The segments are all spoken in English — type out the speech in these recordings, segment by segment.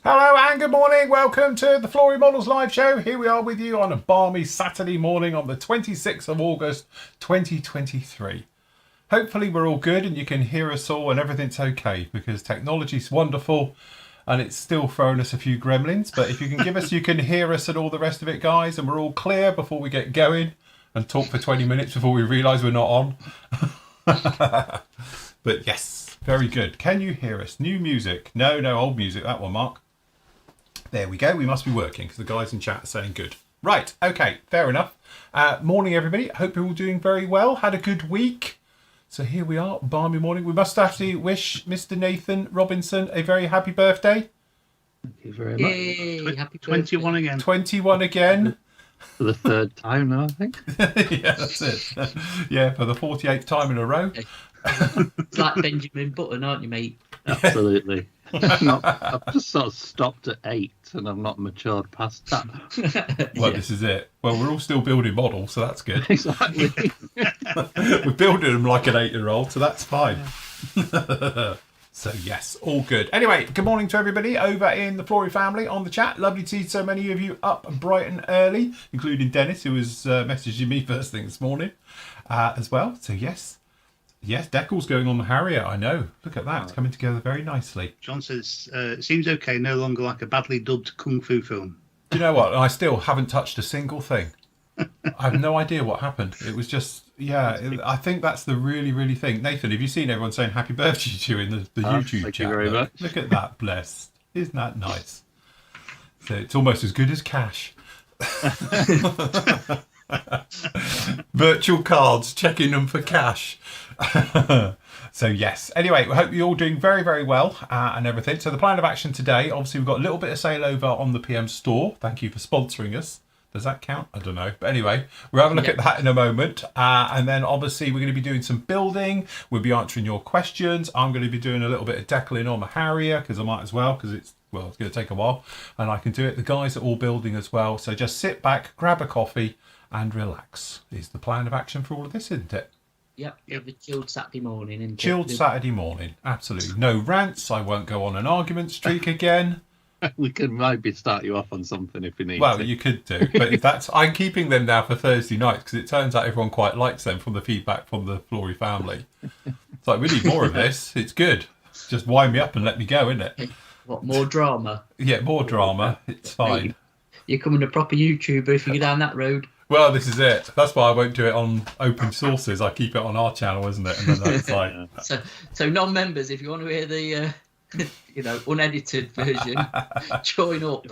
Hello and good morning. Welcome to the Flory Models live show. Here we are with you on a balmy Saturday morning on the 26th of August 2023. Hopefully we're all good and you can hear us all and everything's okay, because technology's wonderful and it's still throwing us a few gremlins. But if you can give us, you can hear us and all the rest of it, guys, and we're all clear before we get going and talk for 20 minutes before we realise we're not on. But yes, very good. Can you hear us? New music. No, old music. That one, Mark. There we go. We must be working because the guys in chat are saying good. Right. Okay. Fair enough. Morning, everybody. Hope you're all doing very well. Had a good week. So here we are. Balmy morning. We must actually wish Mr. Nathan Robinson a very happy birthday. Thank you very much. Yay, happy 21 birthday. again. 21 again. For the third time now, I think. Yeah, that's it. Yeah, for the 48th time in a row. It's like Benjamin Button, aren't you, mate? Absolutely. I've just sort of stopped at 8 and I've not matured past that. Well, This is it. Well, we're all still building models, so that's good. Exactly. We're building them like an 8-year-old, so that's fine. So yes, all good. Anyway, good morning to everybody over in the Flory family on the chat. Lovely to see so many of you up bright and early, including Dennis, who was messaging me first thing this morning as well. So yes, Decal's going on the Harrier. I know. Look at that. It's coming together very nicely. John says, it seems okay, no longer like a badly dubbed kung fu film. Do you know what? I still haven't touched a single thing. I have no idea what happened. It was just, I think that's the really thing. Nathan, have you seen everyone saying happy birthday to you in the YouTube thank chat? you very much. Look at that, bless. Isn't that nice? So it's almost as good as cash. Virtual cards, checking them for cash. So yes, anyway, we hope you're all doing very well and everything. So the plan of action today, obviously we've got a little bit of sale over on the PM store. Thank you for sponsoring us. Does that count? I don't know. But anyway, we'll have a look at that in a moment. And then obviously we're going to be doing some building. We'll be answering your questions. I'm going to be doing a little bit of decaling on the Harrier because I might as well, because it's going to take a while and I can do it. The guys are all building as well. So just sit back, grab a coffee and relax is the plan of action for all of this, isn't it? Yep. A chilled Saturday morning. Isn't Chilled Saturday morning. Absolutely. No rants. I won't go on an argument streak again. We could maybe start you off on something if you need Well, to. you could do, but if that's, I'm keeping them now for Thursday nights because it turns out everyone quite likes them from the feedback from the Flory family. It's like, we need more of this. It's good. Just wind me up and let me go, isn't it? What, more drama? Yeah, more drama. It's fine. You're coming a proper YouTuber if you go down that road. Well, this is it. That's why I won't do it on open sources. I keep it on our channel, isn't it? And then that's like... So non-members, if you want to hear the unedited version, join up.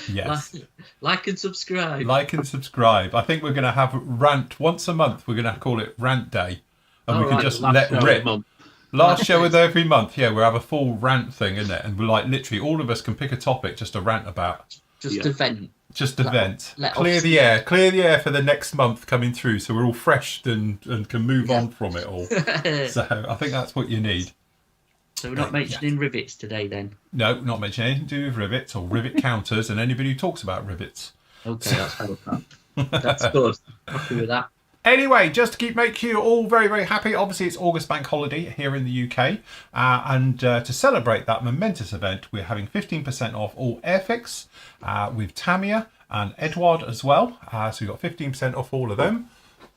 Yes. Like and subscribe. Like and subscribe. I think we're going to have rant once a month. We're going to call it Rant Day. And we can just let rip. Last show of every month. Yeah, we'll have a full rant thing, isn't it? And we're like, literally, all of us can pick a topic just to rant about. Just event. Just event. Clear the air for the next month coming through so we're all fresh and can move on from it all. So I think that's what you need. So we're not mentioning rivets today then? No, not mentioning anything to do with rivets or rivet counters and anybody who talks about rivets. Okay, that's good. That's good. Happy with that. Anyway, just to make you all very happy, obviously it's August Bank Holiday here in the UK. And to celebrate that momentous event, we're having 15% off all Airfix with Tamia and Edward as well. So we've got 15% off all of them.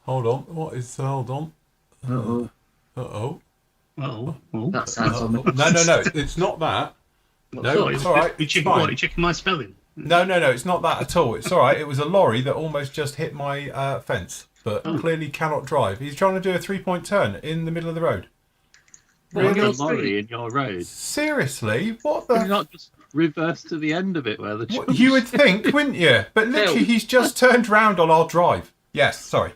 Hold on. Hold on. Uh-oh. That sounds on the... No, it's not that. No, it's all right. You're checking my spelling? No, it's not that at all. It's all right. It was a lorry that almost just hit my fence, but clearly cannot drive. He's trying to do a 3-point turn in the middle of the road. Really? A lorry in your road? Seriously? What the... Can you not just reverse to the end of it where the... You would think, wouldn't you? But literally, he's just turned round on our drive. Yes, sorry.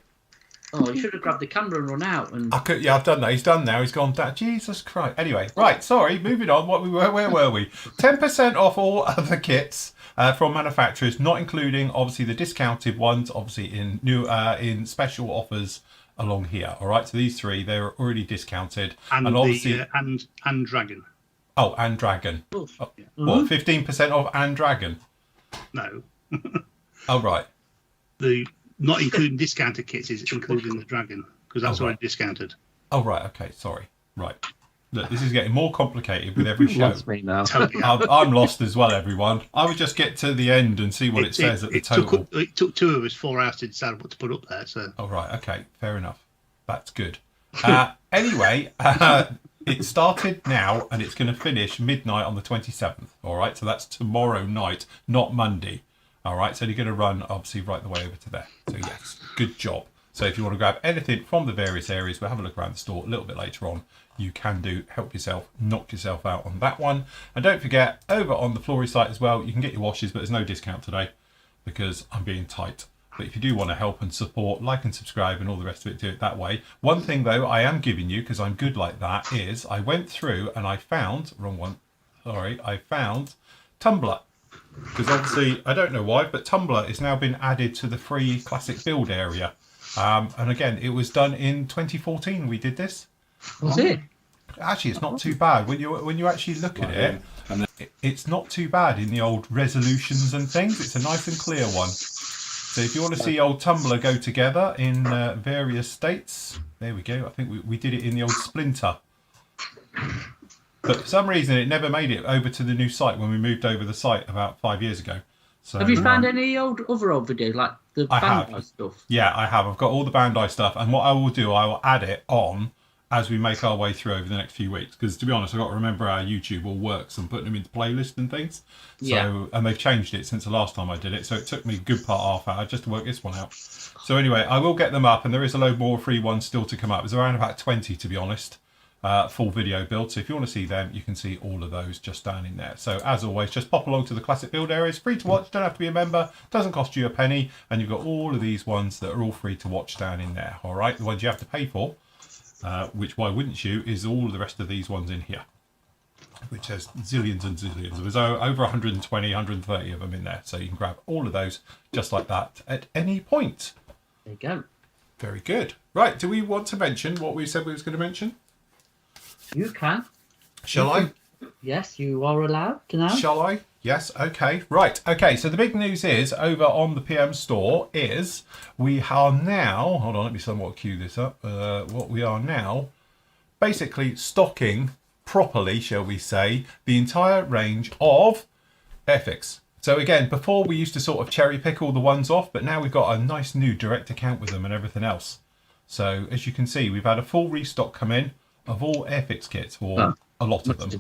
Oh, you should have grabbed the camera and run out. And... I've done that. He's done now. He's gone down. Jesus Christ. Anyway, right. Sorry. Moving on. Where were we? 10% off all other kits from manufacturers, not including obviously the discounted ones. Obviously in special offers along here. All right. So these three, they're already discounted, and obviously and Dragon. Oh, and Dragon. What? 15% off and Dragon. No. Oh, right. The not including discounted kits is including the Dragon, because that's Oh, right. already discounted. Oh, right. Okay. Sorry. Right. Look, this is getting more complicated with every You've show. lost me now. Totally. I'm lost as well, everyone. I would just get to the end and see what it says at the total. It took 2 of us 4 hours to decide what to put up there. So Oh, right. Okay. Fair enough. That's good. Anyway, it started now and it's going to finish midnight on the 27th. All right. So that's tomorrow night, not Monday. All right. So you're going to run, obviously, right the way over to there. So, yes, good job. So if you want to grab anything from the various areas, we'll have a look around the store a little bit later on. You can do, help yourself, knock yourself out on that one. And don't forget, over on the Flory site as well, you can get your washes, but there's no discount today because I'm being tight. But if you do want to help and support, like and subscribe and all the rest of it, do it that way. One thing, though, I am giving you, because I'm good like that, is I went through and I found, wrong one, sorry, I found Tumblr. Because obviously, I don't know why, but Tumblr has now been added to the free classic build area. And again, it was done in 2014. We did this. Was it? Actually, it's not too bad when you actually look at it. It's not too bad in the old resolutions and things. It's a nice and clear one. So if you want to see old Tumblr go together in various states, there we go. I think we did it in the old Splinter. But for some reason, it never made it over to the new site when we moved over the site about 5 years ago. So, Have you found any other old videos, like the I have. Bandai stuff? Yeah, I have. I've got all the Bandai stuff. And what I will do, I will add it on as we make our way through over the next few weeks. Because to be honest, I've got to remember how YouTube all works and putting them into playlists and things. So, Yeah. and they've changed it since the last time I did it. So it took me a good part half hour just to work this one out. So anyway, I will get them up. And there is a load more free ones still to come up. There's around about 20, to be honest. Full video build. So if you want to see them, you can see all of those just down in there. So as always, just pop along to the classic build areas. Free to watch, don't have to be a member, doesn't cost you a penny, and you've got all of these ones that are all free to watch down in there. All right, the ones you have to pay for, which why wouldn't you, is all of the rest of these ones in here, which has zillions and zillions. There's over 120, 130 of them in there. So you can grab all of those just like that at any point. There you go. Very good. Right, do we want to mention what we said we was going to mention? You can. Shall I? Yes, you are allowed to now. Shall I? Yes. Okay. Right. Okay. So the big news is over on the PM store is we are now. Hold on. Let me somewhat cue this up. What we are now, basically stocking properly, shall we say, the entire range of Airfix. So again, before we used to sort of cherry pick all the ones off, but now we've got a nice new direct account with them and everything else. So as you can see, we've had a full restock come in of all Airfix kits, or a lot of them.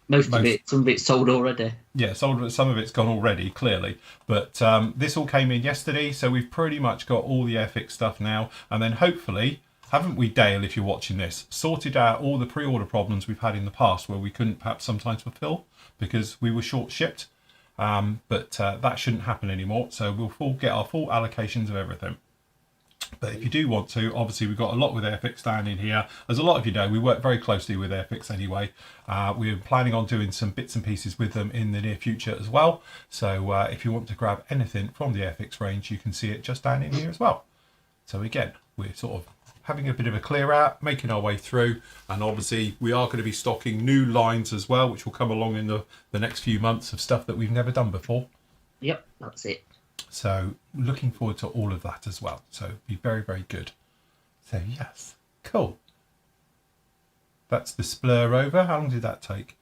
Most of it, some of it's sold already. Yeah, sold. Some of it's gone already, clearly. But this all came in yesterday, so we've pretty much got all the Airfix stuff now. And then hopefully, haven't we, Dale, if you're watching this, sorted out all the pre-order problems we've had in the past where we couldn't perhaps sometimes fulfill because we were short shipped. But that shouldn't happen anymore. So we'll get our full allocations of everything. But if you do want to, obviously we've got a lot with Airfix down in here. As a lot of you know, we work very closely with Airfix anyway. We're planning on doing some bits and pieces with them in the near future as well. So if you want to grab anything from the Airfix range, you can see it just down in here as well. So again, we're sort of having a bit of a clear out, making our way through. And obviously we are going to be stocking new lines as well, which will come along in the next few months of stuff that we've never done before. Yep, that's it. So looking forward to all of that as well. So be very, very good. So yes, cool. That's the splur over. How long did that take?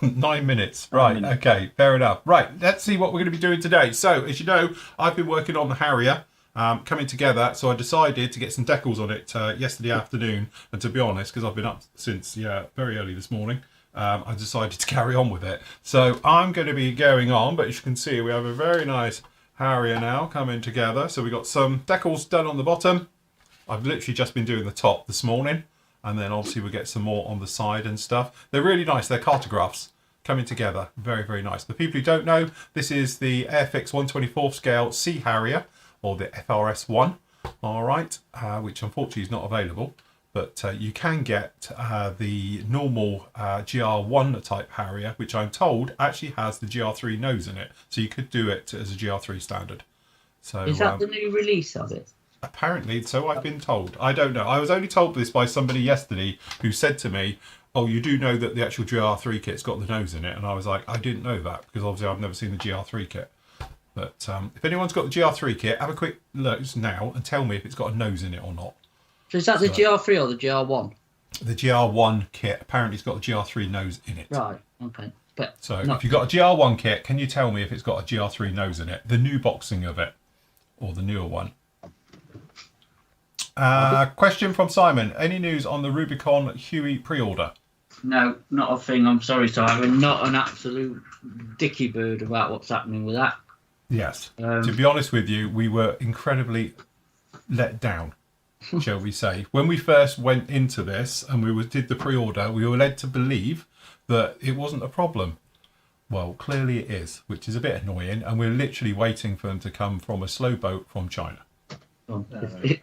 9 minutes. Right. Okay. Fair enough. Right. Let's see what we're going to be doing today. So as you know, I've been working on the Harrier coming together. So I decided to get some decals on it yesterday afternoon. And to be honest, because I've been up since very early this morning, I decided to carry on with it. So I'm going to be going on, but as you can see, we have a very nice Harrier now coming together. So we've got some decals done on the bottom. I've literally just been doing the top this morning. And then obviously we'll get some more on the side and stuff. They're really nice. They're cartographs coming together. Very, very nice. The people who don't know, this is the Airfix 1/24 scale C Harrier, or the FRS1. All right. Which unfortunately is not available. But you can get the normal GR1 type Harrier, which I'm told actually has the GR3 nose in it. So you could do it as a GR3 standard. So is that the new release of it? Apparently, so I've been told. I don't know. I was only told this by somebody yesterday who said to me, oh, you do know that the actual GR3 kit's got the nose in it. And I was like, I didn't know that because obviously I've never seen the GR3 kit. But if anyone's got the GR3 kit, have a quick look now and tell me if it's got a nose in it or not. So is that the GR3 or the GR1? The GR1 kit apparently it's got a GR3 nose in it. Right. Okay. But So if you've got a GR1 kit, can you tell me if it's got a GR3 nose in it? The new boxing of it, or the newer one. Question from Simon. Any news on the Rubicon Huey pre-order? No, not a thing. I'm sorry, Simon. Not an absolute dicky bird about what's happening with that. Yes. To be honest with you, we were incredibly let down, shall we say. When we first went into this and did the pre-order, we were led to believe that it wasn't a problem. Well, clearly it is, which is a bit annoying, and we're literally waiting for them to come from a slow boat from China.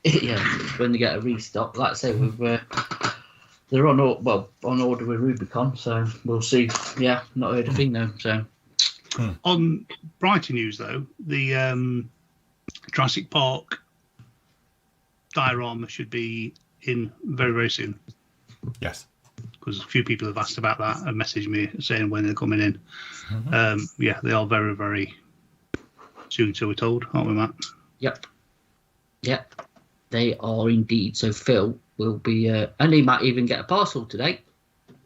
Yeah, when they get a restock, like I say, they're on order with Rubicon, so we'll see. Yeah, not heard a thing though. So On brighter news, though, the Jurassic Park diorama should be in very, very soon. Yes. Because a few people have asked about that and messaged me saying when they're coming in. Yeah, they are very, very soon, so we're told, aren't we, Matt? Yep, they are indeed. So Phil will be, and he might even get a parcel today.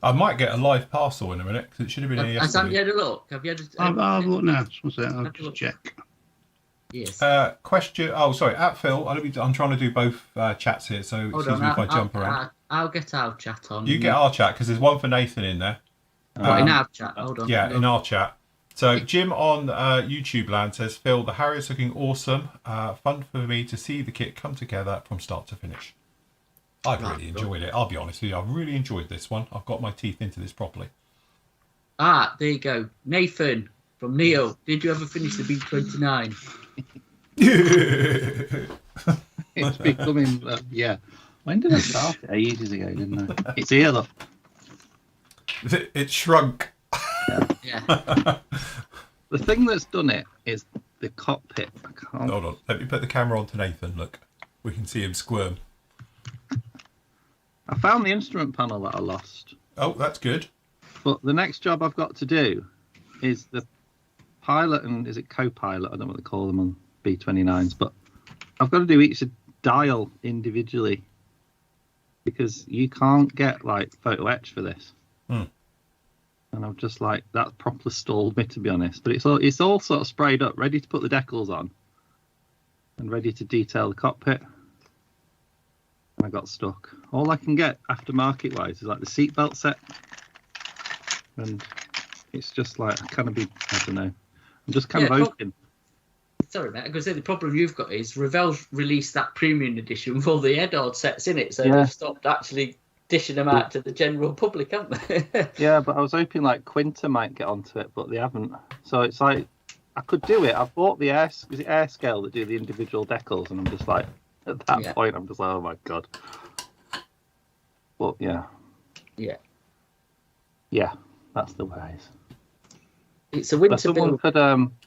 I might get a live parcel in a minute because it should have been here yesterday. Have you had a look? Have you had I've looked now. What's that? I'll just check. Yes. Question. Oh, sorry. At Phil, I'm trying to do both chats here, so excuse me if I jump around. I'll get our chat on. You get our chat because there's one for Nathan in there. What, in our chat? Hold on. Yeah, in our chat. So Jim on YouTube land says, Phil, the Harrier's looking awesome. Fun for me to see the kit come together from start to finish. I've really enjoyed it. I'll be honest with you. I've really enjoyed this one. I've got my teeth into this properly. There you go. Nathan from Neo. Did you ever finish the B29? It's becoming, yeah. When did I start it? Ages ago, didn't I? It's here, though. It shrunk. Yeah. The thing that's done it is the cockpit. I can't. Hold on. Let me put the camera on to Nathan. Look. We can see him squirm. I found the instrument panel that I lost. Oh, that's good. But the next job I've got to do is the pilot and is it co-pilot? I don't know what they call them on B29s, but I've got to do each dial individually because you can't get like photo etch for this. And I'm just like, that properly stalled me, to be honest. But it's all sort of sprayed up, ready to put the decals on and ready to detail the cockpit. And I got stuck. All I can get aftermarket wise is like the seatbelt set. And it's just like, I don't know. I'm just kind of hoping. Sorry, mate. I'm going to say the problem you've got is Revell's released that premium edition with all the Edard sets in it. So they've stopped actually dishing them out to the general public, haven't they? Yeah, but I was hoping like Quinta might get onto it, but they haven't. So it's like, I could do it. I've bought the Airscale that do the individual decals, and I'm just like, at that point, I'm just like, oh my God. But yeah, that's the way. It's a winter someone build. could,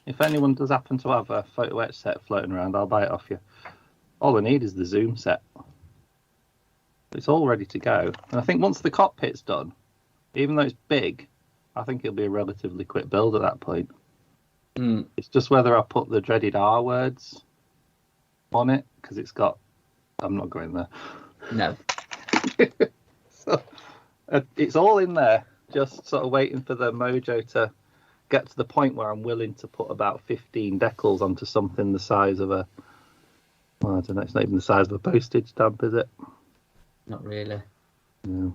if anyone does happen to have a photo etch set floating around, I'll buy it off you. All I need is the zoom set. It's all ready to go. And I think once the cockpit's done, even though it's big, I think it'll be a relatively quick build at that point. It's just whether I put the dreaded R words on it, because it's got... I'm not going there. No. So, it's all in there, just sort of waiting for the mojo to get to the point where I'm willing to put about 15 decals onto something the size of a... Well, I don't know, it's not even the size of a postage stamp, is it? Not really. No.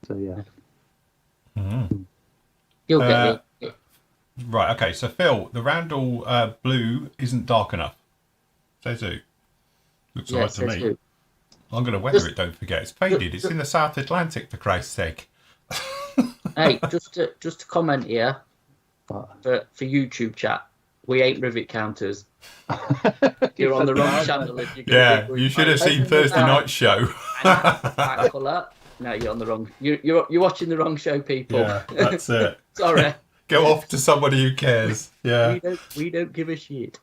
So, yeah. You'll get it. Right, okay. So, Phil, the Randall blue isn't dark enough. Says who? Looks all right to me. Who? I'm going to weather it, don't forget. It's faded. It's in the South Atlantic, for Christ's sake. Hey, just to comment here, for YouTube chat, we ain't rivet counters. You're on the wrong channel if you're going to be you should have seen Thursday night show. That colour. No, you're on the wrong. You're watching the wrong show, people. Yeah, that's it. Sorry. Go off to somebody who cares. Yeah. We don't give a shit.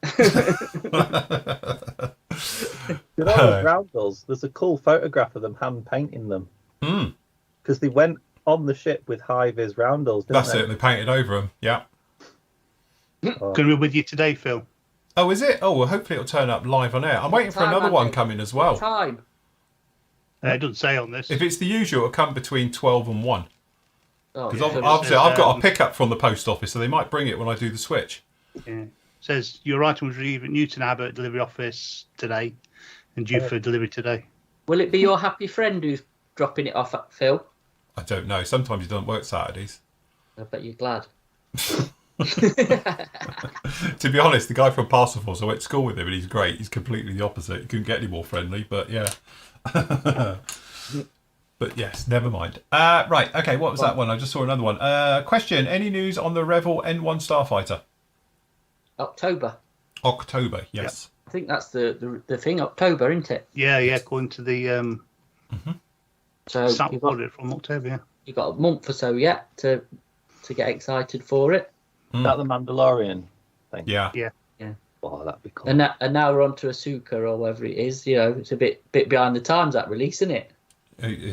With all those roundels, there's a cool photograph of them hand painting them. Because they went on the ship with high vis roundels, didn't That's they? it. They painted over them. Yeah. Going to be with you today, Phil. Oh, is it? Oh, well, hopefully it'll turn up live on air. I'm waiting for time, another one Andy? coming as well. Time. It doesn't say on this. If it's the usual, it'll come between 12 and 1. Oh, Because so obviously I've got a pickup from the post office, so they might bring it when I do the switch. Yeah. It says your item was received at Newton Abbott delivery office today and due for delivery today. will it be your happy friend who's dropping it off at Phil? I don't know. Sometimes it doesn't work Saturdays. I bet you're glad. To be honest, the guy from Parcel Force, I went to school with him and he's great. He's completely the opposite. He couldn't get any more friendly, but yeah. But yes, never mind. Right, okay, what was that one? I just saw another one. Question, any news on the Revell N1 Starfighter? October. October, yes. I think that's the thing, October, isn't it? Yeah, according to the So sample it from October, you've got a month or so yet to get excited for it. Is that the Mandalorian thing? Yeah. Oh, that'd be cool. And now we're on to Ahsoka or whatever it is. You know, it's a bit behind the times, that release, isn't it?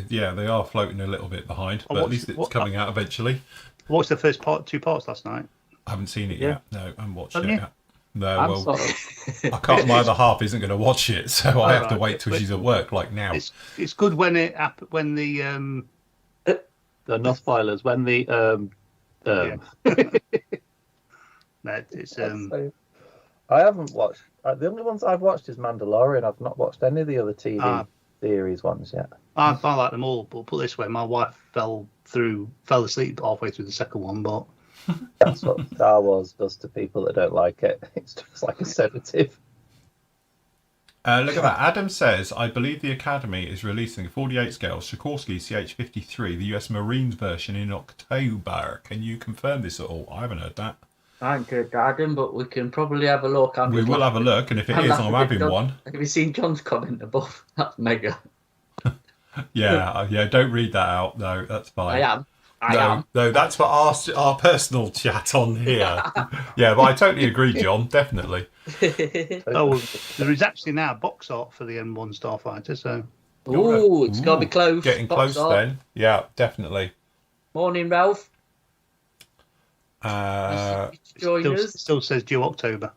Yeah, they are floating a little bit behind, but at least it's coming out eventually. I watched the first 2 parts last night. I haven't seen it yet. No, I haven't watched it Haven't you? yet. No, I'm well, sort of- I can't. My other half isn't going to watch it, so I have to Alright. wait till she's at work, like now. It's good when the no spoilers. When the it's I haven't watched. The only ones I've watched is Mandalorian. I've not watched any of the other TV series ones yet. I like them all, but put it this way, my wife fell asleep halfway through the second one, but That's what Star Wars does to people that don't like it. It's just like a sedative. Look at that. Adam says, I believe the Academy is releasing a 48 scale Sikorsky CH-53, the US Marines version, in October. Can you confirm this at all? I haven't heard that. I haven't heard Adam, but we can probably have a look. We will have a look, and if it is, I'm having one. Have you seen John's comment above? That's mega. Yeah, don't read that out. No, that's fine. I am. No, that's for our personal chat on here. Yeah, but I totally agree, John. Definitely. well, there is actually now box art for the N1 Starfighter, so Ooh, it's got to be close. Getting Box close art. then. Yeah, definitely. Morning, Ralph. Join us. still says due October.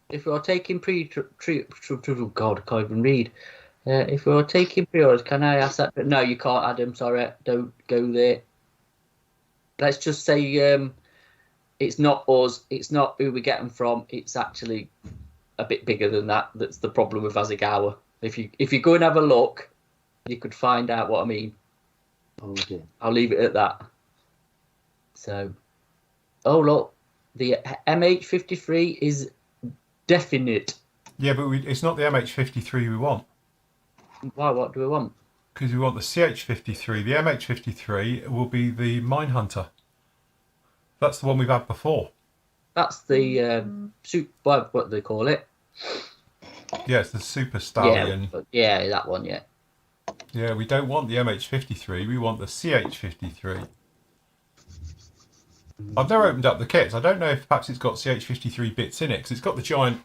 If you're taking God, I can't even read. If you're taking pre-orders, can I ask that? No, you can't, Adam. Sorry, don't go there. Let's just say it's not us. It's not who we get them from. It's actually a bit bigger than that. That's the problem with Asagawa. If you go and have a look, you could find out what I mean. Oh dear. I'll leave it at that. So, oh look, the MH53 is definite. Yeah, but it's not the MH53 we want. Why? What do we want? Because we want the CH-53. The MH-53 will be the Minehunter. That's the one we've had before. That's the what do they call it? Yeah, it's the Super Stallion. Yeah, that one. Yeah. Yeah, we don't want the MH-53. We want the CH-53. I've never opened up the kits. I don't know if perhaps it's got CH-53 bits in it, because it's got the giant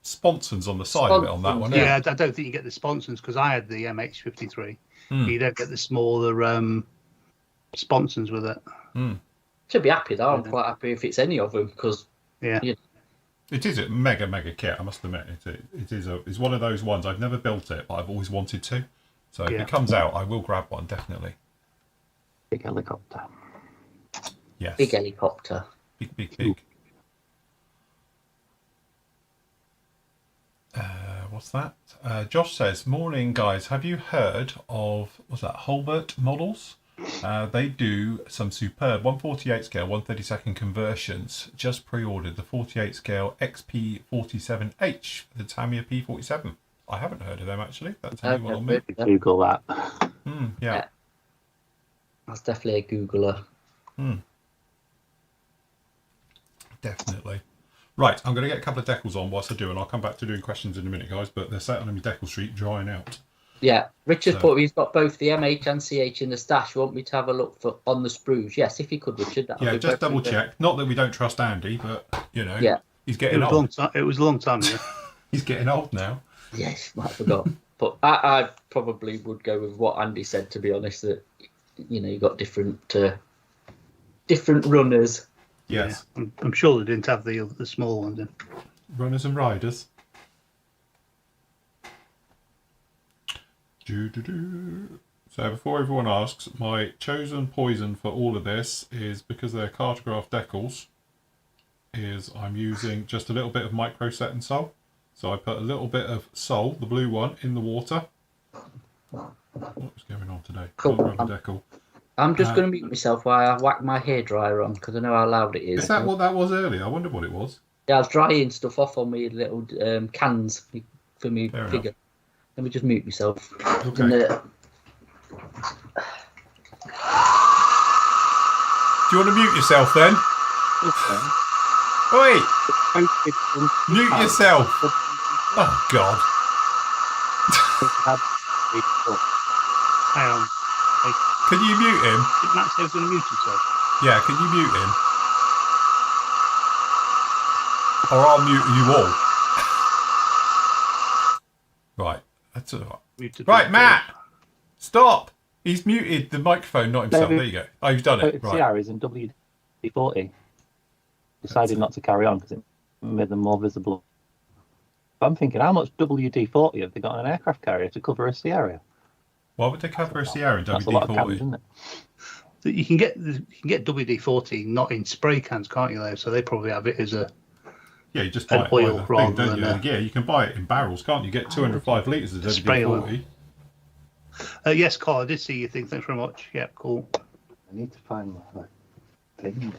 sponsons on the side of it on that one. Yeah, I don't think you get the sponsons, because I had the MH53. You don't get the smaller sponsons with it. Should be happy though. I'm quite happy if it's any of them, because it is a mega kit. I must admit, it's one of those ones. I've never built it, but I've always wanted to. So if it comes out, I will grab one definitely. Big helicopter. Yes. big helicopter. Big. What's that? Josh says, morning guys, have you heard of, what's that, Hulbert models? They do some superb 148 scale, 132nd conversions. Just pre-ordered the 48 scale XP47H for the Tamiya P47. I haven't heard of them actually. That's a new one on me. Google that. Yeah. That's definitely a Googler. Definitely. Right, I'm going to get a couple of decals on whilst I do, and I'll come back to doing questions in a minute, guys, but they're sat on my decal street drying out. Yeah, Richard put he's got both the MH and CH in the stash. You want me to have a look on the sprues? Yes, if you could, Richard. Yeah, just double check. Not that we don't trust Andy, but, he's getting old. It was a long time ago. He's getting old now. Yes, I forgot. But I probably would go with what Andy said, to be honest, that, you got different runners. Yes. Yeah, I'm sure they didn't have the small ones in. Runners and riders. So before everyone asks, my chosen poison for all of this is, because they're cartograph decals, is I'm using just a little bit of micro set and sol. So I put a little bit of sol, the blue one, in the water. What's going on today? Cool. Can't grab a decal. I'm just going to mute myself while I whack my hairdryer on because I know how loud it is. Is that what that was earlier? I wonder what it was. Yeah, I was drying stuff off on my little cans for me Fair figure. enough. Let me just mute myself. Okay. And, Do you want to mute yourself then? Oi! Mute yourself! Oh, God. Hang on. Can you mute him? Did Matt say he was going to mute himself? Yeah, can you mute him? Or I'll mute you all. Right. That's all right. Muted Right, himself. Matt! Stop! He's muted the microphone, not himself. Maybe- There you go. Oh, you've done it. Right. Sierra's in WD-40 decided not to carry on because it made them more visible. But I'm thinking, how much WD-40 have they got on an aircraft carrier to cover a Sierra? Why would they cover a Sierra in That's a lot of cans, WD-40? isn't it? So you can get WD-40 not in spray cans, can't you? Though, so they probably have it as a. Yeah, you just buy An it by oil the thing, rather don't you? than Yeah, you can buy it in barrels, can't you? Get 205 litres of Spray oil. WD-40. Yes, Carl, I did see your thing. Thanks very much. Yeah, cool. I need to find my thing.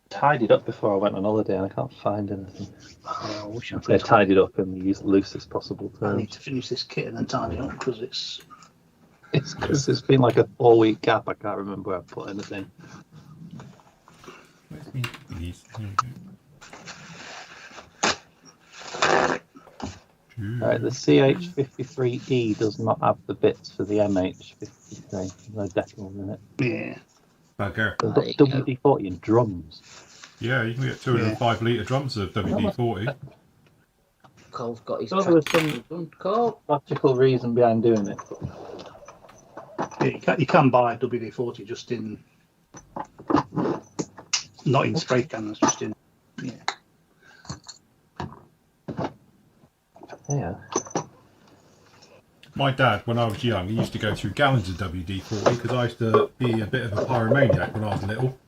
Tidied up before I went on holiday and I can't find anything. I wish I I could. tidied up in the loosest possible I terms. need to finish this kit and then tidy up because it's. It's because it's been like a 4-week gap. I can't remember where I put anything. Where's me? Please. Right, the CH53E does not have the bits for the MH53. No decimals in it. Yeah. Bugger. They've There you got go. WD-40 in drums. Yeah, you can get 205 litre drums of WD-40. Cole's got his Oh, track. there's some Cole. logical reason behind doing it. Yeah, you can buy WD-40 just in. Not in spray cans, just in. Yeah. Yeah. My dad, when I was young, he used to go through gallons of WD-40 because I used to be a bit of a pyromaniac when I was little.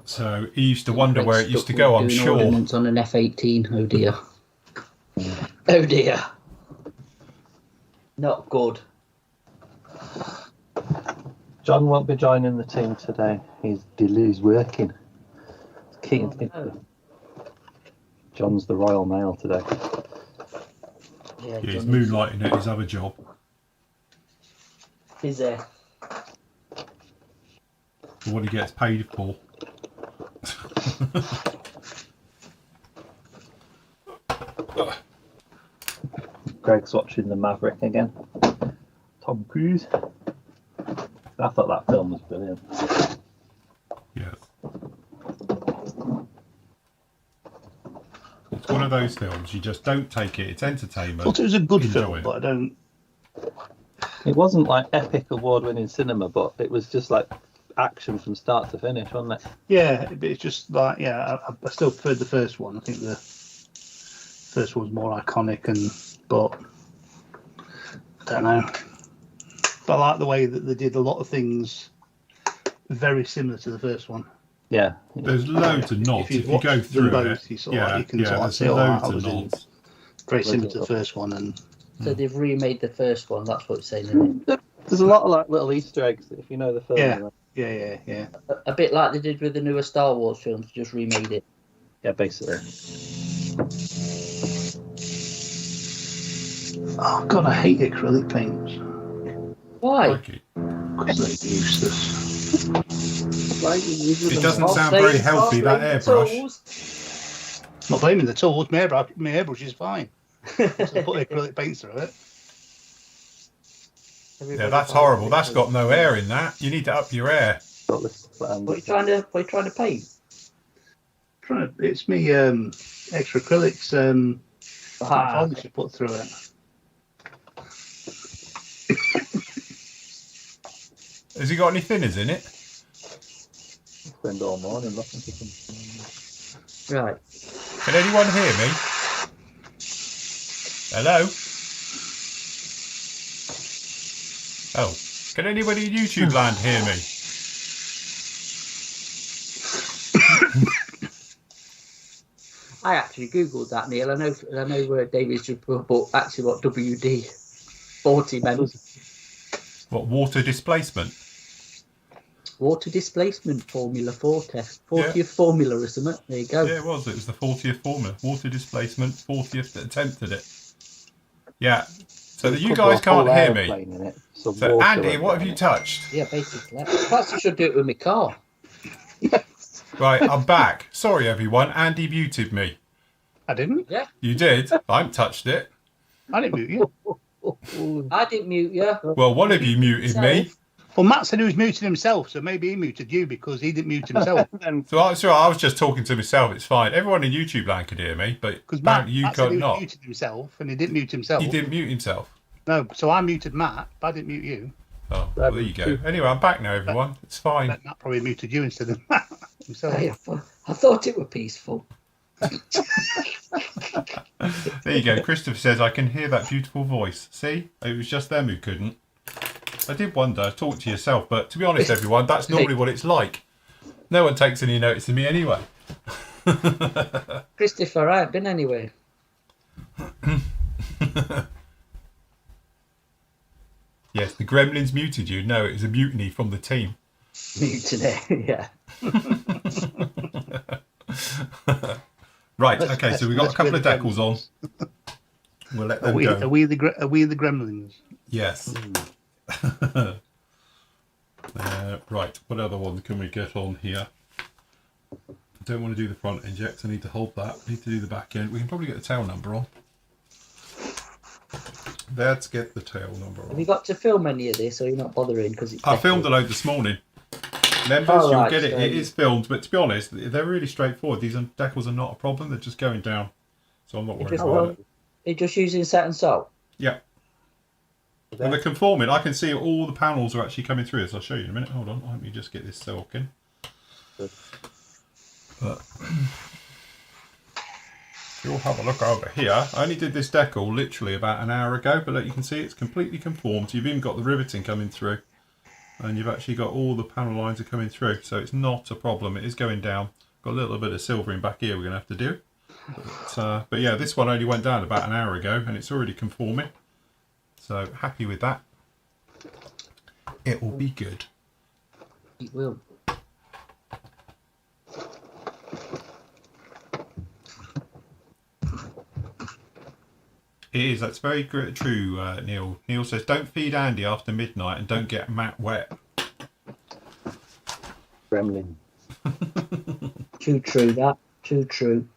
So he used to wonder where it used to go, I'm Doing sure. ordnance on an F-18. Oh dear. Oh dear. Not good. John won't be joining the team today. He's working. Keaton's no. John's the Royal Mail today. Yeah, he's Johnny's moonlighting at his other job. busy. For what he gets paid for. Greg's watching the Maverick again. Tom Cruise. I thought that film was brilliant. Yes. It's one of those films, you just don't take it, it's entertainment. I thought it was a good Enjoy film, it. but I don't. It wasn't like epic award-winning cinema, but it was just like action from start to finish, wasn't it? Yeah, but it's just like I still preferred the first one. I think the first one was more iconic, but I don't know. But I like the way that they did a lot of things very similar to the first one. Yeah. There's loads of nods. If you watch go them through both, it, you sort of, you can sort of there's say, oh, loads that of was nods. very similar to the first one, and So they've remade the first one. That's what it's saying, isn't it? There's a lot of like little Easter eggs if you know the film. Yeah. Like, yeah. A bit like they did with the newer Star Wars films, just remade it. yeah, basically. Oh god, I hate acrylic paints Why? Crikey. because they're useless. It doesn't sound very healthy, that airbrush. Not blaming the tools. My airbrush is fine. So put acrylic paints through it. Yeah, that's horrible. That's got no air in that. You need to up your air. Got this, What are you trying to paint? It's me extra acrylics varnish to put through it. Has he got any thinners in it? Spend all morning looking for some. Right. Can anyone hear me? Hello? Oh, can anybody in YouTube land hear me? I actually googled that, Neil. I know where David's just put, but actually what WD-40 meant. What, water displacement? Water displacement formula 40th formula or something. There you go. Yeah, it was. It was the 40th formula. Water displacement, 40th attempt at it. Yeah. So you guys can't hear me. So Andy, what have you touched? Yeah, basically. Perhaps I should do it with my car. Right, I'm back. Sorry, everyone. Andy muted me. I didn't. Yeah. You did. I haven't touched it. I didn't mute you. I didn't mute you. Well, one of you muted me. Well, Matt said he was muting himself, so maybe he muted you because he didn't mute himself. So I was just talking to myself. It's fine. Everyone in YouTube land could hear me, but Because Matt, apparently you Matt said could he was not. muted himself, and he didn't mute himself. He didn't mute himself. No, so I muted Matt, but I didn't mute you. Oh, well, there you go. Anyway, I'm back now, everyone. It's fine. Matt probably muted you instead of Matt himself. I thought it were peaceful. There you go. Christopher says, I can hear that beautiful voice. See? It was just them who couldn't. I did wonder. Talk to yourself. But to be honest, everyone, that's normally what it's like. No one takes any notice of me anyway. Christopher, I haven't been anywhere. Yes, the gremlins muted you. No, it was a mutiny from the team. Mutiny, yeah. Right, okay, so we've got a couple of decals on. We'll let them go. Are we the gremlins? Yes. Right, what other ones can we get on here? I don't want to do the front end yet, so I need to hold that. I need to do the back end. We can probably get the tail number on. Let's get the tail number on. Have you got to film any of this, or you're not bothering? Because I filmed a load this morning. Members, you'll get it. It is filmed, but to be honest, they're really straightforward. These decals are not a problem. They're just going down, so I'm not worried about it. You're just using satin salt? Yeah. And they're conforming. I can see all the panels are actually coming through, so I'll show you in a minute. Hold on, let me just get this silk in. But you'll have a look over here. I only did this decal literally about an hour ago, but look, you can see it's completely conformed. You've even got the riveting coming through, and you've actually got all the panel lines are coming through, so it's not a problem. It is going down. Got a little bit of silvering back here we're going to have to do. But yeah, this one only went down about an hour ago, and it's already conforming. So happy with that. It will be good. It will. It is. That's very true, Neil. Neil says, don't feed Andy after midnight and don't get Matt wet. Gremlin. Too true, that. Too true.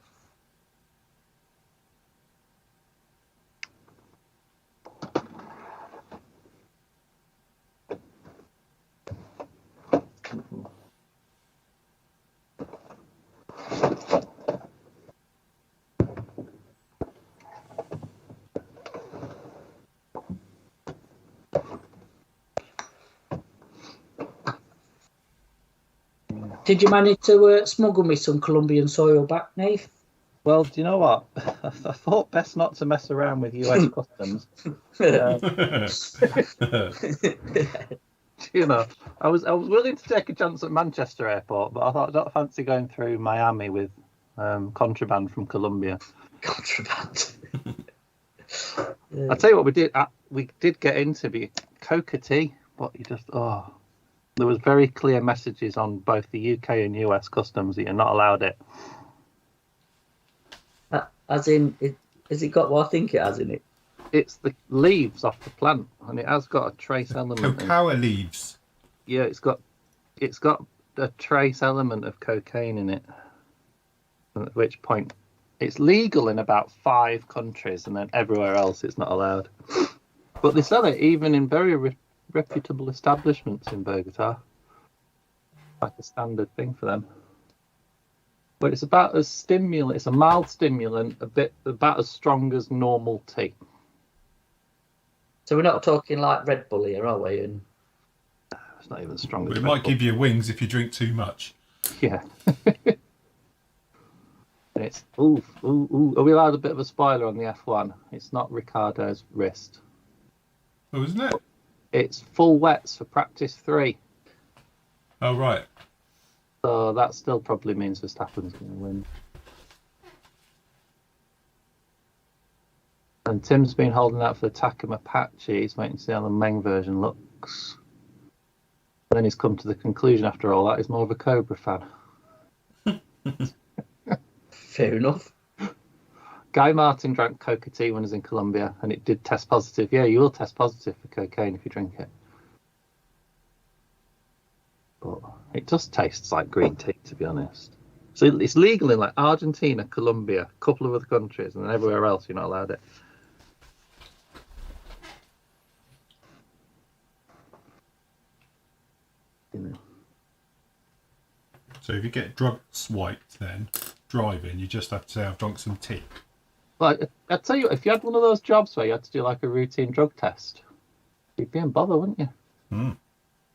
Did you manage to smuggle me some Colombian soil back, Nave? Well, do you know what? I thought best not to mess around with US customs. You know, I was willing to take a chance at Manchester Airport, but I thought I don't fancy going through Miami with contraband from Colombia. Contraband. I'll tell you what we did get into coca tea, but you just there was very clear messages on both the UK and US customs that you're not allowed it. As in, has it got what I think it has in it? It's the leaves off the plant, and it has got a trace element. Cocoa leaves. Yeah, it's got a trace element of cocaine in it. At which point, it's legal in about 5 countries, and then everywhere else it's not allowed. But they sell it even in very reputable establishments in Bogota. Like a standard thing for them. But it's about as stimulant. It's a mild stimulant, about as strong as normal tea. So we're not talking like Red Bull here, are we? And It's not even strong. But as it Red might Bull. give you wings if you drink too much. Yeah. It's ooh. Are we allowed a bit of a spoiler on the F1? It's not Ricciardo's wrist. Oh, isn't it? It's full wets for practice 3. Oh, right. So that still probably means Verstappen's going to win. And Tim's been holding out for the Takuma Apache. He's waiting to see how the Meng version looks. And then he's come to the conclusion after all that he's more of a Cobra fan. Fair enough. Guy Martin drank Coca tea when he was in Colombia, and it did test positive. Yeah, you will test positive for cocaine if you drink it. But it just tastes like green tea, to be honest. So it's legal in like Argentina, Colombia, a couple of other countries, and then everywhere else you're not allowed it. You know. So if you get drug swiped, then driving, you just have to say, I've drunk some tea. Well, I tell you, if you had one of those jobs where you had to do like a routine drug test, you'd be in bother, wouldn't you? Mm.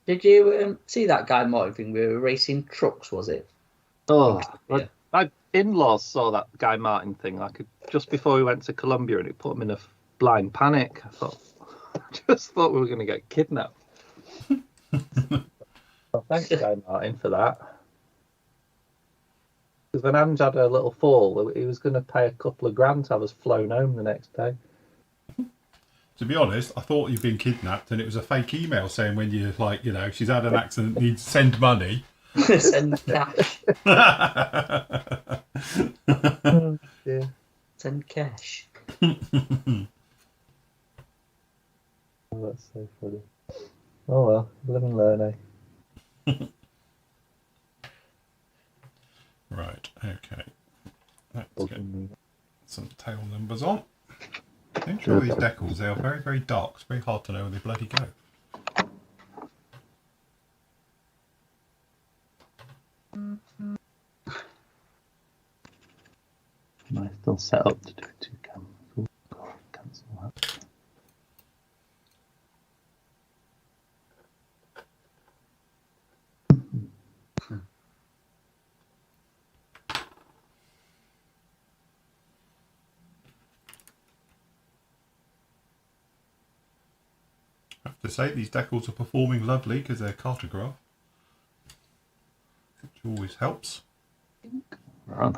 Did you see that Guy Martin thing? We were racing trucks, was it? Oh, Yeah. my in-laws saw that Guy Martin thing like just before we went to Colombia, and it put them in a blind panic. I just thought we were going to get kidnapped. Well, thanks, Guy Martin, for that. Because when Ange had a little fall, he was going to pay a couple of grand to have us flown home the next day. To be honest, I thought you'd been kidnapped and it was a fake email saying when you're like, you know, she's had an accident, needs to send money. Send cash. Yeah. Send cash. Oh, that's so funny. Oh well, live and learn, eh? Right, okay. Let's get some tail numbers on. I think all these decals, they are very, very dark. It's very hard to know where they bloody go. Am I still set up to do 2 cameras? Oh, God, cancel that. I have to say, these decals are performing lovely because they're cartograph, which always helps. Run.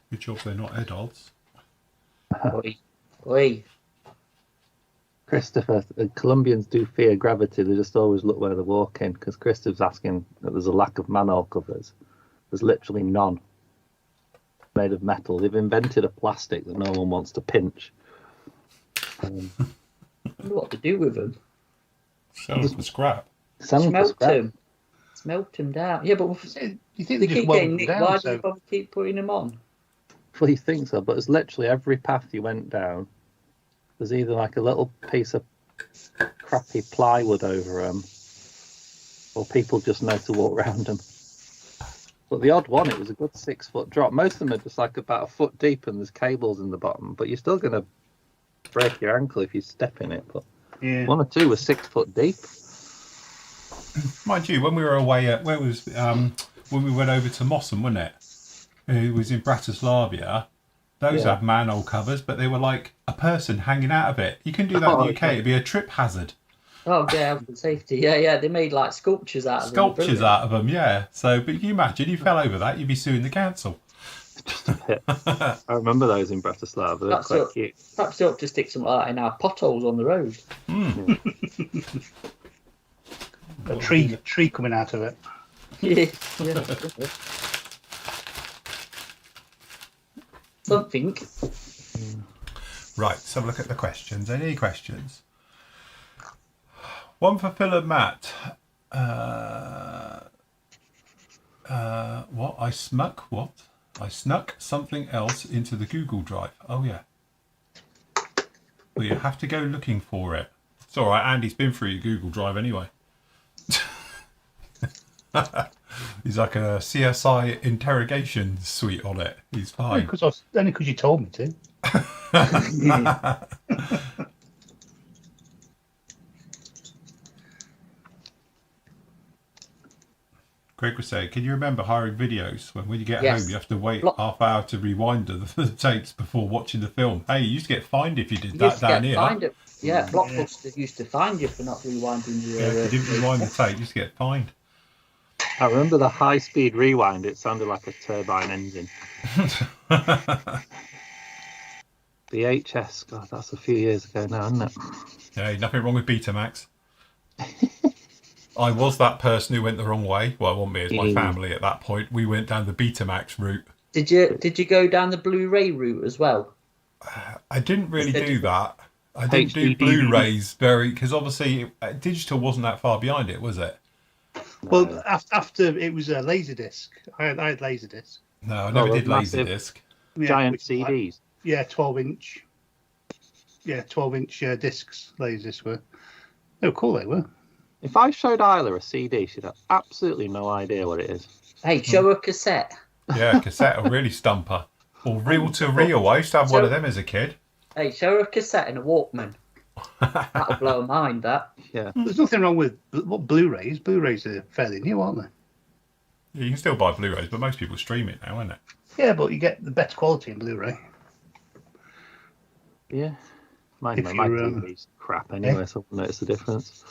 Good job they're not adults. Oi. Oi. Christopher, Colombians do fear gravity. They just always look where they're walking, because Christopher's asking that there's a lack of manhole covers. There's literally none made of metal. They've invented a plastic that no one wants to pinch. I wonder what to do with them. Sell them for scrap. Smelt them. Smelt them down. Yeah, but You think they they just keep weld getting them nicked. down? Why do So you bother keep putting them on? Well, you think so, but it's literally every path you went down, there's either like a little piece of crappy plywood over them, or people just know to walk around them. But the odd one, it was a good 6-foot drop. Most of them are just like about a foot deep and there's cables in the bottom, but you're still going to break your ankle if you step in it. But yeah, 1 or 2 were 6 foot deep. Mind you, when we were away at, where was, when we went over to Mossam, wasn't it? It was in Bratislava. Those Yeah. had manhole covers, but they were like a person hanging out of it. You can do that in the UK, it'd be a trip hazard. Oh, yeah, health and safety. Yeah. They made like sculptures out of them. Sculptures Brilliant. out of them, yeah. So, but you imagine you fell over that, you'd be suing the council. I remember those in Bratislava. They're That's quite it. cute. Perhaps they ought to stick some like that in our potholes on the road. a tree coming out of it. Yeah. Something. Right, let's have a look at the questions. Any questions? One for Phil and Matt. What? I snuck something else into the Google Drive. Oh, yeah. Well, you have to go looking for it. It's all right, Andy's been through your Google Drive anyway. He's like a CSI interrogation suite on it. He's fine. Only because you told me to. Craig was saying, can you remember hiring videos when you get Yes. home you have to wait Block- half hour to rewind the tapes before watching the film? Hey, you used to get fined if you did You that used to down get here. fined. Yeah, Blockbuster used to find you for not rewinding your. Yeah, if you didn't rewind the tape, you used to get fined. I remember the high-speed rewind. It sounded like a turbine engine. The HS, God, that's a few years ago now, isn't it? Hey, nothing wrong with Betamax. I was that person who went the wrong way. Well, it wasn't me, it's my family at that point. We went down the Betamax route. Did you go down the Blu-ray route as well? I didn't really do that. I didn't do HD. Blu-rays because obviously digital wasn't that far behind it, was it? Well, after it was a Laserdisc. I had Laserdisc. No, I never those did massive Laserdisc. Yeah, giant which is like- CDs. yeah, 12-inch. Yeah, 12-inch discs. Laserdiscs were. They were cool. They were. If I showed Isla a CD, she'd have absolutely no idea what it is. Hey, show a cassette. Yeah, cassette or really stumper. Or reel to reel. I used to have one of them as a kid. Hey, show her a cassette and a Walkman. That'll blow her mind, that. Yeah. There's nothing wrong with what Blu-rays. Blu-rays are fairly new, aren't they? Yeah, you can still buy Blu-rays, but most people stream it now, isn't it? Yeah, but you get the better quality in Blu-ray. Yeah. My If you're, TV's crap anyway, yeah. so I won't notice the difference.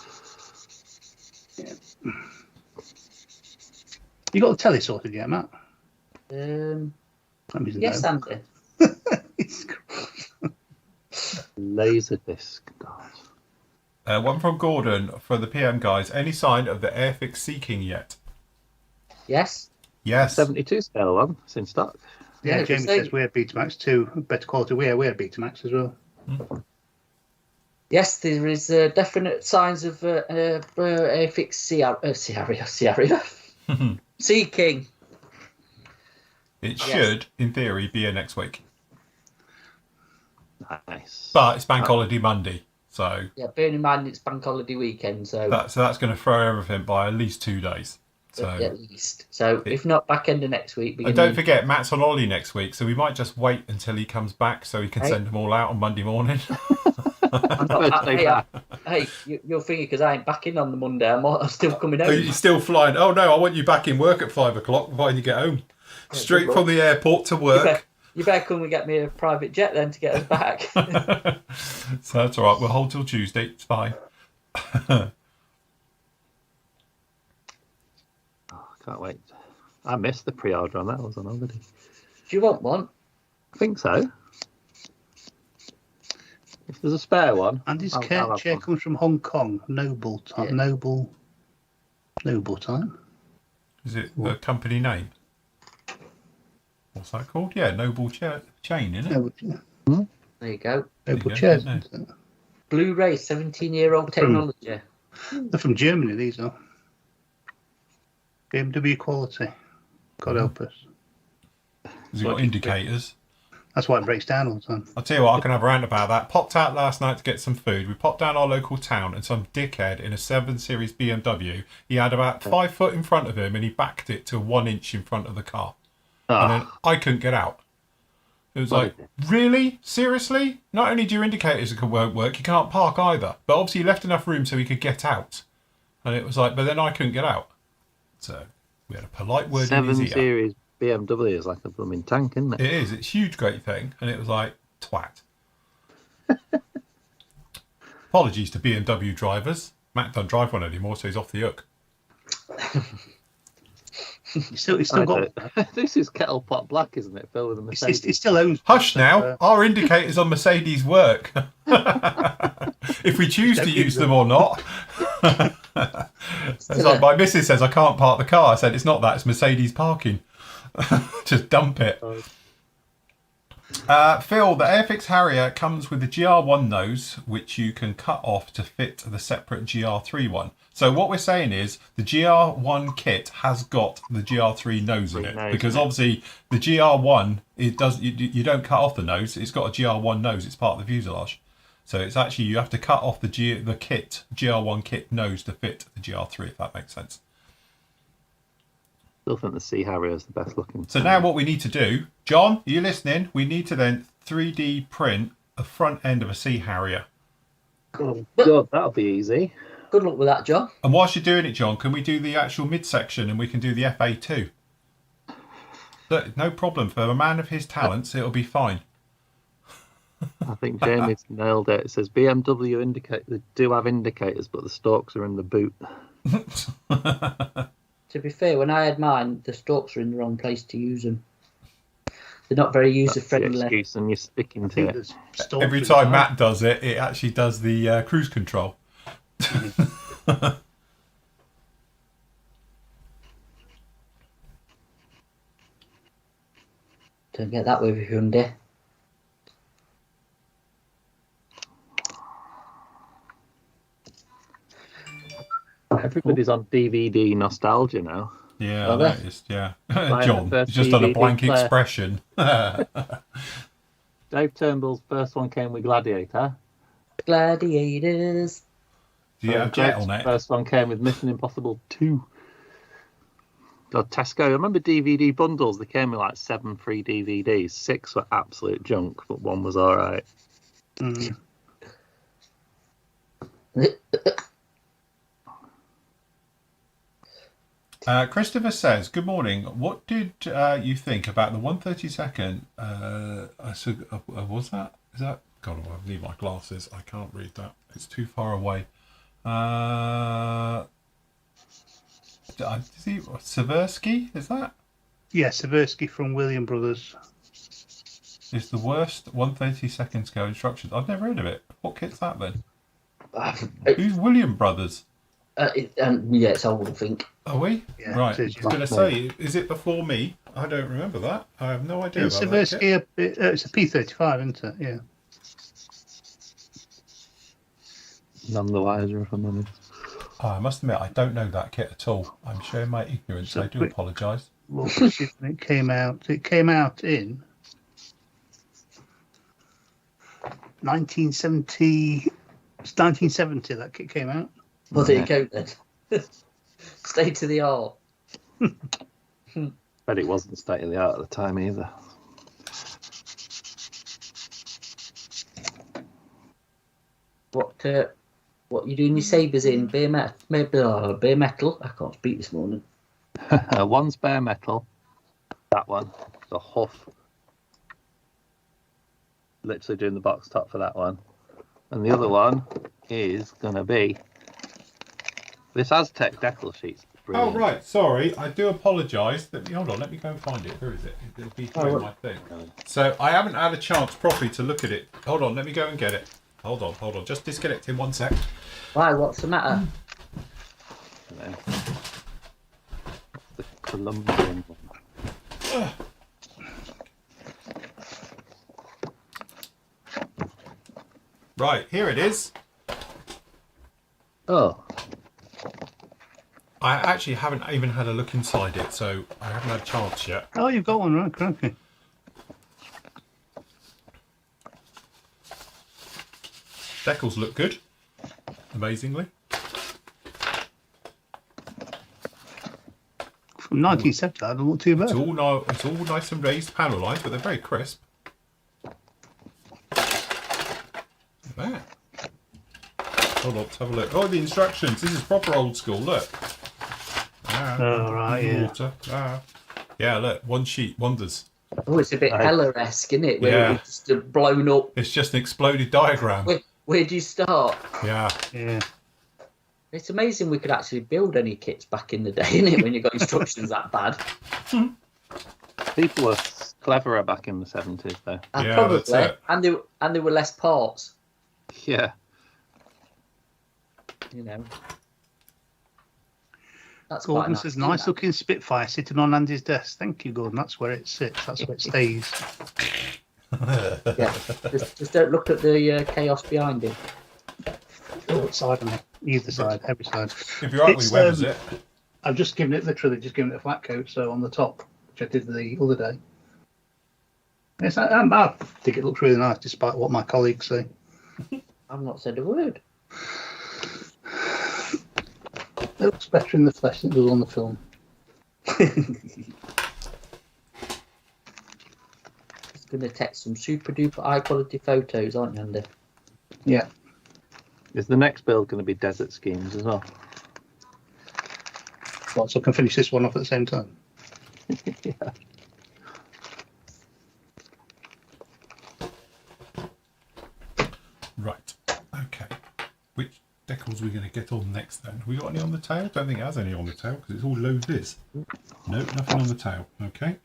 You got the telly sorted yet, Matt? Um, That means yes, no. Andy. Laserdisc. God. One from Gordon for the PM guys. Any sign of the Airfix Seeking yet? Yes. Yes. 72 scale one. It's in stock. Yeah, Yeah, Jamie so- says we had Betamax too. Better quality. We had Betamax as well. Yes, there is definite signs of Airfix Sierra. Seeking. It should, in theory, be here next week. Nice. But it's Bank Holiday Monday. So Yeah, bearing in mind it's bank holiday weekend, so that's going to throw everything by at least 2 days. So at least. So if not back end of next week, and don't forget, Matt's on holiday next week, so we might just wait until he comes back so he can Hey. send them all out on Monday morning. Hey, you're thinking because I ain't back in on the Monday, I'm still coming Oh, home. you're still flying. Oh no, I want you back in work at 5 o'clock before you get home. Straight from the airport to work. You better come and get me a private jet then to get us back. So that's all right. We'll hold till Tuesday. It's fine. Can't wait. I missed the pre-order on that. I was on holiday. Do you want one? I think so. If there's a spare one. Andy's I'll chair have one. comes from Hong Kong. Noble time. Yeah. Noble time. Is it the company name? What's that called? Yeah, Noble Chain, isn't it? Noble, yeah. There you go. Noble go, chairs. no. isn't it? Blu-ray, 17-year-old technology. They're from Germany. These are BMW quality. God help us. Has it got indicators? That's why it breaks down all the time. I'll tell you what, I can have a rant about that. Popped out last night to get some food. We popped down our local town and some dickhead in a 7 Series BMW, he had about 5 foot in front of him and he backed it to 1 inch in front of the car. And then I couldn't get out. It was like, really? Seriously? Not only do your indicators won't work, you can't park either. But obviously you left enough room so he could get out. And it was like, but then I couldn't get out. So we had a polite word in 7 his ear. Series BMW is like a blooming tank, isn't it? It is. It's a huge, great thing. And it was like, twat. Apologies to BMW drivers. Matt don't drive one anymore, so he's off the hook. He's still got. This is kettle pot black, isn't it? Filled with a Mercedes. It still owns. Hush now. Our indicators on Mercedes work. If we choose to use them or not. It's like my missus says I can't park the car. I said it's not that, it's Mercedes parking. Just dump it. Phil, the Airfix Harrier comes with the GR1 nose, which you can cut off to fit the separate GR3 one. So what we're saying is the GR1 kit has got the GR3 nose in it, because obviously the GR1 you don't cut off the nose. It's got a GR1 nose. It's part of the fuselage. So it's actually you have to cut off the GR1 kit nose to fit the GR3, if that makes sense. Still think the Sea Harrier is the best looking. So now what we need to do, John, are you listening? We need to then 3D print the front end of a Sea Harrier. Oh, God, that'll be easy. Good luck with that, John. And whilst you're doing it, John, can we do the actual midsection and we can do the FA too? Look, no problem. For a man of his talents, it'll be fine. I think Jamie's nailed it. It says BMW they do have indicators, but the stalks are in the boot. To be fair, when I had mine, the stalks were in the wrong place to use them. They're not very That's the user-friendly. excuse, and you're sticking I to think it. there's stalks Every with time that. Matt does it, it actually does the cruise control. Don't get that with Hyundai. Everybody's on DVD nostalgia now. Yeah, Are I they? noticed, yeah. Like John, the first just done a DVD blank player. expression. Dave Turnbull's first one came with Gladiator. Gladiators. Yeah, jet Jake's on it. first one came with Mission Impossible 2. God, Tesco, I remember DVD bundles. They came with like 7 free DVDs. 6 were absolute junk, but 1 was all right. Mm. Christopher says, good morning. What did you think about the 132nd? Was that? Is that? God, I need my glasses. I can't read that. It's too far away. Is he Seversky? Is that? Yeah, Seversky from William Brothers. Is the worst 132nd scale instructions. I've never heard of it. What kit's that then? Who's William Brothers? Yeah, it's old, I think. Are we? Yeah, Right. it I is, was going to say, is it before me? I don't remember that. I have no idea It's about that kit. Seversky, it's a P35, isn't it? Yeah. None the wiser, if I'm honest. Oh, I must admit, I don't know that kit at all. I'm showing my ignorance. So I do quick- apologise. Well, it came out. It came out in 1970. It's 1970 that kit came out. Well, there you go then. Stay to the art. Bet it wasn't state of the art at the time either. What you doing your sabres in? Bare metal? I can't speak this morning. One's bare metal. That one, the Huff. Literally doing the box top for that one. And the other one is going to be this Aztec decal sheet's brilliant. Oh, right. Sorry. I do apologise. Hold on. Let me go and find it. Where is it? It'll be through my thing. So I haven't had a chance properly to look at it. Hold on. Let me go and get it. Hold on. Just disconnecting 1 sec. Why? What's the matter? The Colombian one. Right. Here it is. Oh, I actually haven't even had a look inside it, so I haven't had a chance yet. Oh, you've got one, right? Crikey. Decals look good. Amazingly. From 1970, that doesn't look too bad. It's all nice and raised panel lines, but they're very crisp. Look at that. Hold on, let's have a look. Oh, the instructions. This is proper old school. Look. Oh, right, yeah. Water. Yeah, look. One sheet. Wonders. Oh, it's a bit Heller-esque, isn't it? Where Yeah. it's just blown up. It's just an exploded diagram. Where do you start? Yeah. Yeah. It's amazing we could actually build any kits back in the day, isn't it? When you got instructions that bad. people were cleverer back in the 70s, though. Yeah, Probably. that's it. And there were less parts. Yeah. You know. That's Gordon quite says, nice nice looking Spitfire sitting on Andy's desk. Thank you, Gordon. That's where it sits. That's where it stays. Yeah. Just don't look at the chaos behind it. What side on it? Either side, every side. If you're right, we weathers it. I've just given it, literally just given it a flat coat, so on the top, which I did the other day. Yes, I think it looks really nice, despite what my colleagues say. I've not said a word. It looks better in the flesh than it does on the film. It's going to take some super duper high quality photos, aren't you, Andy? Yeah. Is the next build going to be desert schemes as well? Well, so I can finish this one off at the same time. Yeah. Right. Okay. Which decals are we going to get on next then? Have we got any on the tail? Don't think it has any on the tail because it's all low vis. No, nothing on the tail. Okay.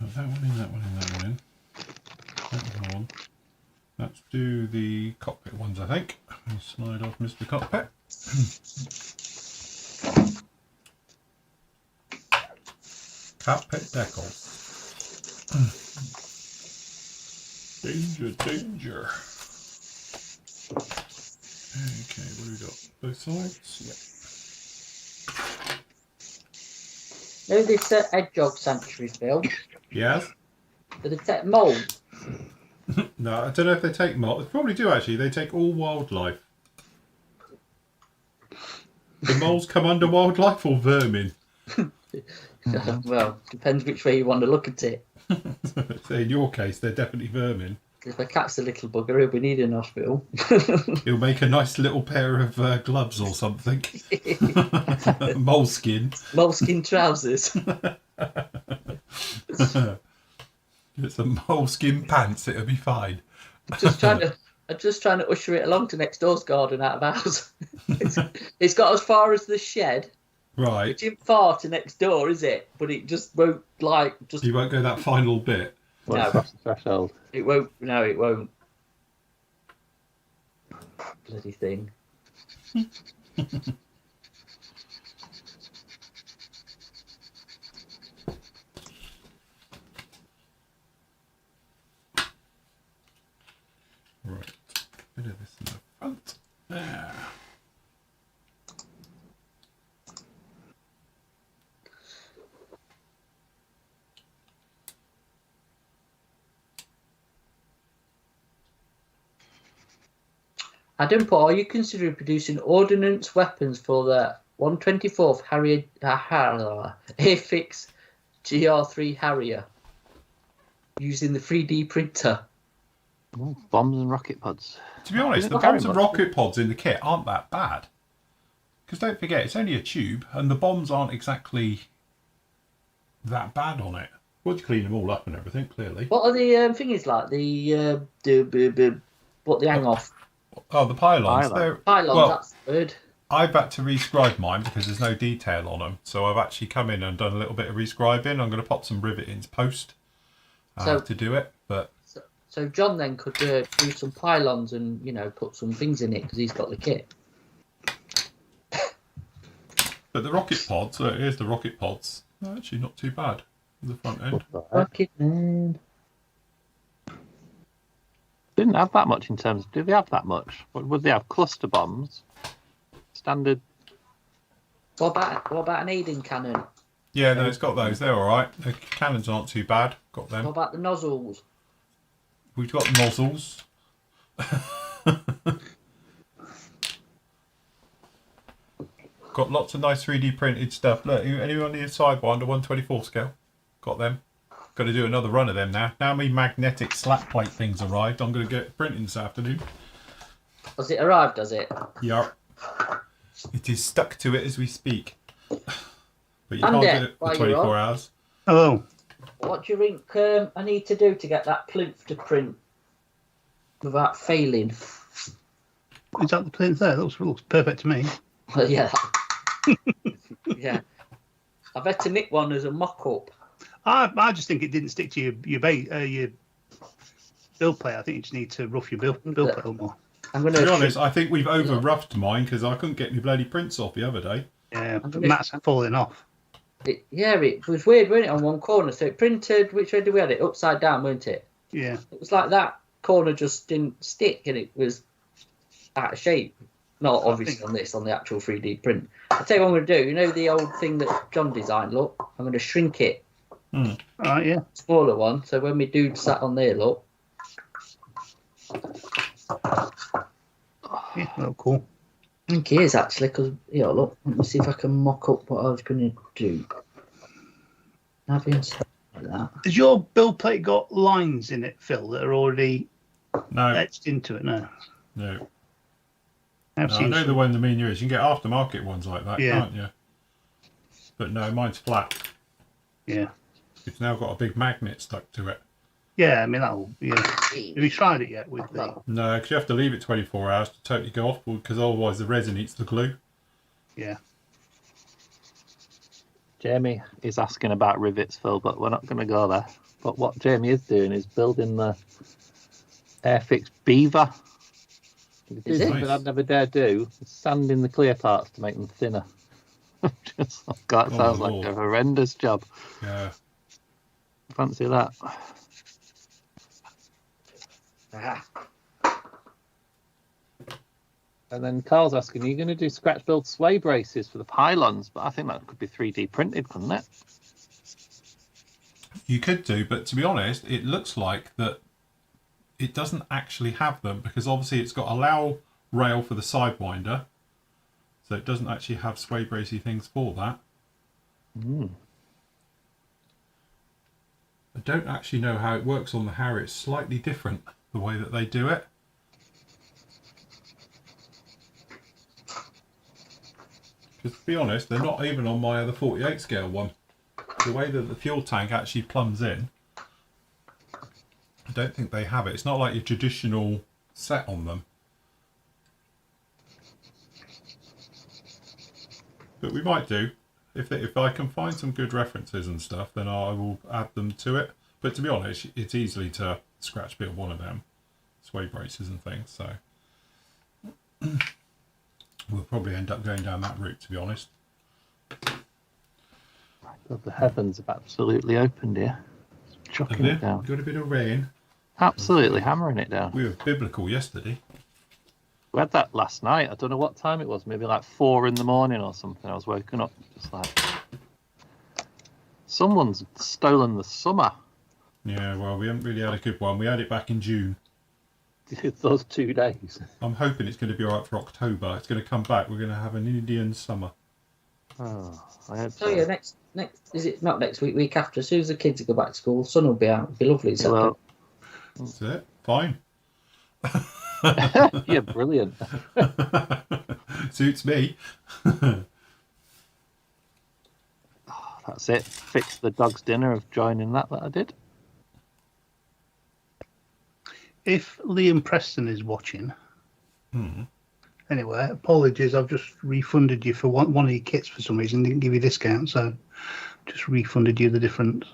Got that one in, that one in, that one in. That one on. Let's do the cockpit ones, I think. Let me slide off Mr. Cockpit. Cockpit decals. Danger, danger. Okay, what do we got? Both sides? Know this hedgehog sanctuary, Phil? Yep. Yes. Do they take mould? No, I don't know if they take mold. They probably do actually. They take all wildlife. The moles come under wildlife or vermin? Well, depends which way you want to look at it. So in your case, they're definitely vermin. If I catch the little bugger, he'll be needing an hospital. He'll make a nice little pair of gloves or something. Moleskin. Moleskin trousers. Get some moleskin pants, it'll be fine. I'm just trying to usher it along to next door's garden out of house. It's got as far as the shed. Right. It isn't far to next door, is it? But it just won't You won't go that final bit. What's the threshold? It won't. No, it won't. Bloody thing. Right. Bit of this in the front. There. Adam Paul, are you considering producing ordnance weapons for the 124th Harrier Airfix GR3 Harrier using the 3D printer? Oh, bombs and rocket pods. To be honest, the bombs and rocket pods in the kit aren't that bad. Because don't forget, it's only a tube, and the bombs aren't exactly that bad on it. We'll clean them all up and everything, clearly. What are the thingies like? What they hang off? Oh, the pylons. Pylons, well, that's the word. I've had to rescribe mine because there's no detail on them. So I've actually come in and done a little bit of rescribing. I'm going to pop some rivetings post to do it. But So John then could do some pylons and, put some things in it because he's got the kit. But the rocket pods, here's the rocket pods. They're actually not too bad. The front end. Rocket man. Didn't have that much in terms. Did they have that much? What would they have? Cluster bombs, standard. What about an Aiden cannon? Yeah, no, it's got those. They're all right. The cannons aren't too bad. Got them. What about the nozzles? We've got nozzles. Got lots of nice 3D printed stuff. Look, anyone need a sidebar under 124 scale? Got them. Got to do another run of them now. Now my magnetic slap plate thing's arrived. I'm going to get printing this afternoon. Has it arrived, has it? Yeah. It is stuck to it as we speak. But you And can't do it for while 24 you're hours. Hello. What do you think I need to do to get that plinth to print without failing? Is that the plinth there? Looks perfect to me. Well, yeah. Yeah. I've had to nick one as a mock-up. I just think it didn't stick to your build plate. I think you just need to rough your build plate a little more. I'm going To be honest, I think we've over roughed mine because I couldn't get my bloody prints off the other day. Yeah, the mat's falling off. It was weird, wasn't it, on one corner? So it printed, which way did we have it? Upside down, weren't it? Yeah. It was like that corner just didn't stick and it was out of shape. Not obviously on the actual 3D print. I'll tell you what I'm going to do. You know the old thing that John designed, look? I'm going to shrink it. All right, yeah. Smaller one. So when my dude sat on there, look. Yeah, well, cool. I think he is actually, because, look, let me see if I can mock up what I was going to do. Navians. like that. Has your build plate got lines in it, Phil, that are already No, etched into it? No. no. I've No, I seen know some. the one the menu is. You can get aftermarket ones like that, Yeah. can't you? But no, mine's flat. Yeah. It's now got a big magnet stuck to it. Yeah, I mean, that'll. Yeah. Have you tried it yet with the. No, because you have to leave it 24 hours to totally go off, because otherwise the resin eats the glue. Yeah. Jamie is asking about rivets, Phil, but we're not going to go there. But what Jamie is doing is building the Airfix Beaver. Is it? Something I'd never dare do is sanding the clear parts to make them thinner. That Oh, sounds my like Lord. a horrendous job. Yeah. Fancy that. Ah. And then Carl's asking, are you going to do scratch build sway braces for the pylons? But I think that could be 3D printed, couldn't it? You could do, but to be honest, it looks like that it doesn't actually have them, because obviously it's got a allow rail for the sidewinder, so it doesn't actually have sway bracey things for that. I don't actually know how it works on the Harrier. It's slightly different, the way that they do it. Because to be honest, they're not even on my other 48 scale one. The way that the fuel tank actually plumbs in, I don't think they have it. It's not like your traditional set on them. But we might do. If I can find some good references and stuff, then I will add them to it. But to be honest, it's easily to scratch build one of them. Sway braces and things, so we'll probably end up going down that route, to be honest. God, the heavens have absolutely opened here. Chucking it down. Got a bit of rain. Absolutely hammering it down. We were biblical yesterday. We had that last night. I don't know what time it was. Maybe like 4 in the morning or something. I was woken up just like, someone's stolen the summer. Yeah, well, we haven't really had a good one. We had it back in June. Those 2 days. I'm hoping it's going to be all right for October. It's going to come back. We're going to have an Indian summer. Oh, I had So yeah, next is it not next week? Week after, as soon as the kids go back to school, sun will be out. It'll be lovely. It's Well, That's it. Fine. yeah, brilliant. Suits me. That's it. Fixed the dog's dinner of joining that I did. If Liam Preston is watching, anyway, apologies. I've just refunded you for one of your kits for some reason. Didn't give you a discount, so just refunded you the difference.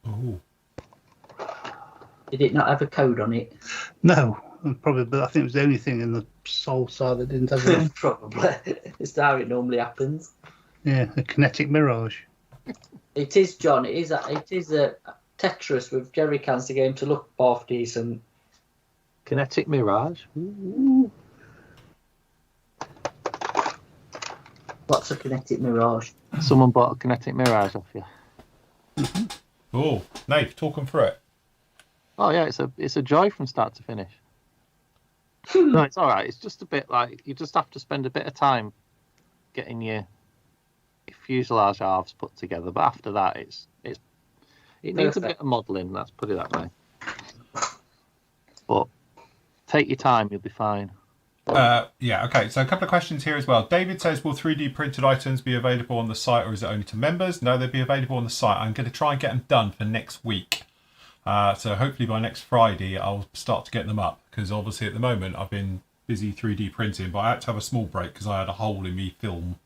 Oh. Did it not have a code on it? No, probably, but I think it was the only thing in the Soul side that didn't have it. Probably. It's how it normally happens. Yeah, a kinetic mirage. It is, John. It is a Tetris with jerry cans to get him to look half decent. Kinetic Mirage. Ooh. What's a kinetic mirage? Someone bought a Kinetic Mirage off you. Oh, Nate, talk them through it. Oh yeah, it's a joy from start to finish. No, it's all right. It's just a bit like you just have to spend a bit of time getting your fuselage halves put together. But after that, it needs a bit of modelling. Let's put it that way. But take your time, you'll be fine. Yeah, okay. So a couple of questions here as well. David says, will 3D printed items be available on the site, or is it only to members? No, they'll be available on the site. I'm going to try and get them done for next week. So hopefully by next Friday, I'll start to get them up, because obviously at the moment I've been busy 3D printing, but I had to have a small break because I had a hole in me film,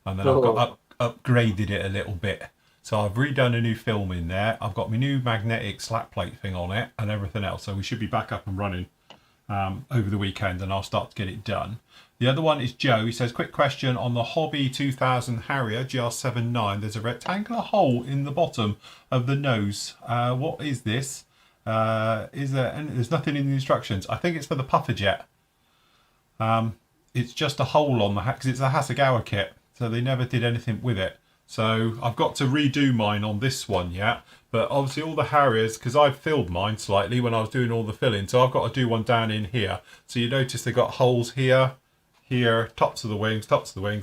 and then I've got upgraded it a little bit. So I've redone a new film in there. I've got my new magnetic slap plate thing on it and everything else. So we should be back up and running over the weekend, and I'll start to get it done. The other one is Joe. He says, quick question on the Hobby 2000 Harrier GR79. There's a rectangular hole in the bottom of the nose. What is this? There's nothing in the instructions. I think it's for the puffer jet. It's just a hole on the hat because it's a Hasegawa kit, so they never did anything with it. So I've got to redo mine on this one yet. But obviously all the Harriers, because I've filled mine slightly when I was doing all the filling, so I've got to do one down in here. So you notice they've got holes here, here, tops of the wings,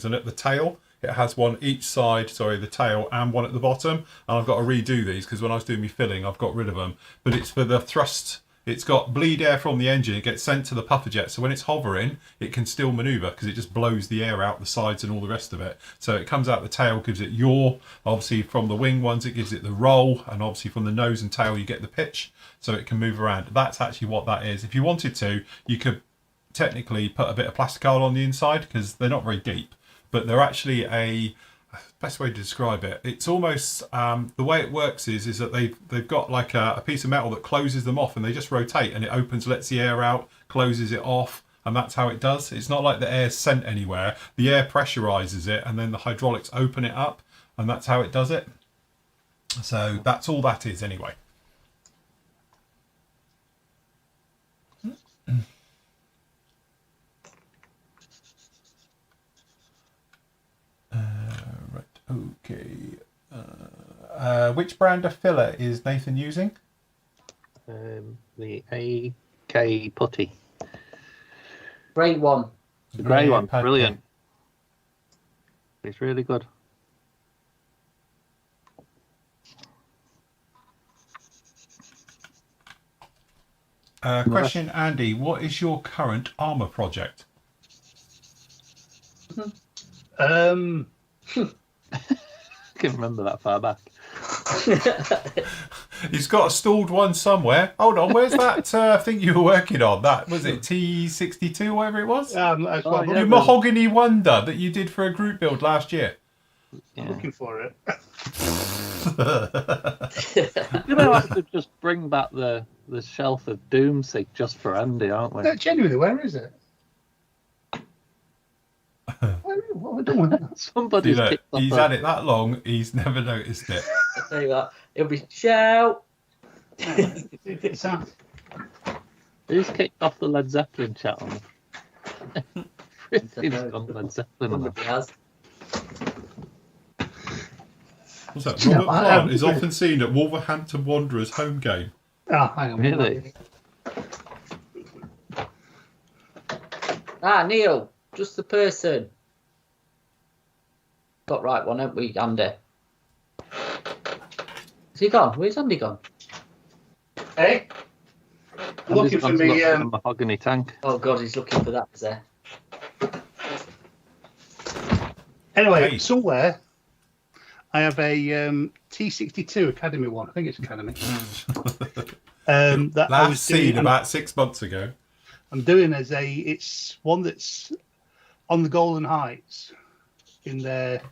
and at the tail. It has one each side, sorry, the tail, and one at the bottom. And I've got to redo these because when I was doing my filling, I've got rid of them. But it's for the thrust. It's got bleed air from the engine. It gets sent to the puffer jet. So when it's hovering, it can still manoeuvre because it just blows the air out the sides and all the rest of it. So it comes out the tail, gives it yaw. Obviously from the wing ones, it gives it the roll. And obviously from the nose and tail, you get the pitch. So it can move around. That's actually what that is. If you wanted to, you could technically put a bit of plasticole on the inside because they're not very deep. But they're actually best way to describe it. It's almost the way it works is that they've got like a piece of metal that closes them off, and they just rotate, and it opens, lets the air out, closes it off, and that's how it does. It's not like the air's sent anywhere. The air pressurizes it, and then the hydraulics open it up, and that's how it does it. So that's all that is anyway. Okay. Which brand of filler is Nathan using? The AK putty. Grey one. The grey one, putty. brilliant. It's really good. Question, Andy. What is your current armour project? I can remember that far back. He's got a stalled one somewhere. Hold on, where's that thing you were working on? That was it T62, whatever it was? Your mahogany wonder that you did for a group build last year. I'm looking for it. We're going to have to just bring back the shelf of Doomsig just for Andy, aren't we? No, genuinely, where is it? What are we doing with that? Somebody's kicked off He's had it that long, he's never noticed it. I'll tell you what, it'll be shout. It's that. Who's kicked off the Led Zeppelin chat on? He's gone Led Zeppelin on Somebody has. What's that? No, Robert Plant is often seen at Wolverhampton Wanderers home game. Oh, hang on. Really? Ah, Neil, just the person. Got right one, haven't we, Andy? Is he gone? Where's Andy gone? Hey? Looking for me. A mahogany tank. Oh God, he's looking for that, is there? Anyway, Hey. somewhere I have a T62 Academy one. I think it's Academy. That I was Last seen doing, about 6 months ago. I'm doing it's one that's on the Golden Heights in their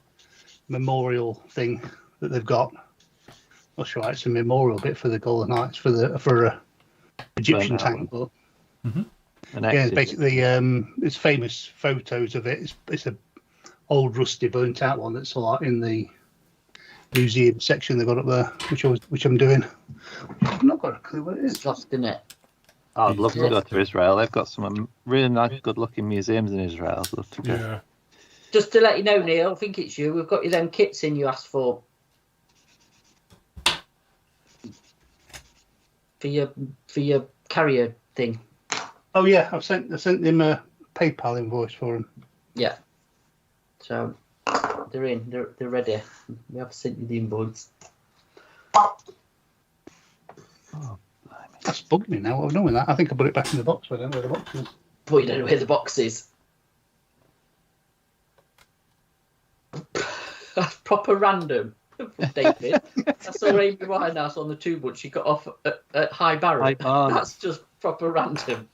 memorial thing that they've got. Not sure it's a memorial bit for the Golden Heights for a Egyptian tank, but yeah, it's basically it's famous photos of it. It's a old rusty burnt out one that's a lot in the museum section they've got up there, which I'm doing. I've not got a clue what it is. It's lost, isn't it? I'd love to go to Israel. They've got some really nice, good-looking museums in Israel. I'd love to go. Yeah. Just to let you know, Neil, I think it's you. We've got you them kits in you asked for your carrier thing. Oh yeah, I sent him a PayPal invoice for him. Yeah. So they're in. They're ready. We have sent you the invoice. That's bugged me now. What have I done with that? I think I put it back in the box. But I don't know where the box is. But you don't know where the box is. That's proper random. David. I saw Amy Winehouse on the tube, but she got off at High Barrow. High Barn. That's just proper random.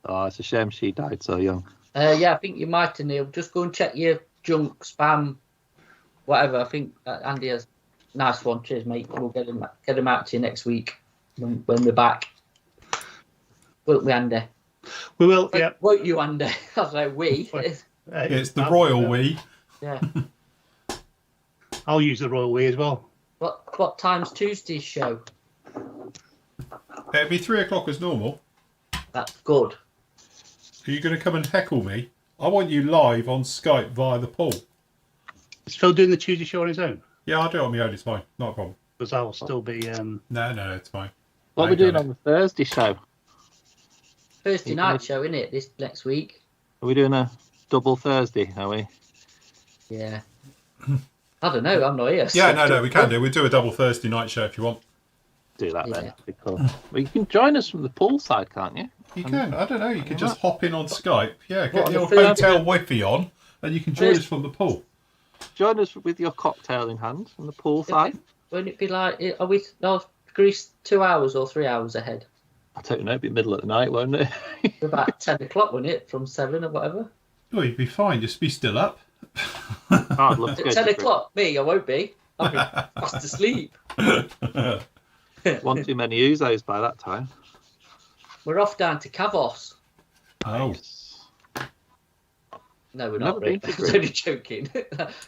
Oh, it's a shame she died so young. Yeah, I think you might have, Neil. Just go and check your junk, spam, whatever. I think Andy has. Nice one. Cheers, mate. We'll get him out to you next week when we're back. Won't we, Andy? We will. Yeah. Won't you, Andy? I was like, we. It's the royal we. Yeah. I'll use the royal we as well. What time's Tuesday's show? It'll be 3 o'clock as normal. That's good. Are you going to come and heckle me? I want you live on Skype via the pool. Is Phil doing the Tuesday show on his own? Yeah, I'll do it on my own. It's fine. Not a problem. Because I will still be. No, it's fine. What are we doing on the Thursday show? Thursday night show, isn't it? This next week. Are we doing a double Thursday, are we? Yeah. I don't know. I'm not here. Yeah, so- no, we can do. We'll do a double Thursday night show if you want. Do that then. Yeah. Be cool. Well, you can join us from the pool side, can't you? You can. I don't know. You could just hop in on Skype. Yeah, get What, your on the hotel Thursday? Wi-Fi on, and you can join us from the pool. Join us with your cocktail in hand from the pool side. Won't it be like? Are we? No, Greece 2 hours or 3 hours ahead? I don't know. It'll be middle of the night, won't it? About 10 o'clock, won't it? From 7 or whatever. Oh, you'd be fine. Just be still up. I'd love to go At to 10 o'clock, me, I won't be. I'll be fast asleep. One too many Uzos by that time. We're off down to Kavos. Oh, No, we're Never not. been Really. to I was Greece. only joking.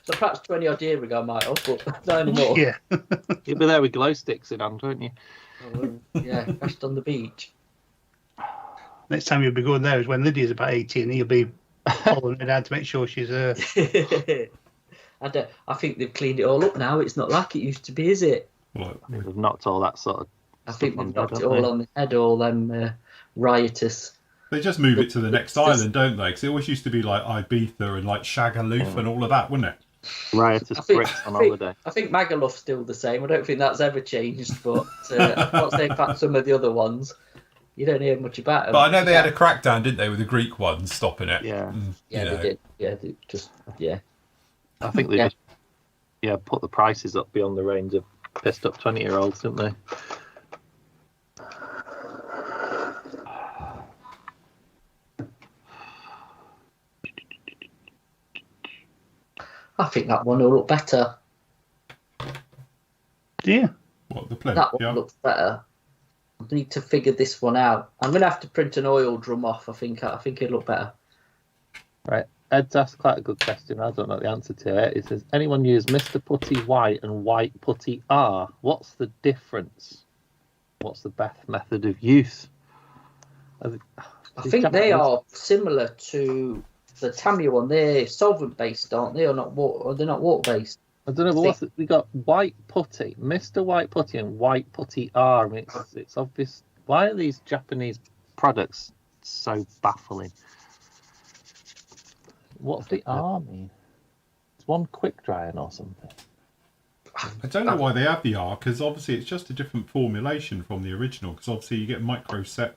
So perhaps 20 odd years ago I might have, but not anymore. Yeah. You'll be there with glow sticks in hand, won't you? Yeah, crashed on the beach. Next time you'll be going there is when Lydia's about 18 and you'll be following her down to make sure she's I think they've cleaned it all up now. It's not like it used to be, is it? well, They've knocked all that sort of. I think stuff they've on knocked there, it don't all on the head, all them riotous. they just move it to the next island, don't they? Because it always used to be like Ibiza and like Shagaloof and all of that, wouldn't it? Riotous bricks on holiday. I think Magaluf's still the same. I don't think that's ever changed, but I'm not saying about some of the other ones. You don't hear much about them. But I know they had a crackdown, didn't they, with the Greek ones stopping it? Yeah. Yeah, you know. they did. Yeah, they just I think they Yeah. just put the prices up beyond the range of pissed up 20-year-olds, didn't they? I think that one will look better. yeah. What, the plinth? That one Yeah. looks better. I need to figure this one out. I'm gonna have to print an oil drum off. I think it'll look better. Right. Ed's asked quite a good question. I don't know the answer to it. He says, anyone use Mr. Putty White and White Putty R? What's the difference? What's the best method of use? I think they are similar to the Tamiya one. They're solvent based, aren't they? Or not water? Or they're not water based. I don't know, but what's it? We got White Putty, Mr. White Putty, and White Putty R. I mean, it's obvious. Why are these Japanese products so baffling? What's the R mean? It's one quick drying or something. I don't know why they have the R, because obviously it's just a different formulation from the original, because obviously you get micro set,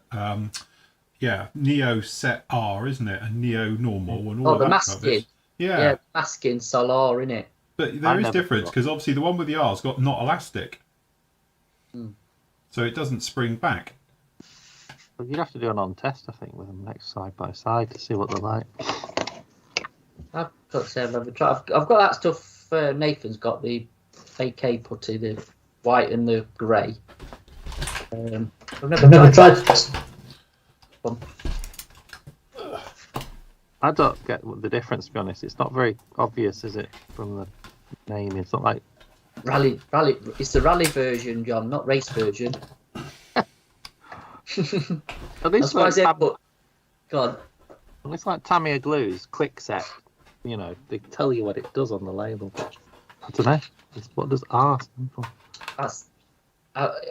Neo set R, isn't it? And Neo normal and all Oh, of the that masking. rubbish. Yeah. Yeah, masking Solar, innit? But there I is never difference, thought- because obviously the one with the R's got not elastic. Hmm. So it doesn't spring back. Well, you'd have to do an on test, I think, with them next side by side to see what they're like. I've got to say I've never tried. I've got that stuff. Nathan's got the AK putty, the white and the grey. I've never tried. I don't get the difference, to be honest. It's not very obvious, is it, from the name? It's not like Rally. It's the rally version, John, not race version. At That's least why I like, said, but God, it's like Tamiya glues, quick set. You know, they tell you what it does on the label. I don't know. What does R stand for? that's.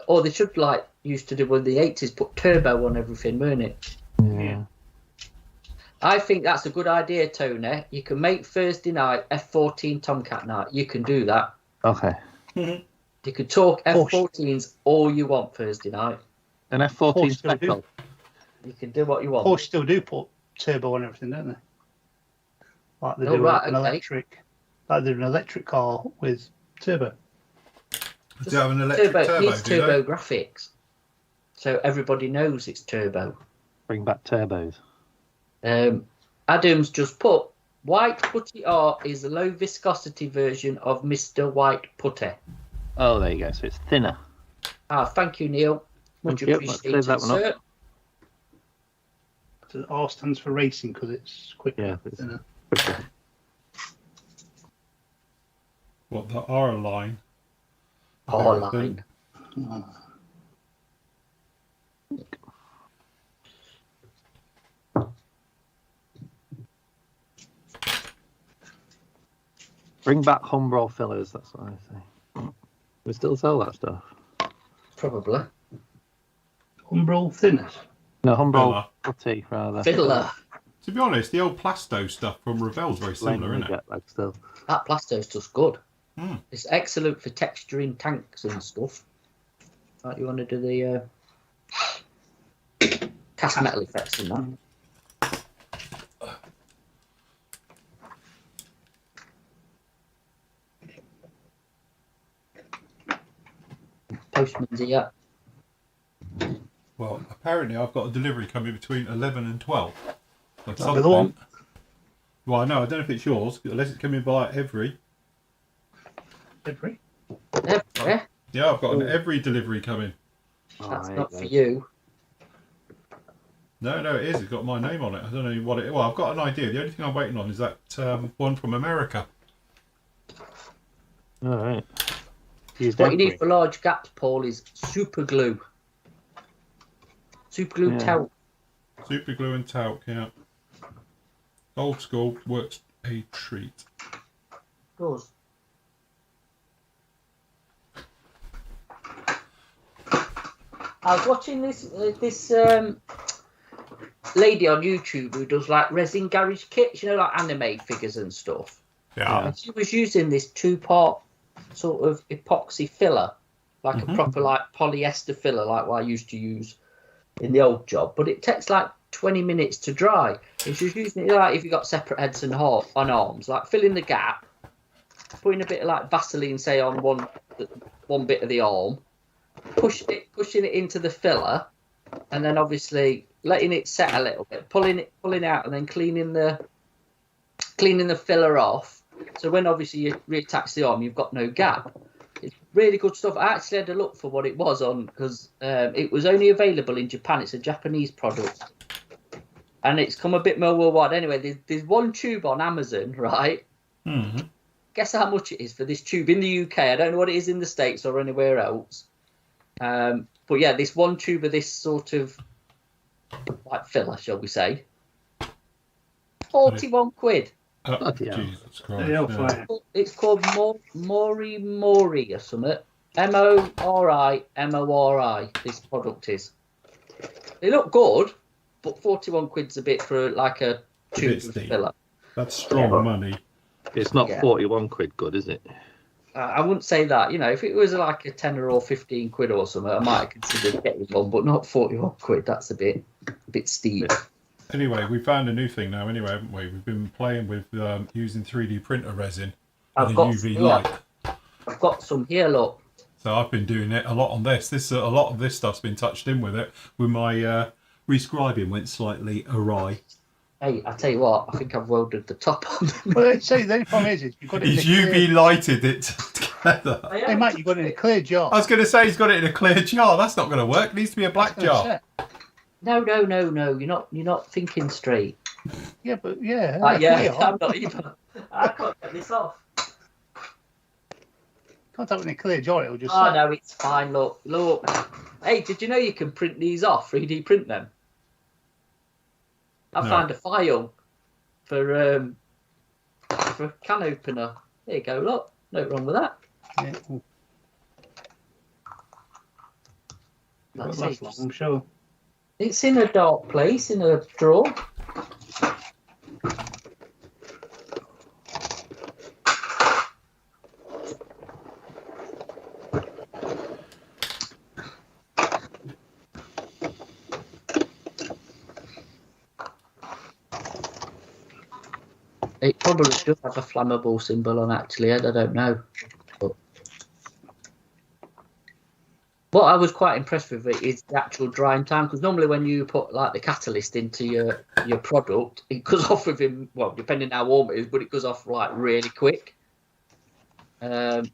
Or they should like used to do with the 80s, put turbo on everything, weren't it? Yeah. I think that's a good idea, Tony. You can make Thursday night F14 Tomcat night. You can do that. Okay. You can talk F14s all you want Thursday night. An F14 Porsche still special. You can do what you want. Porsche still do put turbo on everything, don't they? Like they Oh, do right, an okay. electric. Like they do an electric car with turbo. Do you have an electric turbo, needs do turbo they? graphics, so everybody knows it's turbo. Bring back turbos. Adam's just put White Putty R is the low viscosity version of Mr. White Putty. Oh, there you go. So it's thinner. Thank you, Neil. Much Thank you. Let's clear appreciated, that one up. sir. So R stands for racing because it's quicker. Yeah, it's- than a- What, the R line? R line. Bring back Humbrol fillers. That's what I say. We still sell that stuff. Probably. Umbrel thinners. No, Humbrol Filler. putty rather. Filler. To be honest, the old Plasto stuff from Revell's very similar, isn't it? Jet lag still. That Plasto stuff's good. Mm. It's excellent for texturing tanks and stuff. Right, you want to do the cast metal effects in that? Postman's here. Well, apparently I've got a delivery coming between 11 and 12. Like That'll be the one. Well, no, I don't know if it's yours, unless it's coming by every. Every. Yeah, Yeah, I've got an every delivery coming. that's not for you. No, it is. It's got my name on it. I don't know what it. Well, I've got an idea. The only thing I'm waiting on is that one from America. All right. What you need for large gaps, Paul, is super glue. Super glue talc. Super glue and talc, yeah. Old school, works a treat. Does. I was watching this lady on YouTube who does like resin garage kits, you know, like anime figures and stuff. Yeah. And she was using this 2-part sort of epoxy filler, like a proper like polyester filler, like what I used to use in the old job. But it takes like 20 minutes to dry. And she was using it like if you got separate heads and on arms, like filling the gap, putting a bit of like Vaseline, say, on one bit of the arm, pushing it into the filler, and then obviously letting it set a little bit, pulling out, and then cleaning the filler off. So when obviously you reattach the arm, you've got no gap. It's really good stuff. I actually had a look for what it was on because it was only available in Japan. It's a Japanese product, and it's come a bit more worldwide. Anyway, there's one tube on Amazon, right? Mm-hmm. Guess how much it is for this tube in the UK? I don't know what it is in the States or anywhere else. But yeah, this one tube of this sort of like filler, shall we say, 41 quid. Oh, Yeah. Jesus Christ. Yeah, Yeah. fine. It's called Mori or something. Mori. This product is. They look good, but 41 quid's a bit for like a tube of steep. filler. That's strong Yeah. money. It's not Yeah. 41 quid good, is it? I wouldn't say that. You know, if it was like a 10 or 15 quid or something, I might have considered getting one, but not 41 quid. That's a bit steep. Yeah. Anyway, we found a new thing now, anyway, haven't we? We've been playing with using 3D printer resin I've and got UV some light. I've got some here, look. So I've been doing it a lot on this. A lot of this stuff's been touched in with it. With my rescribing went slightly awry. Hey, I tell you what, I think I've welded the top on them. Well, see, the only problem is you've got it He's in a clear... UV lighted it together. Hey, mate, you've got it in a clear jar. I was going to say he's got it in a clear jar. That's not going to work. It needs to be a black jar. No. You're not thinking straight. Yeah, but yeah. Yeah, I'm not either. I can't get this off. Can't have it in a clear jar, it'll just... Oh, no, it's fine. Look. Hey, did you know you can print these off, 3D print them? I found a file for a can opener. There you go, look. Nothing wrong with that. Yeah. That's That's it. long, I'm sure. It's in a dark place, in a drawer. It probably does have a flammable symbol on actually, I don't know. But what I was quite impressed with it is the actual drying time, because normally when you put like the catalyst into your product, it goes off within, well, depending how warm it is, but it goes off like really quick. But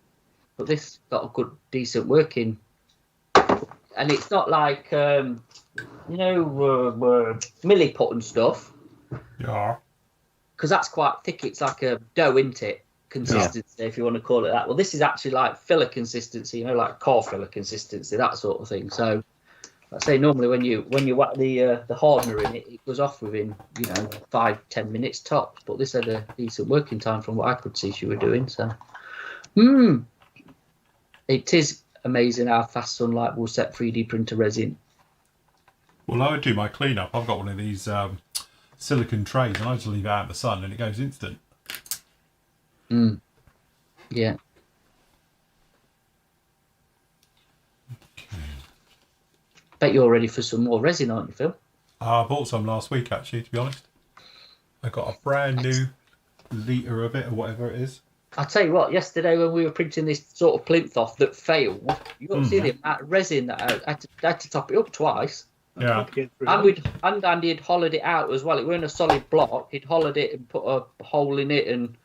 this got a good, decent working, and it's not like milliput and stuff. Yeah. Because that's quite thick. It's like a dough, isn't it? Consistency, if you want to call it that. Well, this is actually like filler consistency, like core filler consistency, that sort of thing. So, I say normally when you whack the hardener in it, it goes off within 5-10 minutes tops. But this had a decent working time from what I could see she were doing. So, it is amazing how fast sunlight will set 3D printer resin. Well, I would do my cleanup. I've got one of these silicon trays, and I just leave it out in the sun, and it goes instant. Yeah. Bet you're ready for some more resin, aren't you, Phil? I bought some last week, actually, to be honest. I got a brand new litre of it, or whatever it is. I'll tell you what, yesterday when we were printing this sort of plinth off that failed, you got to see the amount of resin that I had to top it up twice. Yeah. And Andy had hollowed it out as well. It weren't a solid block. He'd hollowed it and put a hole in it, and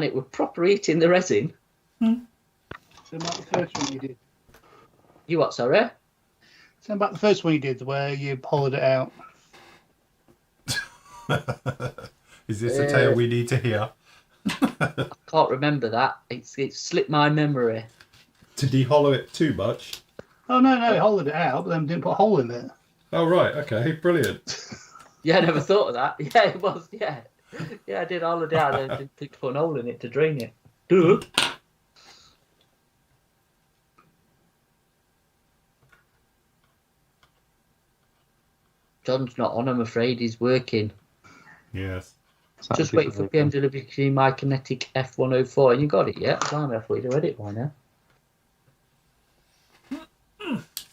it was proper eating the resin. So about the first one you did. You what, sorry? So about the first one you did, where you hollowed it out. Is this a tale we need to hear? I can't remember that. It slipped my memory. Did he hollow it too much? Oh no, he hollowed it out, but then didn't put a hole in it. Oh, right. Okay. Brilliant. Yeah, I never thought of that. Yeah, it was. Yeah, yeah, I did hollow it out. I didn't think to put a hole in it to drain it. Duh. John's not on, I'm afraid. He's working. Yes. Just waiting for PM delivery to my kinetic F104. And you got it yet? Blimey, I thought you'd read it by now.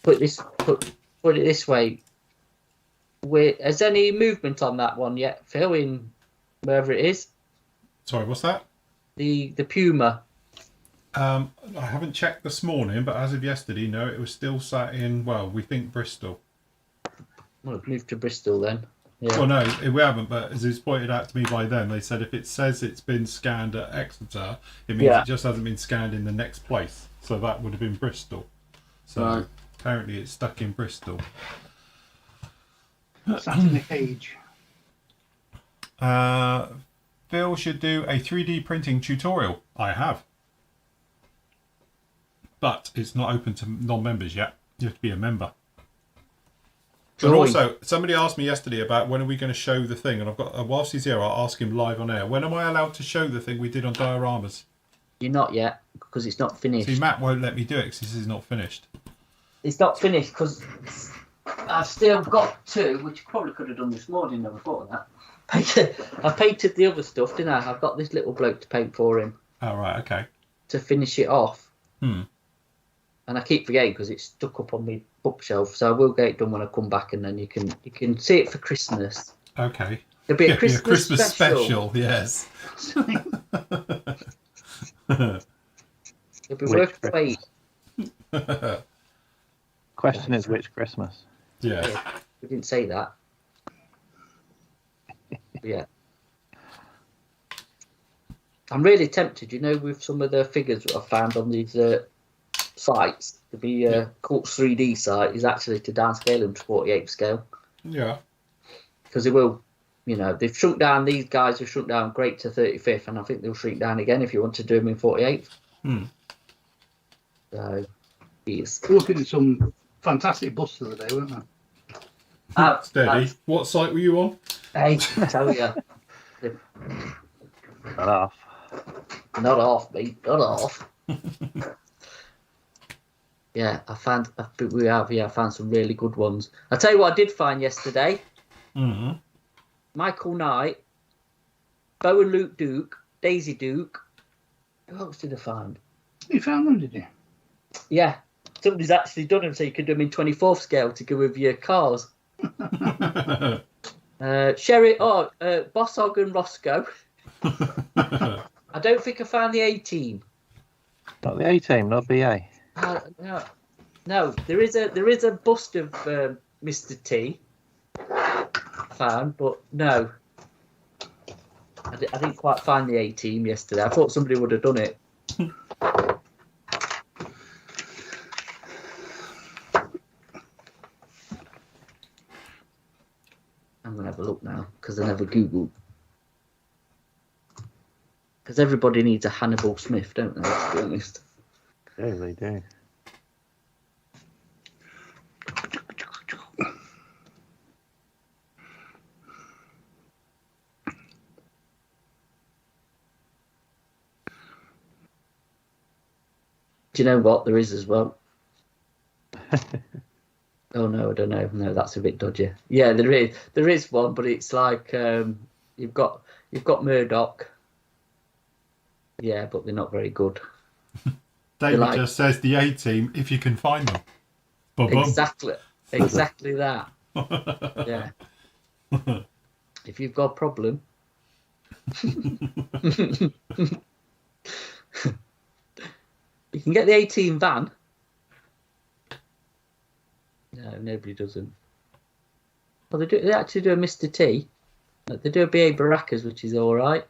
Put it this way. Has any movement on that one yet, Phil, in wherever it is? Sorry, what's that? The Puma. I haven't checked this morning, but as of yesterday, no, it was still sat in, well, we think Bristol. Well, it's moved to Bristol then. Yeah. Well, no, we haven't, but as it was pointed out to me by them, they said if it says it's been scanned at Exeter, it means it just hasn't been scanned in the next place. So that would have been Bristol. So apparently it's stuck in Bristol. Sat in the cage. Phil should do a 3D printing tutorial. I have. But it's not open to non-members yet. You have to be a member. But also, somebody asked me yesterday about when are we going to show the thing, and I've got whilst he's here, I'll ask him live on air. When am I allowed to show the thing we did on dioramas? You're not yet, because it's not finished. See, Matt won't let me do it because this is not finished. It's not finished because I've still got two, which I probably could have done this morning. Never thought of that. I painted the other stuff, didn't I? I've got this little bloke to paint for him. Oh, right, okay. To finish it off. And I keep forgetting because it's stuck up on my bookshelf, so I will get it done when I come back, and then you can see it for Christmas. Okay. There'll be a Christmas special. Yes. It'll be worth the wait. Question is which Christmas? Yeah. We didn't say that. Yeah. I'm really tempted, with some of the figures that I found on these sites. To be Court's 3D site is actually to downscale them to 48 scale. Yeah. Because they will, they've shrunk down, these guys have shrunk down great to 35th, and I think they'll shrink down again if you want to do them in 48th. So, yes. Looking at some fantastic busts the other day, weren't they? Steady. What site were you on? Hey, I tell you. Not off. Not off, mate. Not off. Yeah, I found some really good ones. I'll tell you what I did find yesterday. Michael Knight, Bo and Luke Duke, Daisy Duke. Who else did I find? You found them, did you? Yeah. Somebody's actually done them so you can do them in 24th scale to go with your cars. Sherry, Boss Hog and Roscoe. I don't think I found the A-team. Not the A-team, not BA. No, there is a bust of Mr. T found, but no, I didn't quite find the A-team yesterday. I thought somebody would have done it. I'm gonna have a look now because I never Googled. Because everybody needs a Hannibal Smith, don't they? Let's be honest. Yeah, they do. Do you know what there is as well? Oh no, I don't know. No, that's a bit dodgy. Yeah, there is one, but it's like you've got Murdoch. Yeah, but they're not very good. David like- just says the A team if you can find them. Ba-bum. Exactly that. Yeah. If you've got a problem. You can get the 18 van. No, nobody doesn't. Well, they actually do a Mr. T. They do a BA Baracas, which is all right.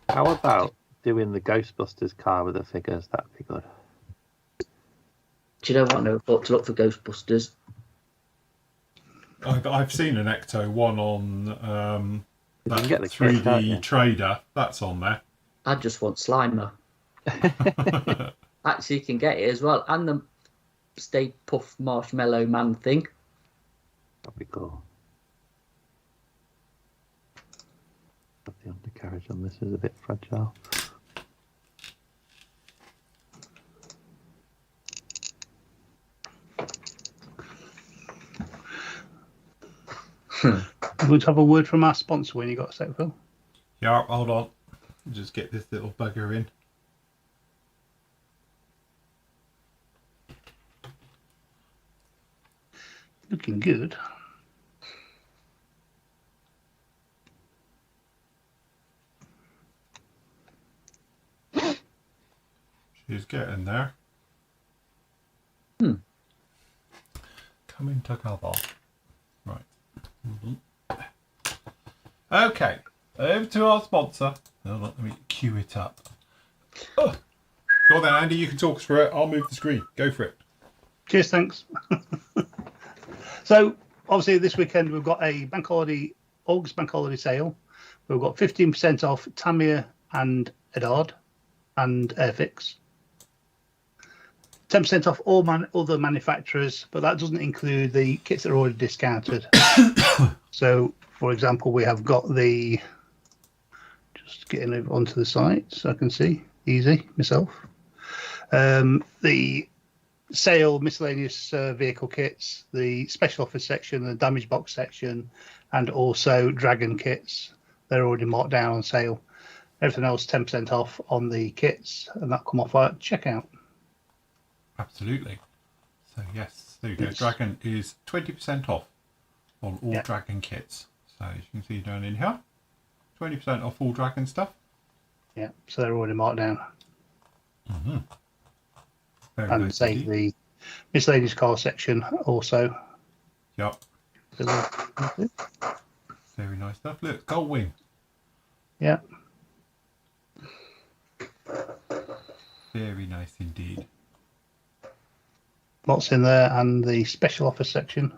How about doing the Ghostbusters car with the figures? That'd be good. Do you know what? No, thought to look for Ghostbusters. I've seen an Ecto one on You can that get the 3D kit, can't you? trader. That's on there. I just want Slimer. Actually, you can get it as well, and the Stay Puff Marshmallow Man thing. That'd be cool. But the undercarriage on this is a bit fragile. Would you have a word from our sponsor when you got a sec, Phil? Yeah, hold on. Just get this little bugger in. Looking good. She's getting there. Coming to cover. Right. Okay. Over to our sponsor. Hold on, let me cue it up. Oh. Go on then, Andy. You can talk us through it. I'll move the screen. Go for it. Cheers, thanks. So, obviously, this weekend we've got a August bank holiday sale. We've got 15% off Tamiya and Edard and Airfix. 10% off all other manufacturers, but that doesn't include the kits that are already discounted. So, for example, we have got just getting over onto the site so I can see easy myself. The sale miscellaneous vehicle kits, the special offer section, the damage box section, and also dragon kits. They're already marked down on sale. Everything else 10% off on the kits, and that come off at checkout. Absolutely. So yes, there you go. Yes. Dragon is 20% off on all Yeah. Dragon kits. So as you can see down in here, 20% off all Dragon stuff. Yeah, so they're already marked down. Very And nice say indeed. the miscellaneous car section also. Yep. Very nice stuff. Look, Gold Wing. Yeah. Very nice indeed. Lots in there, and the special offer section.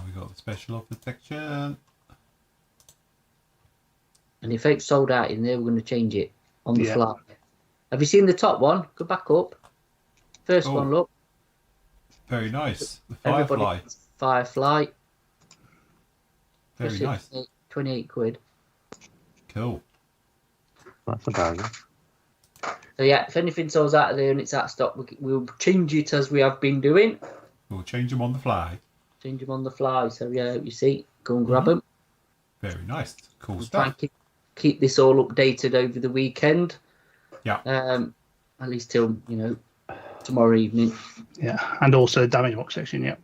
We got the special offer section. And if it's sold out in there, we're going to change it on the Yeah. fly. Have you seen the top one? Go back up. First Oh. one, look. Very nice. The Firefly. Everybody, Firefly. Very nice. 28 quid. Cool. That's a bargain. So yeah, if anything sells out of there and it's out of stock, we'll change it as we have been doing. We'll change them on the fly. Change them on the fly. So yeah, you see, go and grab them. Very nice. Cool We'll try stuff. and keep this all updated over the weekend. Yeah. At least till tomorrow evening. Yeah, and also damage box section. Yeah.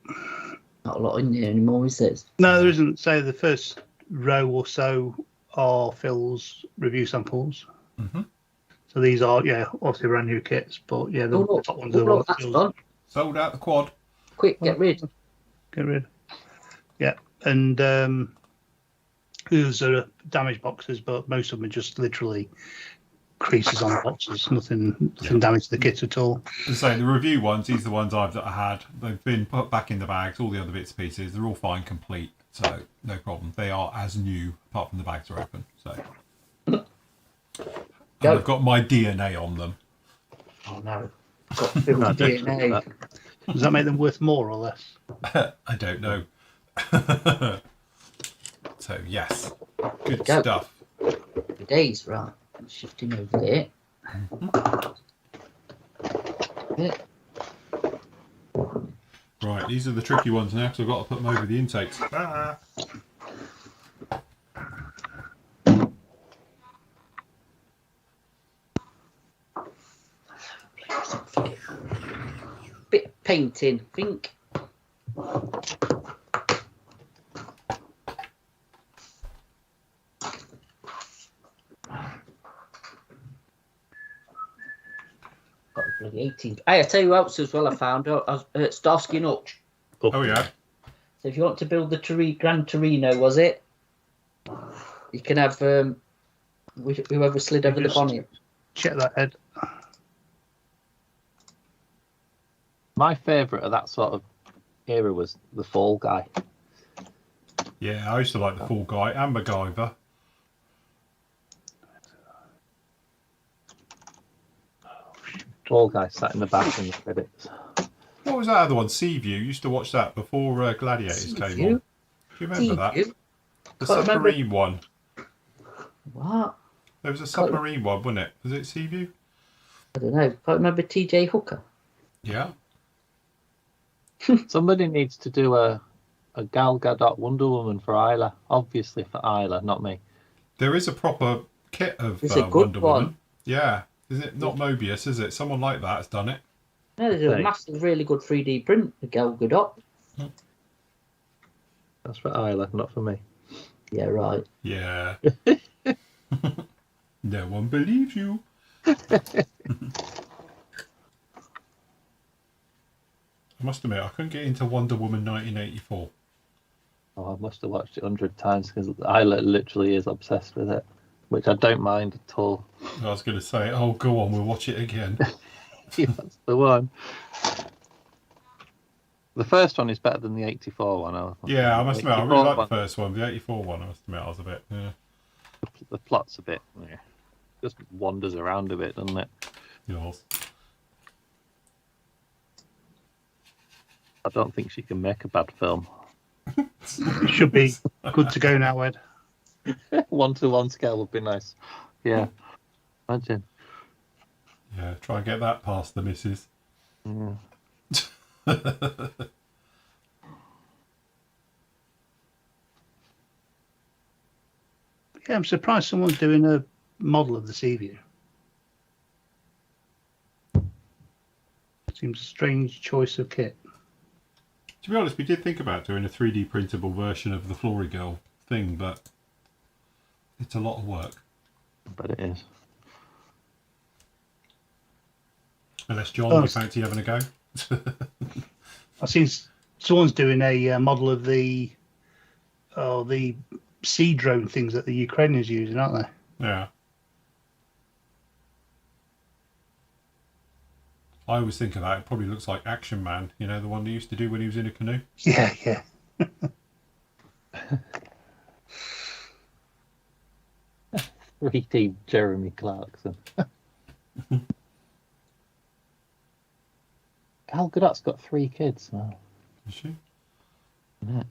Not a lot in there anymore, is there? No, there isn't. So the first row or so are Phil's review samples. Mm-hmm. So these are, obviously brand new kits, but the look, top ones oh, are look, what that's Phil's. gone. Sold out the quad. Quick, get rid. Get rid. Yeah, and those are damage boxes, but most of them are just literally creases on the boxes. Nothing damage to the kit at all. As I say, the review ones, these are the ones I've had. They've been put back in the bags. All the other bits and pieces, they're all fine, complete. So no problem. They are as new, apart from the bags are open. So. And Go. I've got my DNA on them. Oh no. Got Phil's DNA. Does that make them worth more or less? I don't know. So yes, good Go. stuff. The days, right. I'm shifting over there. Yeah. Right, these are the tricky ones now because I've got to put them over the intakes. Bit of painting, think. Got a bloody 18. Hey, I tell you what else as well I found. I was at Starsky and Hutch. Oh yeah. So if you want to build the Gran Torino, was it? You can have whoever slid over the Just- bonnet. Check that, Ed. My favourite of that sort of era was the Fall Guy. Yeah, I used to like the Fall Guy and MacGyver. Fall Guy sat in the back in the credits. What was that other one? Seaview. Used to watch that before Gladiators came on. Seaview? Do you remember that? Seaview? The Can't remember. submarine one. What? There was a submarine one, wasn't it? Was it Seaview? I don't know. Can't remember TJ Hooker. Yeah. Somebody needs to do a Gal Gadot Wonder Woman for Isla. Obviously for Isla, not me. There is a proper kit of It's a good Wonder one. Woman. Yeah. Is it not Mobius, is it? Someone like that has done it. No, there's a massive, really good 3D print of Gal Gadot. That's for Isla, not for me. Yeah, right. Yeah. No one believes you. I must admit, I couldn't get into Wonder Woman 1984. Oh, I must have watched it 100 times because Isla literally is obsessed with it, which I don't mind at all. I was going to say, oh, go on, we'll watch it again. That's the one. The first one is better than the 84 one. Yeah, I must admit, I really 84 like the one, first one. The 84 one, I must admit, I was a bit, yeah. The plot's a bit, just wanders around a bit, doesn't it? Yours. I don't think she can make a bad film. Should be good to go now, Ed. 1-to-1 scale would be nice. Yeah, imagine. Yeah, try and get that past the missus. Yeah. Yeah, I'm surprised someone's doing a model of the Seaview. Seems a strange choice of kit. To be honest, we did think about doing a 3D printable version of the Flory Girl thing, but it's a lot of work. But it is. Unless, John, you fancy having a go? I've seen someone's doing a model of the sea drone things that the Ukrainians are using, aren't they? Yeah. I always think of that. It probably looks like Action Man, you know, the one he used to do when he was in a canoe. Yeah, yeah. Really, Jeremy Clarkson. Gal Gadot's got 3 kids now. Is she? Yeah.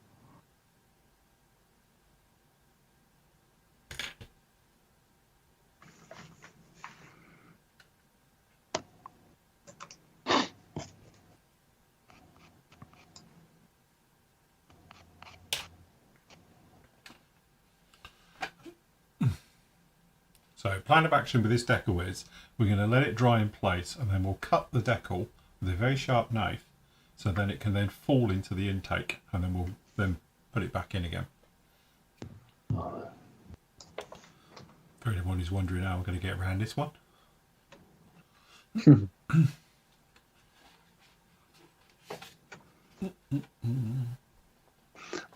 So, plan of action with this decal is we're going to let it dry in place and then we'll cut the decal with a very sharp knife so then it can then fall into the intake and then we'll then put it back in again. For anyone who's wondering how we're going to get around this one.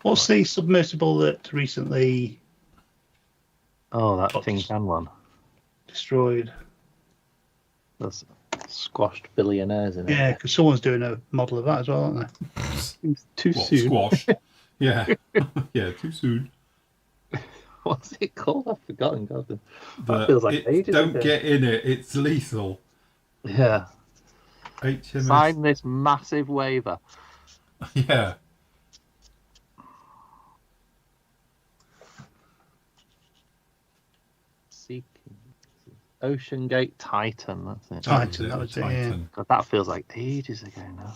What's the submersible that recently Oh, that Tin Can one. destroyed? That's squashed billionaires in it. Yeah, because someone's doing a model of that as well, aren't they? Too What, soon. squash? Yeah. Yeah, too soon. What's it called? I've forgotten. God, that But feels like ages don't ago. get in it. It's lethal. Yeah. HMS. Sign this massive waiver. Yeah. Seeking. Ocean Gate Titan. That's it. Titan, that was it, yeah. Titan. God, that feels like ages ago now.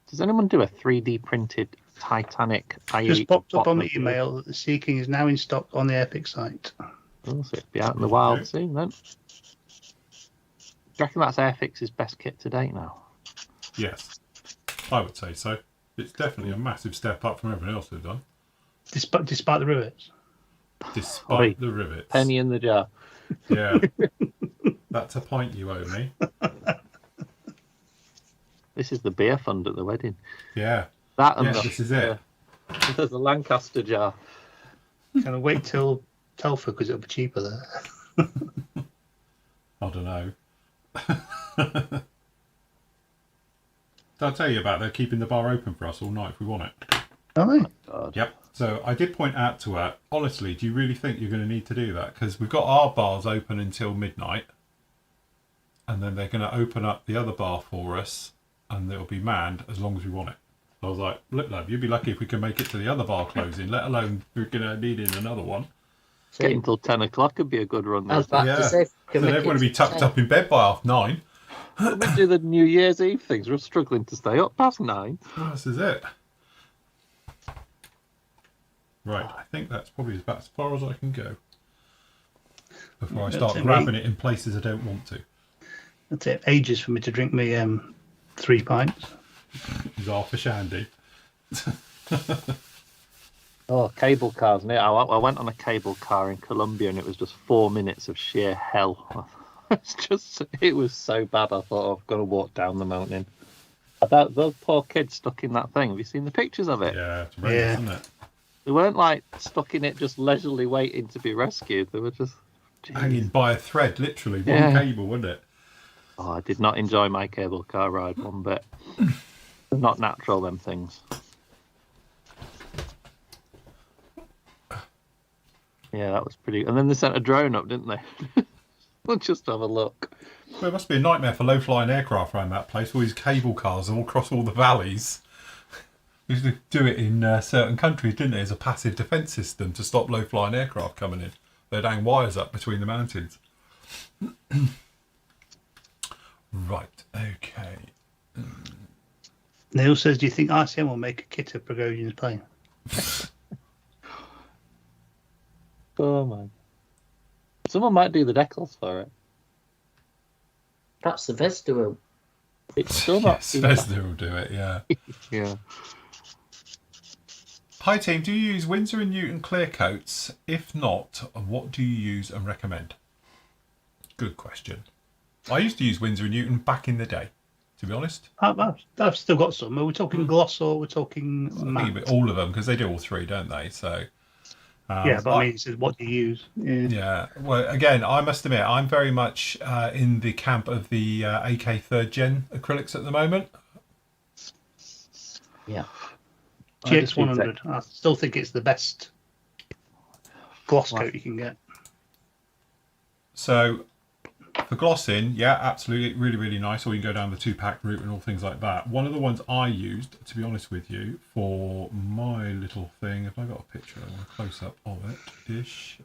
Does anyone do a 3D printed Titanic IE? Just popped up on the email that the Sea King is now in stock on the Airfix site. Oh, so it'll be out in the wild soon then. Do you reckon that's Airfix's best kit to date now? Yes, I would say so. It's definitely a massive step up from everything else they've done. Despite the rivets. Despite the rivets. Penny in the jar. Yeah. That's a pint you owe me. This is the beer fund at the wedding. Yeah. That and Yes, this is it. There's a Lancaster jar. Can I wait till Telford because it'll be cheaper there? I don't know. Did I tell you about they're keeping the bar open for us all night if we want it? Are they? God. Yep. So I did point out to her, honestly, do you really think you're going to need to do that? Because we've got our bars open until midnight, and then they're going to open up the other bar for us, and it'll be manned as long as we want it. I was like, look, love, you'd be lucky if we can make it to the other bar closing, let alone we're going to need in another one. Getting till 10 o'clock would be a good run. I was about to say, So they're going to be tucked up in bed by 9:30. We do the New Year's Eve things. We're struggling to stay up past 9. Well, this is it. Right, I think that's probably about as far as I can go before I start grabbing it in places I don't want to. It'll take ages for me to drink me 3 pints. It's half a shandy. Oh, cable cars. I went on a cable car in Colombia and it was just 4 minutes of sheer hell. It was so bad. I thought, I've got to walk down the mountain. Those poor kids stuck in that thing. Have you seen the pictures of it? Yeah, it's horrendous, isn't it? They weren't like stuck in it just leisurely waiting to be rescued. They were just hanging by a thread, literally. One cable, wasn't it? Oh, I did not enjoy my cable car ride one bit. They're not natural, them things. Yeah, that was pretty. And then they sent a drone up, didn't they? We'll just have a look. Well, it must be a nightmare for low-flying aircraft around that place. All these cable cars all across all the valleys. We used to do it in certain countries, didn't they, as a passive defence system to stop low-flying aircraft coming in. They'd hang wires up between the mountains. Right, okay. Neil says, do you think ICM will make a kit of Prigozhin's plane? Oh, man. Someone might do the decals for it. Perhaps the Vesta will. It's still not. Yes, Vesda will do it, yeah. Yeah. Hi team, do you use Winsor & Newton clear coats? If not, what do you use and recommend? Good question. I used to use Winsor & Newton back in the day, to be honest. I've still got some. Are we talking gloss or we're talking I think matte? all of them, because they do all three, don't they? So. Yeah, but I mean, he says, what do you use? Yeah. Well, again, I must admit, I'm very much in the camp of the AK 3rd Gen acrylics at the moment. Yeah. GX100. I still think it's the best gloss coat you can get. So, for glossing, yeah, absolutely, really, really nice. Or you can go down the 2-pack route and all things like that. One of the ones I used, to be honest with you, for my little thing, if I got a picture, I want a close up of it. Ish.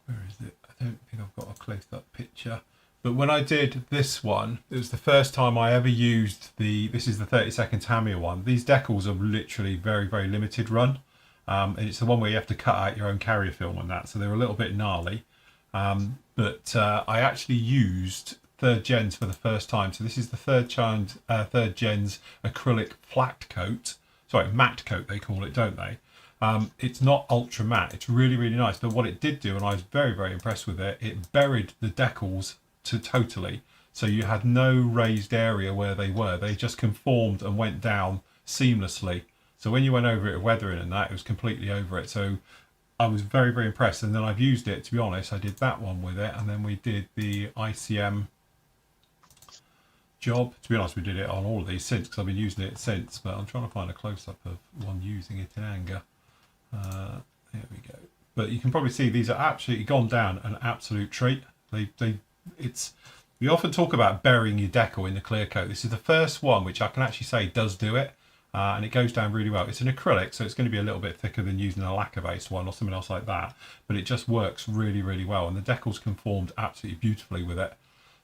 Where is it? I don't think I've got a close up picture. But when I did this one, it was the first time I ever used this is the 30-second Tamiya one. These decals are literally very, very limited run. And it's the one where you have to cut out your own carrier film on that, so they're a little bit gnarly. But I actually used 3rd Gens for the first time. So this is the 3rd Gens acrylic flat coat. Sorry, matte coat they call it, don't they? It's not ultra matte. It's really, really nice. But what it did do, and I was very, very impressed with it, it buried the decals totally. So you had no raised area where they were. They just conformed and went down seamlessly. So when you went over it weathering and that, it was completely over it. So I was very, very impressed. And then I've used it, to be honest. I did that one with it. And then we did the ICM job. To be honest, we did it on all of these since, because I've been using it since. But I'm trying to find a close-up of one using it in anger. There we go. But you can probably see these are absolutely gone down an absolute treat. We often talk about burying your decal in the clear coat. This is the first one which I can actually say does do it. and it goes down really well. It's an acrylic, so it's going to be a little bit thicker than using a lacquer-based one or something else like that, but it just works really, really well, and the decal's conformed absolutely beautifully with it.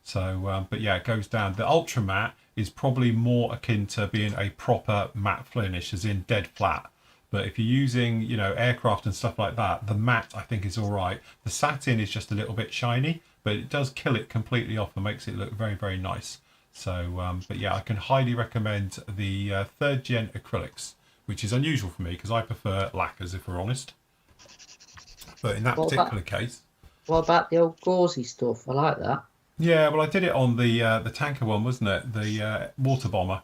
So, but yeah, it goes down. The Ultra Matte is probably more akin to being a proper matte finish, as in dead flat. But if you're using, you know, aircraft and stuff like that, the matte I think is all right. The satin is just a little bit shiny, but it does kill it completely off and makes it look very, very nice. So, but yeah, I can highly recommend the 3rd gen acrylics, which is unusual for me because I prefer lacquers, if we're honest. But in that particular case, what about the old gauzy stuff? I like that. yeah, well, I did it on the tanker one, wasn't it? The water bomber.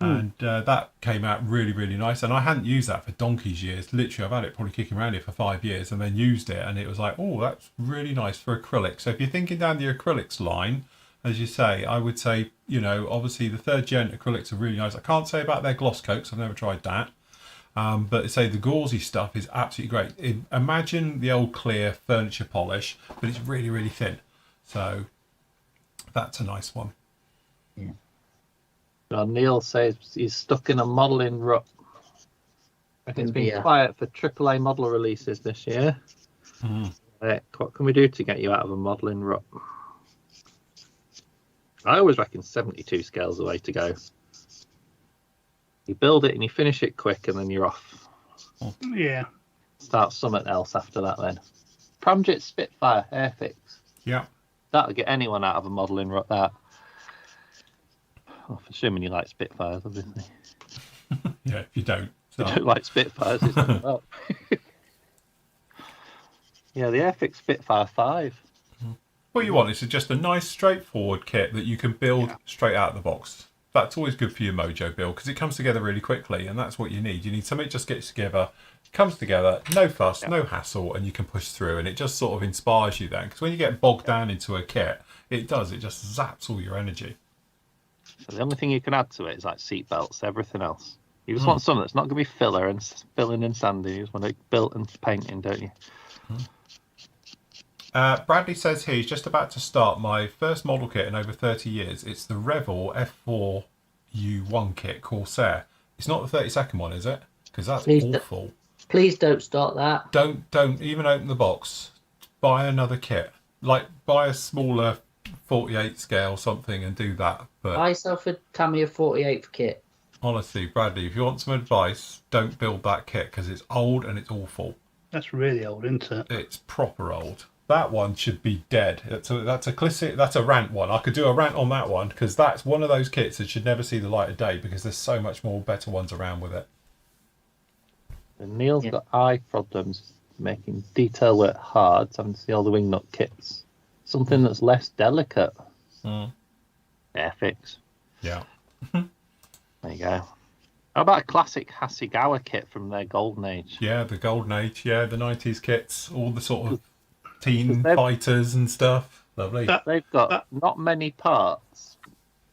And that came out really, really nice. And I hadn't used that for donkey's years. Literally, I've had it probably kicking around here for 5 years and then used it. And it was like, oh, that's really nice for acrylic. So if you're thinking down the acrylics line, as you say, I would say, you know, obviously the 3rd gen acrylics are really nice. I can't say about their gloss coats. I've never tried that. But say the gauzy stuff is absolutely great. Imagine the old clear furniture polish, but it's really, really thin. So that's a nice one. Yeah. Neil says he's stuck in a modelling rut. It's been quiet for AAA model releases this year. What can we do to get you out of a modelling rut? I always reckon 72 scales the way to go. You build it and you finish it quick and then you're off. Yeah. Start something else after that then. Pramjet Spitfire Airfix. Yeah. That'll get anyone out of a modelling rut, that. Well, assuming you like Spitfires, obviously. Yeah, if you don't. If you don't like Spitfires, it's not up. Yeah, the Airfix Spitfire 5. What you want is just a nice straightforward kit that you can build straight out of the box. That's always good for your Mojo build because it comes together really quickly, and that's what you need. You need something that just gets together, comes together, no fuss, no hassle, and you can push through, and it just sort of inspires you then. Because when you get bogged down into a kit, it just zaps all your energy. So the only thing you can add to it is like seat belts. Everything else, you just want something that's not going to be filler and filling and sanding. You just want it built and painting, don't you? Bradley says here he's just about to start my first model kit in over 30 years. It's the Revell F4U1 kit Corsair. It's not the 32nd one, is it? Because that's awful. Please don't start that. Don't even open the box. Buy another kit. Like buy a smaller 48 scale something and do that. But Buy yourself a Tamiya 48th kit. honestly, Bradley, if you want some advice, don't build that kit because it's old and it's awful. That's really old, isn't it? It's proper old. That one should be dead. That's a classic. That's a rant one. I could do a rant on that one because that's one of those kits that should never see the light of day because there's so much more better ones around with it. And Neil's got eye problems, making detail work hard. So having to see all the wing nut kits. Something that's less delicate. Airfix. Yeah. There you go. How about a classic Hasegawa kit from their golden age? Yeah, the golden age. Yeah, the 90s kits. All the sort of teen fighters and stuff. Lovely. They've got not many parts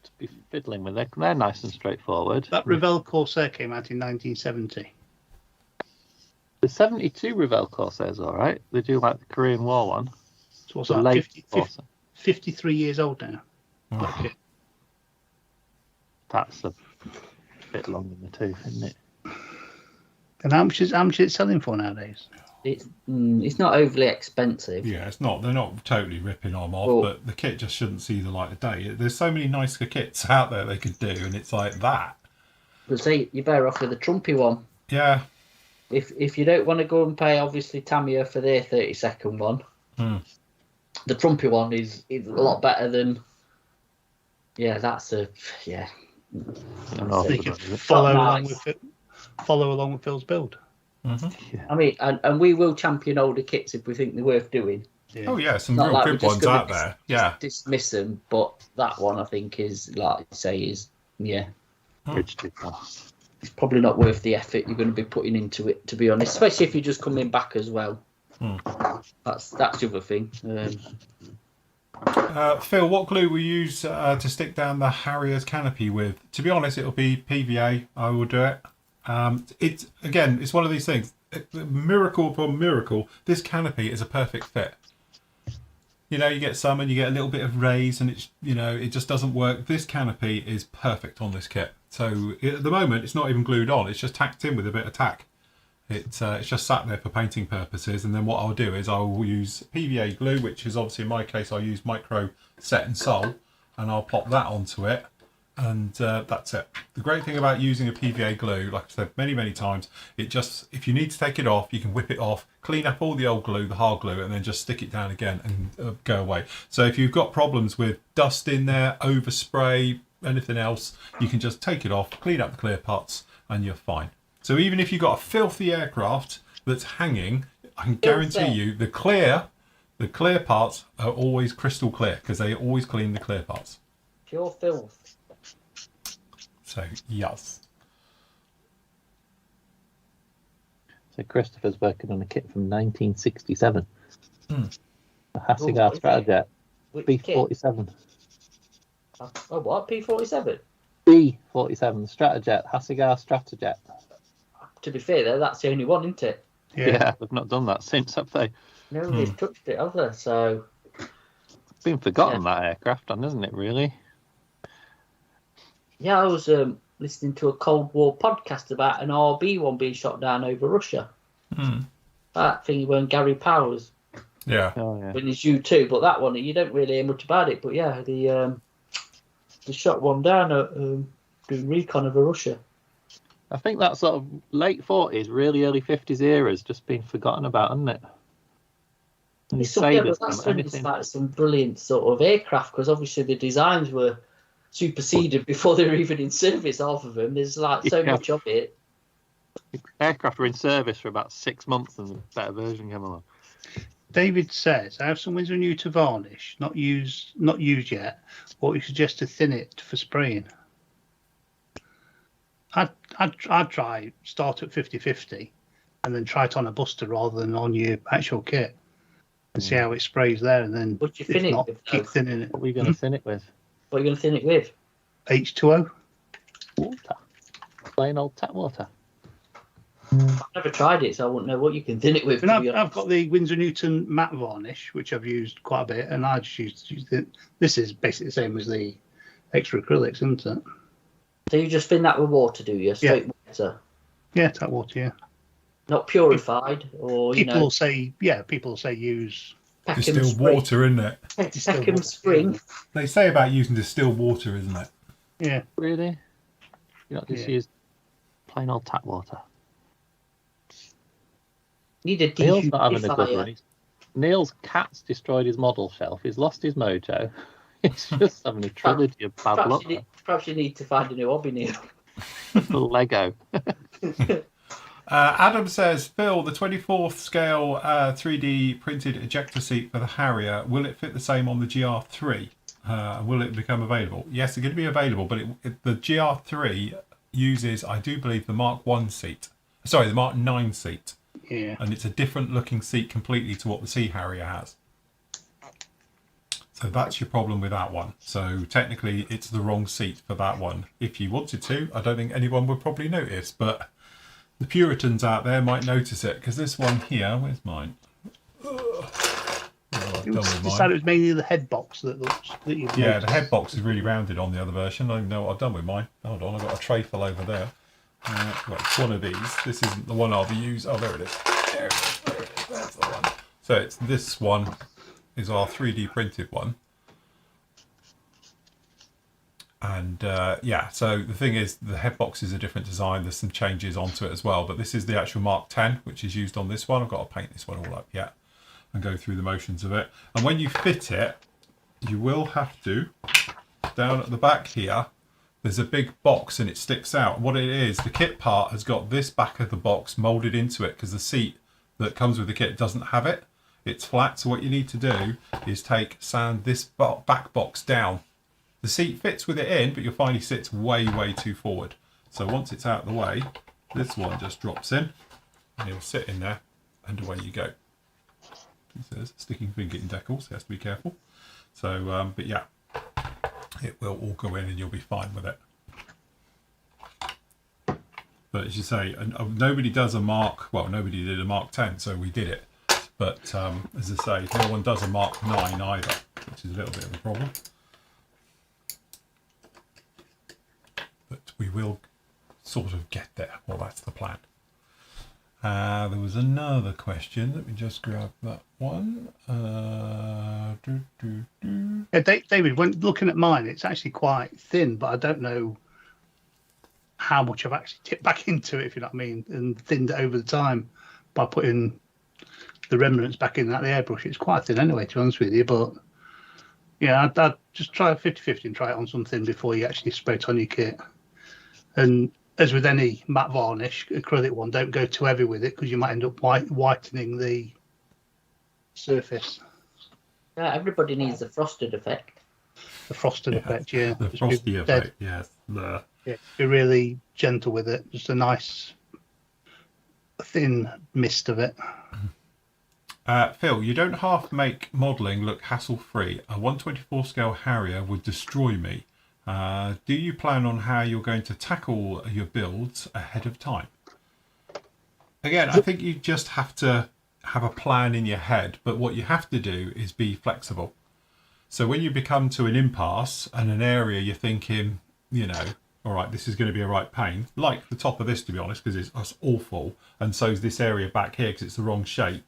to be fiddling with. They're nice and straightforward. That Revell Corsair came out in 1970. The 72 Revell Corsair's all right. They do like the Korean War one. So what's that? 53 years old now. Okay. That's a bit long in the tooth, isn't it? And how much is it selling for nowadays? It's not overly expensive. Yeah, it's not. They're not totally ripping them off, but the kit just shouldn't see the light of day. There's so many nicer kits out there they could do, and it's like that. But see, you're better off with the Trumpy one. Yeah. If you don't want to go and pay, obviously, Tamiya for their 32nd one, the Trumpy one is a lot better than. Yeah, that's a yeah. You can follow along with Phil's build. Yeah. I mean, and we will champion older kits if we think they're worth doing. Yeah. Oh yeah, some Not real like good we're just ones gonna out there. Yeah. Dismiss them, but that one I think is, like I say, is Bridge too far. it's probably not worth the effort you're going to be putting into it, to be honest. Especially if you're just coming back as well. That's the other thing. Phil, what glue we use to stick down the Harrier's canopy with? To be honest, it'll be PVA. I will do it. It's one of these things. Miracle upon miracle. This canopy is a perfect fit. You know, you get some and you get a little bit of raise, and it just doesn't work. This canopy is perfect on this kit. So at the moment, it's not even glued on. It's just tacked in with a bit of tack. It's just sat there for painting purposes. And then what I'll do is I'll use PVA glue, which is obviously in my case, I'll use Micro Set and Sol, and I'll pop that onto it. And that's it. The great thing about using a PVA glue, like I said many times, it just, if you need to take it off, you can whip it off, clean up all the old glue, the hard glue, and then just stick it down again and go away. So if you've got problems with dust in there, overspray, anything else, you can just take it off, clean up the clear parts, and you're fine. So even if you've got a filthy aircraft that's hanging, I can guarantee you the clear parts are always crystal clear, because they always clean the clear parts. Pure filth. So, yes. So Christopher's working on a kit from 1967. A Hassigar Stratojet. B47. Oh, what? P47? B47 Stratojet. Hassigar Stratojet. To be fair, though, that's the only one, isn't it? Yeah, they've not done that since, have they? Nobody's touched it, have they? So... It's been forgotten, that aircraft, hasn't it, really? Yeah, I was listening to a Cold War podcast about an RB-1 being shot down over Russia. That thing when Gary Powers when he's U2, but that one, you don't really hear much about it. But yeah, they shot one down doing recon over Russia. I think that sort of late 40s, really early 50s era has just been forgotten about, hasn't it? And That's when it's like some brilliant sort of aircraft, because obviously the designs were superseded before they were even in service, half of them. There's like so much of it. Aircraft were in service for about 6 months and a better version came along. David says, I have some Winsor & Newton varnish, not used yet. What you suggest to thin it for spraying? I'd try start at 50-50 and then try it on a buster rather than on your actual kit and see how it sprays there, and then What you thin it with, keep thinning it. What were you going to thin it with? What are you going to thin it with? H2O. Water. Plain old tap water. I've never tried it, so I wouldn't know what you can thin it with. And I've got the Winsor & Newton matte varnish, which I've used quite a bit, and I just used it. This is basically the same as the extra acrylics, isn't it? So you just thin that with water, do you? Straight water? Yeah, tap water, yeah. Not purified, or, people say use Peckham Distilled Spring. water, isn't it? Peckham Spring. They say about using distilled water, isn't it? Yeah. Really? You not just use plain old tap water? Need a Neil's not having a good dehumidifier. one. Neil's cat's destroyed his model shelf. He's lost his mojo. He's just having a trilogy of bad luck. Perhaps you need to find a new hobby, Neil. Lego. Adam says, Phil, the 24th scale 3D printed ejector seat for the Harrier, will it fit the same on the GR3? Will it become available? Yes, it's going to be available, but the GR3 uses, I do believe, the Mark 1 seat. Sorry, the Mark 9 seat. Yeah. And it's a different looking seat completely to what the Sea Harrier has. So that's your problem with that one. So technically it's the wrong seat for that one. If you wanted to, I don't think anyone would probably notice, but the Puritans out there might notice it, because this one here, where's mine? It was mainly the head box that you Yeah, the head box is really rounded on the other version. I don't even know what I've done with mine. Hold on, I've got a tray full over there. Right, it's one of these. This isn't the one I'll be using. Oh, there it is. There it is. There it is. That's the one. So it's this one is our 3D printed one. And yeah, so the thing is, the head box is a different design. There's some changes onto it as well. But this is the actual Mark 10, which is used on this one. I've got to paint this one all up yet and go through the motions of it. And when you fit it, you will have to, down at the back here, there's a big box and it sticks out. What it is, the kit part has got this back of the box molded into it because the seat that comes with the kit doesn't have it. It's flat. So what you need to do is sand this back box down. The seat fits with it in, but you'll find it sits way, way too forward. So once it's out of the way, this one just drops in and it'll sit in there and away you go. It says sticking finger in decal, so you have to be careful. So, but yeah, it will all go in and you'll be fine with it. But as you say, nobody does a Mark, well, nobody did a Mark 10, so we did it. But as I say, no one does a Mark 9 either, which is a little bit of a problem. But we will sort of get there. Well, that's the plan. There was another question. Let me just grab that one. Yeah, David, when looking at mine, it's actually quite thin, but I don't know how much I've actually tipped back into it, if you know what I mean, and thinned it over the time by putting the remnants back in that the airbrush. It's quite thin anyway, to be honest with you. But yeah, I'd just try a 50-50 and try it on something before you actually spray it on your kit. And as with any matte varnish, acrylic one, don't go too heavy with it because you might end up whitening the surface. Yeah, everybody needs the frosted effect. The frosted effect, yeah. The Just frosty be effect, yes. The... Yeah, be really gentle with it. Just a nice thin mist of it. Phil, you don't half make modelling look hassle-free. A 124 scale Harrier would destroy me. Do you plan on how you're going to tackle your builds ahead of time? Again, I think you just have to have a plan in your head, but what you have to do is be flexible. So when you become to an impasse and an area you're thinking, you know, all right, this is going to be a right pain, like the top of this, to be honest, because it's awful, and so is this area back here because it's the wrong shape.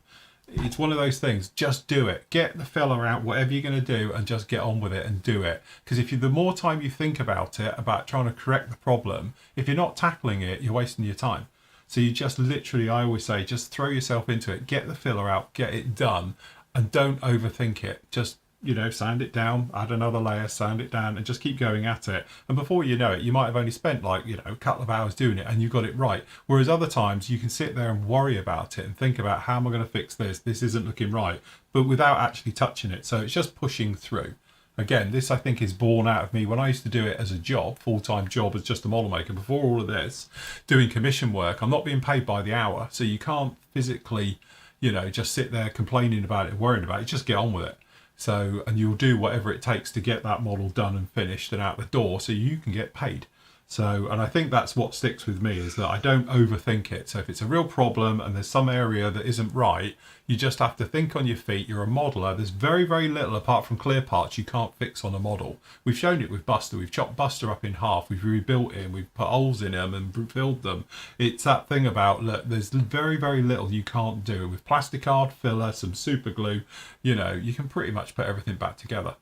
It's one of those things. Just do it. Get the filler out, whatever you're going to do, and just get on with it and do it. Because if you, the more time you think about it, about trying to correct the problem, if you're not tackling it, you're wasting your time. So you just literally, I always say, just throw yourself into it. Get the filler out, get it done, and don't overthink it. Just, you know, sand it down, add another layer, sand it down, and just keep going at it. And before you know it, you might have only spent like, you know, a couple of hours doing it and you got it right. Whereas other times you can sit there and worry about it and think about, how am I going to fix this? This isn't looking right, but without actually touching it. So it's just pushing through. Again, this I think is born out of me when I used to do it as a job, full-time job as just a model maker. Before all of this, doing commission work, I'm not being paid by the hour. So you can't physically, you know, just sit there complaining about it, worrying about it. Just get on with it. So, and you'll do whatever it takes to get that model done and finished and out the door so you can get paid. So, and I think that's what sticks with me, is that I don't overthink it. So if it's a real problem and there's some area that isn't right, you just have to think on your feet. You're a modeler. There's very, very little apart from clear parts you can't fix on a model. We've shown it with Buster. We've chopped Buster up in half. We've rebuilt him. We've put holes in him and filled them. It's that thing about, look, there's very, very little you can't do. With plastic art, filler, some super glue, you know, you can pretty much put everything back together.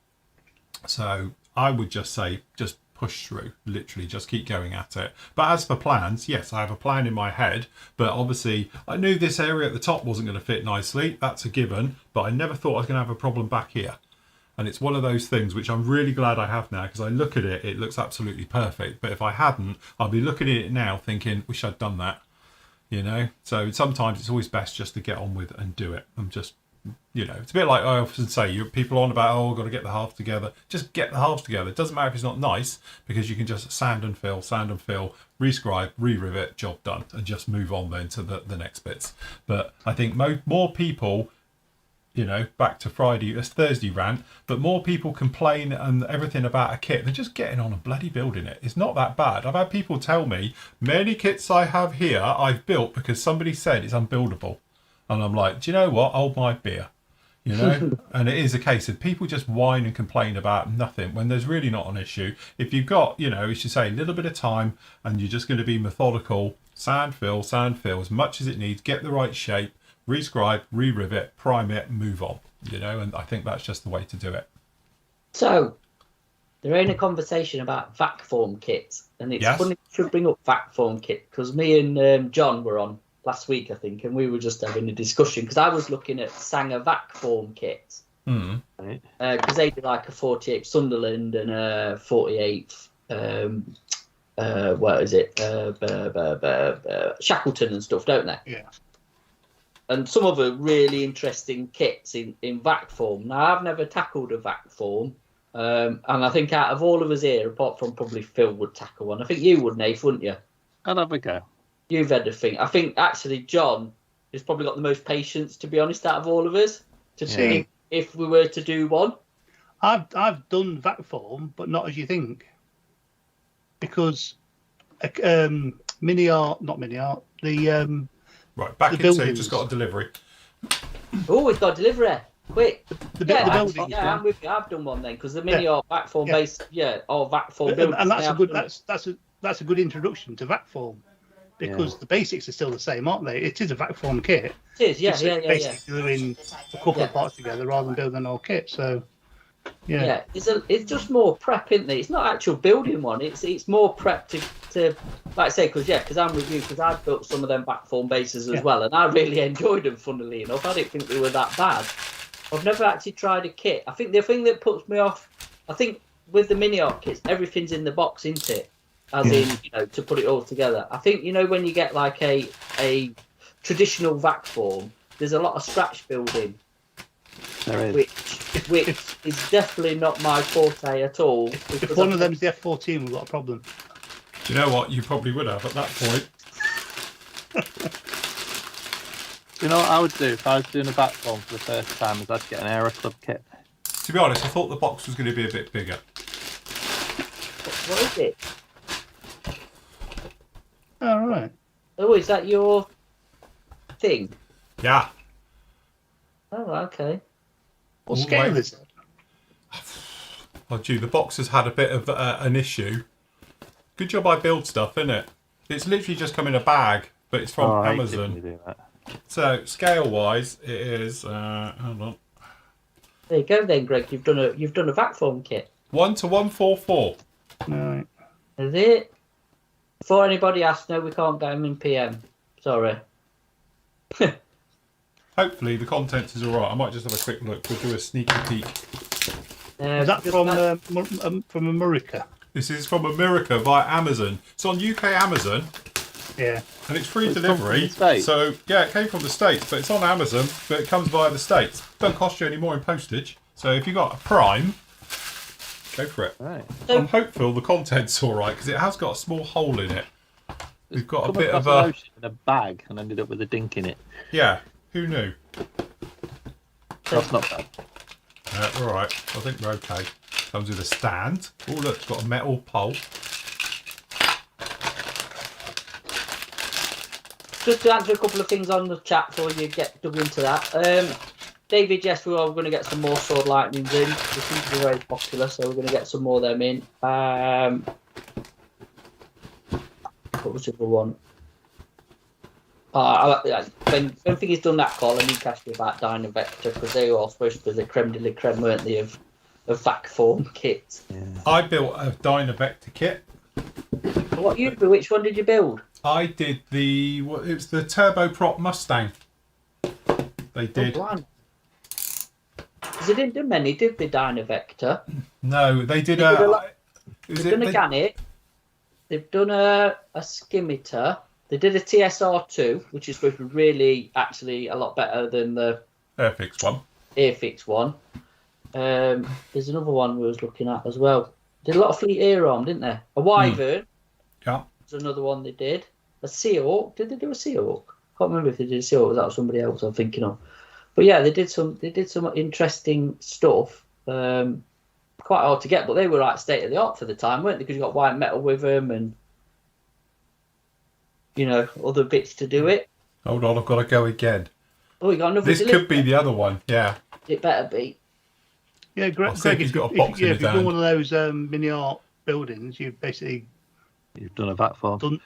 So I would just say, just push through, literally just keep going at it. But as for plans, yes, I have a plan in my head, but obviously I knew this area at the top wasn't going to fit nicely. That's a given, but I never thought I was going to have a problem back here. And it's one of those things which I'm really glad I have now, because I look at it, it looks absolutely perfect. But if I hadn't, I'd be looking at it now thinking, wish I'd done that, you know? So sometimes it's always best just to get on with and do it. And just, you know, it's a bit like I often say, people on about, oh, I've got to get the halves together. Just get the halves together. It doesn't matter if it's not nice, because you can just sand and fill, rescribe, re-rivet, job done, and just move on then to the next bits. But I think more people, you know, back to Friday, it's Thursday rant, but more people complain and everything about a kit than just getting on and bloody building it. It's not that bad. I've had people tell me, many kits I have here I've built because somebody said it's unbuildable. And I'm like, do you know what? Hold my beer, you know? And it is a case of people just whine and complain about nothing when there's really not an issue. If you've got, you know, as you say, a little bit of time and you're just going to be methodical, sand fill as much as it needs, get the right shape, rescribe, re-rivet, prime it, move on, you know? And I think that's just the way to do it. So, there ain't a conversation about vac form kits. And it's funny you should bring up vac form kit, because me and John were on last week, I think, and we were just having a discussion because I was looking at Sanger vac form kits because they did like a 48 Sunderland and a 48 what is it, Shackleton and stuff, don't they? Yeah. And some of the really interesting kits in vac form. Now I've never tackled a vac form, and I think out of all of us here, apart from probably Phil, would tackle one. I think you would, Nath, wouldn't you? I'll have a go. You've had a thing. I think actually John has probably got the most patience, to be honest, out of all of us, to see if we were to do one. I've done vac form, but not as you think, because mini art, the right, back into it, just got a delivery. Oh, we've got a delivery. Quick. The buildings. Yeah, I'm with you. I've done one then, because the mini art vac form based, or vac form buildings. And that's a good. That's that's a good introduction to vac form because the basics are still the same, aren't they? It is a vac form kit. It is, yeah, Just yeah. basically gluing a couple of parts together rather than building an whole kit. So, yeah. It's just more prep, isn't it? It's not actual building one. It's more prep to like I say, because I'm with you, because I've built some of them vac form bases as well, and I really enjoyed them. Funnily enough, I didn't think they were that bad. I've never actually tried a kit. I think the thing that puts me off, with the mini art kits, everything's in the box, isn't it? As in, to put it all together. I think when you get like a traditional vac form, there's a lot of scratch building. There is. Which is definitely not my forte at all. If one of them's the F14, we've got a problem. Do you know what? You probably would have at that point. You know what I would do if I was doing a vac form for the first time? Is I'd get an Aero Club kit. To be honest, I thought the box was going to be a bit bigger. What is it? All right. Oh, is that your thing? Yeah. Oh, okay. What scale is it? Oh, gee, the box has had a bit of an issue. Good job I build stuff, isn't it? It's literally just come in a bag, but it's from Amazon. So, scale-wise, it is... hold on. There you go then, Greg. You've done a vac form kit. 1:144. Right. Is it? Before anybody asks, no, we can't get them in PM. Sorry. Hopefully the contents is all right. I might just have a quick look. We'll do a sneaky peek. Is that from America? This is from America via Amazon. It's on UK Amazon. Yeah. And it's free It's delivery. from the States. So, yeah, it came from the States, but it's on Amazon, but it comes via the States. Don't cost you any more in postage. So if you've got a Prime, go for it. Right. I'm hopeful the content's all right, because it has got a small hole in it. We've got a bit of an ocean in a bag and ended up with a dink in it. Yeah, who knew? That's not bad. All right, I think we're okay. Comes with a stand. Oh, look, it's got a metal pole. Just to answer a couple of things on the chat before you get dug into that. David, yes, we are going to get some more Sword Lightnings in. They seem to be very popular, so we're going to get some more of them in. What was the other one? When Figgy's done that call, I need to ask you about Dynavector, because they were all supposed to be the creme de la creme, weren't they, of vac form kits. Yeah. I built a Dynavector kit. What you do? Which one did you build? I did it was the turboprop Mustang. They did. Oh, because they didn't do many, did they, Dynavector? No, they did They've done a Gannet. They've done a Skimitar. They did a TSR2, which is supposed to be really, actually, a lot better than the Airfix one. There's another one we was looking at as well. Did a lot of Fleet Aeron, didn't they? A Wyvern. Yeah. There's another one they did. A Seahawk. Did they do a Seahawk? Can't remember if they did a Seahawk. That was somebody else I'm thinking of. But yeah, they did some interesting stuff. Quite hard to get, but they were like state of the art for the time, weren't they? Because you got white metal with them and other bits to do it. Hold on, I've got to go again. Oh, you got another. This could be the other one. Yeah. It better be. Yeah, Greg, he's got a box in his if you've done hand. one of those mini art buildings, you've basically done a vac form. Done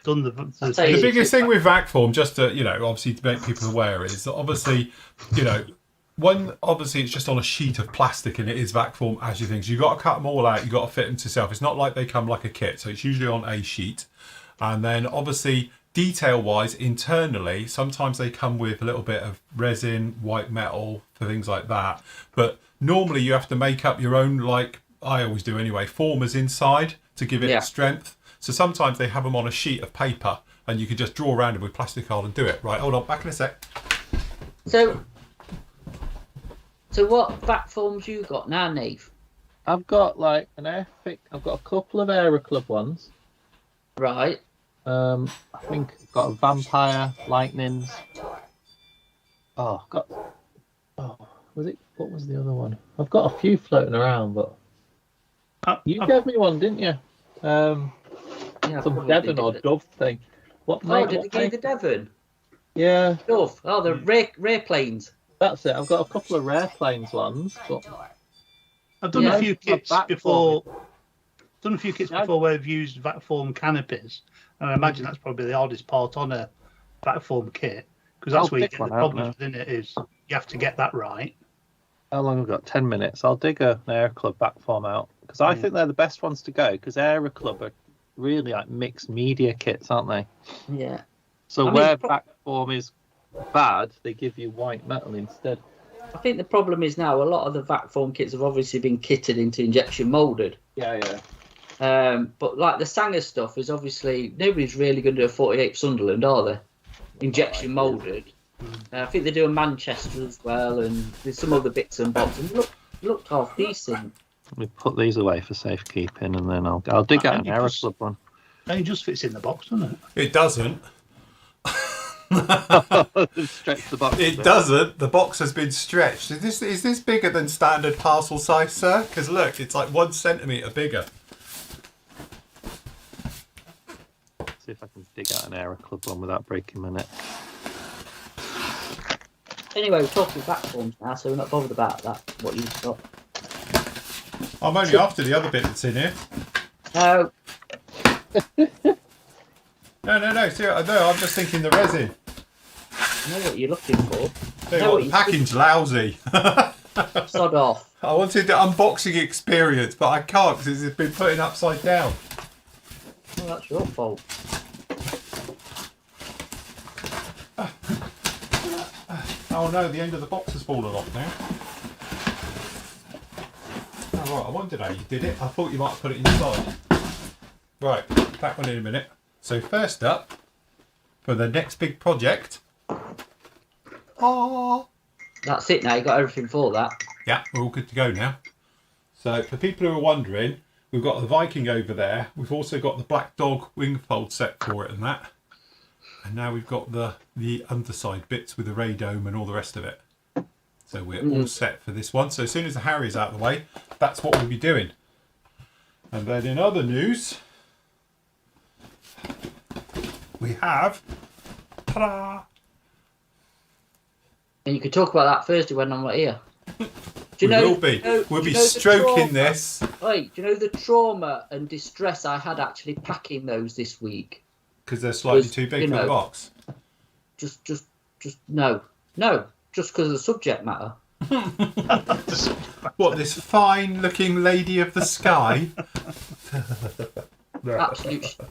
I'll tell you, The biggest thing with vac form, just to obviously to make people aware, is that obviously, obviously it's just on a sheet of plastic and it is vac form as you think. So you've got to cut them all out. You've got to fit them to yourself. It's not like they come like a kit. So it's usually on a sheet, and then obviously detail-wise, internally, sometimes they come with a little bit of resin, white metal, for things like that. But normally you have to make up your own, like I always do anyway, formers inside to give it strength. So sometimes they have them on a sheet of paper and you can just draw around it with plastic card and do it. Right, hold on, back in a sec. So what vac forms you got now, Neve? I've got like an Airfix. I've got a couple of Aero Club ones. Right. I think I've got a Vampire Lightnings. What was the other one? I've got a few floating around, but you gave me one, didn't you? Some Devon or Dove thing. What? Did they give the Devon? Yeah. Dove. Oh, the rare planes. That's it. I've got a couple of rare planes ones, but I've done a few kits before. done a few kits No. before where we've used vac form canopies, and I imagine that's probably the hardest part on a vac form kit because that's I'll where you pick get one the out problems now. within it. Is you have to get that right. How long have we got? 10 minutes. I'll dig an Air Club back form out because I think they're the best ones to go because Air Club are really like mixed media kits, aren't they? Yeah. So I mean, where back form is bad, they give you white metal instead. I think the problem is now a lot of the vac form kits have obviously been kitted into injection molded. Yeah. But like the Sanger stuff is obviously nobody's really going to do a 48 Sunderland, are they? Injection molded. I think they do a Manchester as well, and there's some other bits and bobs. And looked half decent. We put these away for safekeeping, and then I'll dig out an Air Club one. It just fits in the box, doesn't it? It doesn't. Stretch the box. It doesn't. The box has been stretched. Is this bigger than standard parcel size, sir? Because look, it's like 1 centimetre bigger. See if I can dig out an Air Club one without breaking my neck. Anyway, we're talking vac forms now, so we're not bothered about that. What you've got? I'm only after the other bit that's in here. No, No. See, no, I'm just thinking the resin. I know what you're looking for. Tell you No, what, what the packing's lousy. Sod off. I wanted the unboxing experience, but I can't because it's been putting upside down. Well, that's your fault. Oh no, the end of the box has fallen off now. Oh right, I wondered how you did it. I thought you might have put it inside. Right, that one in a minute. So first up, for the next big project. Oh. That's it now. You got everything for that. Yeah, we're all good to go now. So for people who are wondering, we've got the Viking over there. We've also got the Black Dog wing fold set for it and that. And now we've got the underside bits with the ray dome and all the rest of it. So we're all set for this one. So as soon as the Harrier's out of the way, that's what we'll be doing. And then in other news, we have, ta-da! And you could talk about that Thursday when I'm not here. Do you We know, will be. do you know- We'll do be you know the stroking trauma- this. Wait, do you know the trauma and distress I had actually packing those this week? Because they're slightly Was, too big you for the know, box. Just no, just because of the subject matter. What, this fine looking lady of the sky?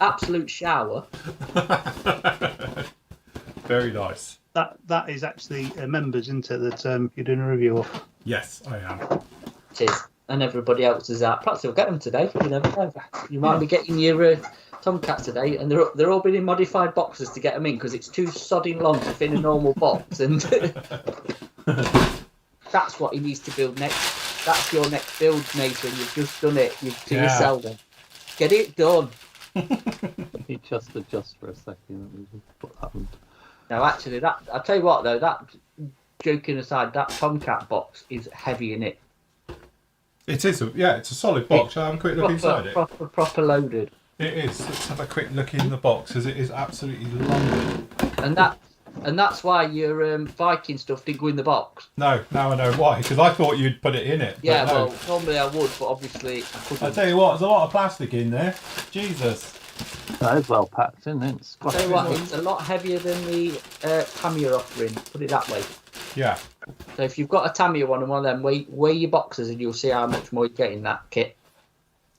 Absolute shower. Very nice. That is actually members, isn't it? That you're doing a review of. Yes, I am. It is, and everybody else is out. Perhaps you'll get them today. You never know. You might be getting your Tomcat today, and they're all been in modified boxes to get them in because it's too sodding long to fit in a normal box, and that's what he needs to build next. That's your next build, Nathan. You've just done it. You've to yourself. Then get it done. Let me just adjust for a second. Let me just put that one. Now, actually, I'll tell you what though. That joking aside, that Tomcat box is heavy in it. It is, it's a solid box. Shall I have a quick look inside it? Proper loaded. It is. Let's have a quick look in the box, as it is absolutely loaded. And that's why your Viking stuff didn't go in the box. No, now I know why, because I thought you'd put it in it. Yeah, no. well, normally I would, but obviously I couldn't. I tell you what, there's a lot of plastic in there. Jesus. That is well packed, isn't it? It's I'll tell you what, it's a lot heavier than the Tamiya offering, put it that way. Yeah. So if you've got a Tamiya one and one of them, weigh your boxes and you'll see how much more you get in that kit.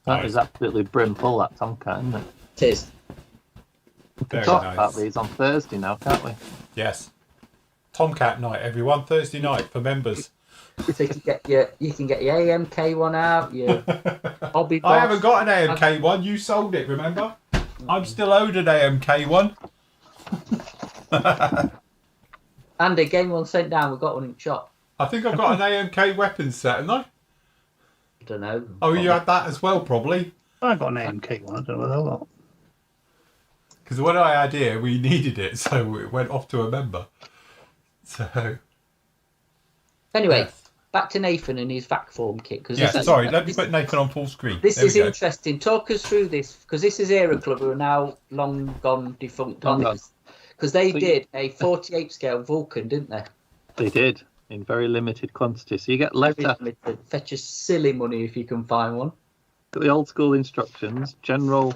That is absolutely brim full, that Tomcat, isn't it? It is. We can Very talk nice. about these on Thursday now, can't we? Yes. Tomcat night, everyone. Thursday night for members. So you can get your AMK one out, your hobby box. I haven't got an AMK one. You sold it, remember? I'm still owed an AMK one. Andy, game one sent down, we got one in shop. I think I've got an AMK weapons set, haven't I? I don't know. Oh, you had that as well, probably. I got an AMK one. I don't know what I got. Because when I had here, we needed it, so it went off to a member. So. Anyway, Yes. back to Nathan and his vac form kit. Cause Yeah, sorry, let me put Nathan on full screen. This There is we go. interesting. Talk us through this, because this is Era Club, who are now long gone defunct. Long gone. Because they So did a 48 scale Vulcan, didn't they? They did, in very limited quantity. So you get Very letter. limited. Fetch us silly money if you can find one. Got the old school instructions, general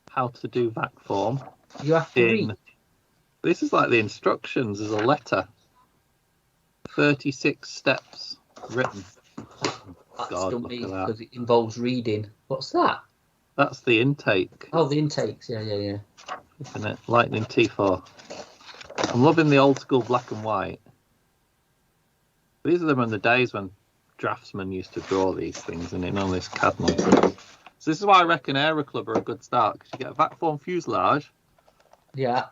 how to do vac form. You have to read. This is like the instructions as a letter. 36 steps written. That's God, done look me at that. because it involves reading. What's that? That's the intake. Oh, the intakes. Yeah. Isn't it? Lightning T4. I'm loving the old school black and white. These are them in the days when draftsmen used to draw these things and in all this CAD nonsense. So this is why I reckon Aero Club are a good start, because you get a vac form fuselage. Yeah.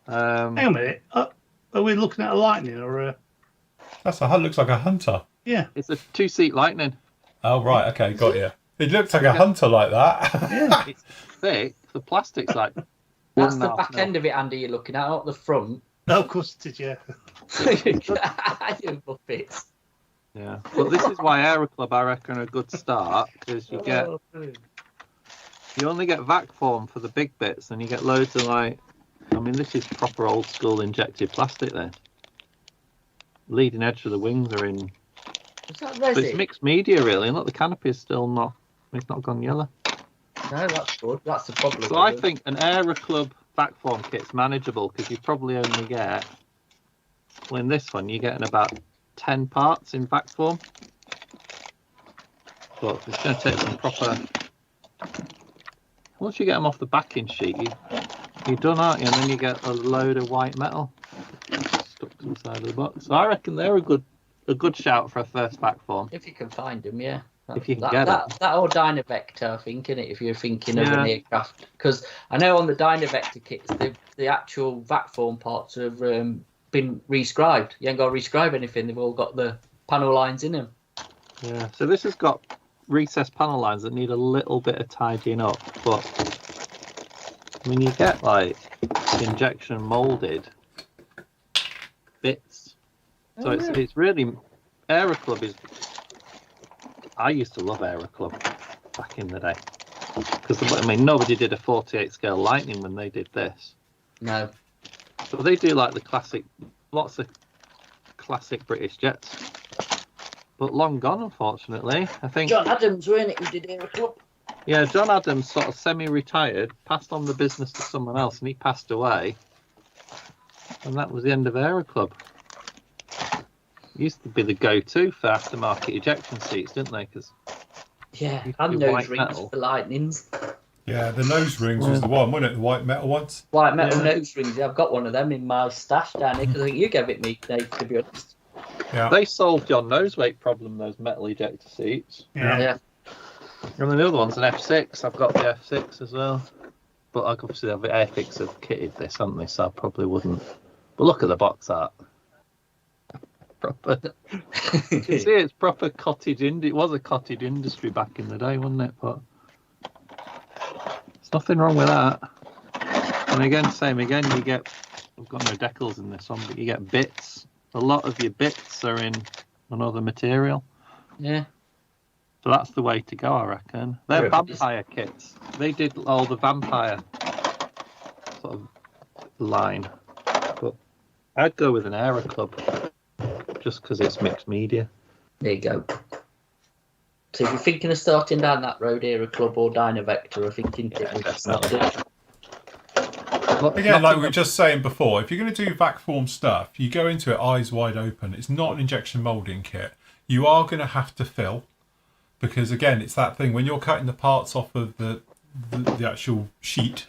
Hang a minute. Are we looking at a Lightning or a? Looks like a Hunter. Yeah. It's a 2-seat Lightning. Oh right, okay, got you. It looks like a Hunter like that. Yeah. It's thick. The plastic's like. That's the back end of it, Andy, you're looking at, not the front. No, of course it is, yeah. You muppets. Yeah, but this is why Aero Club, I reckon, are a good start, because you only get vac form for the big bits, and you get loads of this is proper old school injected plastic there. Leading edge of the wings are in. Is that But resin? it's mixed media really, and look, the canopy is still not. It's not gone yellow. No, that's good. That's the problem. So I think an Aero Club vac form kit's manageable, because you probably only get. Well, in this one, you're getting about 10 parts in vac form. But it's going to take some proper. Once you get them off the backing sheet, you're done, aren't you? And then you get a load of white metal stuck to the side of the box. So I reckon they're a good shout for a first vac form. If you can find them, yeah. If you can get it. That or Dynavector, I think, innit, if you're thinking of an aircraft. Because I know on the Dynavector kits, the actual vac form parts have been rescribed. You ain't got to rescribe anything. They've all got the panel lines in them. Yeah. So this has got recessed panel lines that need a little bit of tidying up. But when you get like injection molded bits, so it's really Aero Club is. I used to love Aero Club back in the day, because nobody did a 48 scale Lightning when they did this. No. So they do like the classic, lots of classic British jets, but long gone, unfortunately. I think John Adams, weren't it, who did Aero Club? Yeah, John Adams sort of semi-retired, passed on the business to someone else, and he passed away, and that was the end of Aero Club. Used to be the go-to for aftermarket ejection seats, didn't they? Because and nose rings for Lightnings. Yeah, the nose rings was the one, wasn't it? The white metal ones. White metal nose rings. Yeah, I've got one of them in my stash down here because I think you gave it me, Dave, to be honest. Yeah. They solved your nose weight problem, those metal ejector seats. Yeah. And then the other one's an F6. I've got the F6 as well. But obviously, the Airfix have kitted this, haven't they? So I probably wouldn't. But look at the box art. Proper. You can see it's proper cottage industry. It was a cottage industry back in the day, wasn't it? But there's nothing wrong with that. And again, same again. You get. I've got no decals in this one, but you get bits. A lot of your bits are in another material. Yeah. So that's the way to go, I reckon. They're vampire kits. They did all the vampire sort of line. But I'd go with an Aero Club just because it's mixed media. There you go. So if you're thinking of starting down that road, Aero Club or Dynavector, I think Again, like we were just saying before, if you're going to do vac form stuff, you go into it eyes wide open. It's not an injection moulding kit. You are going to have to fill. Because again, it's that thing when you're cutting the parts off of the actual sheet,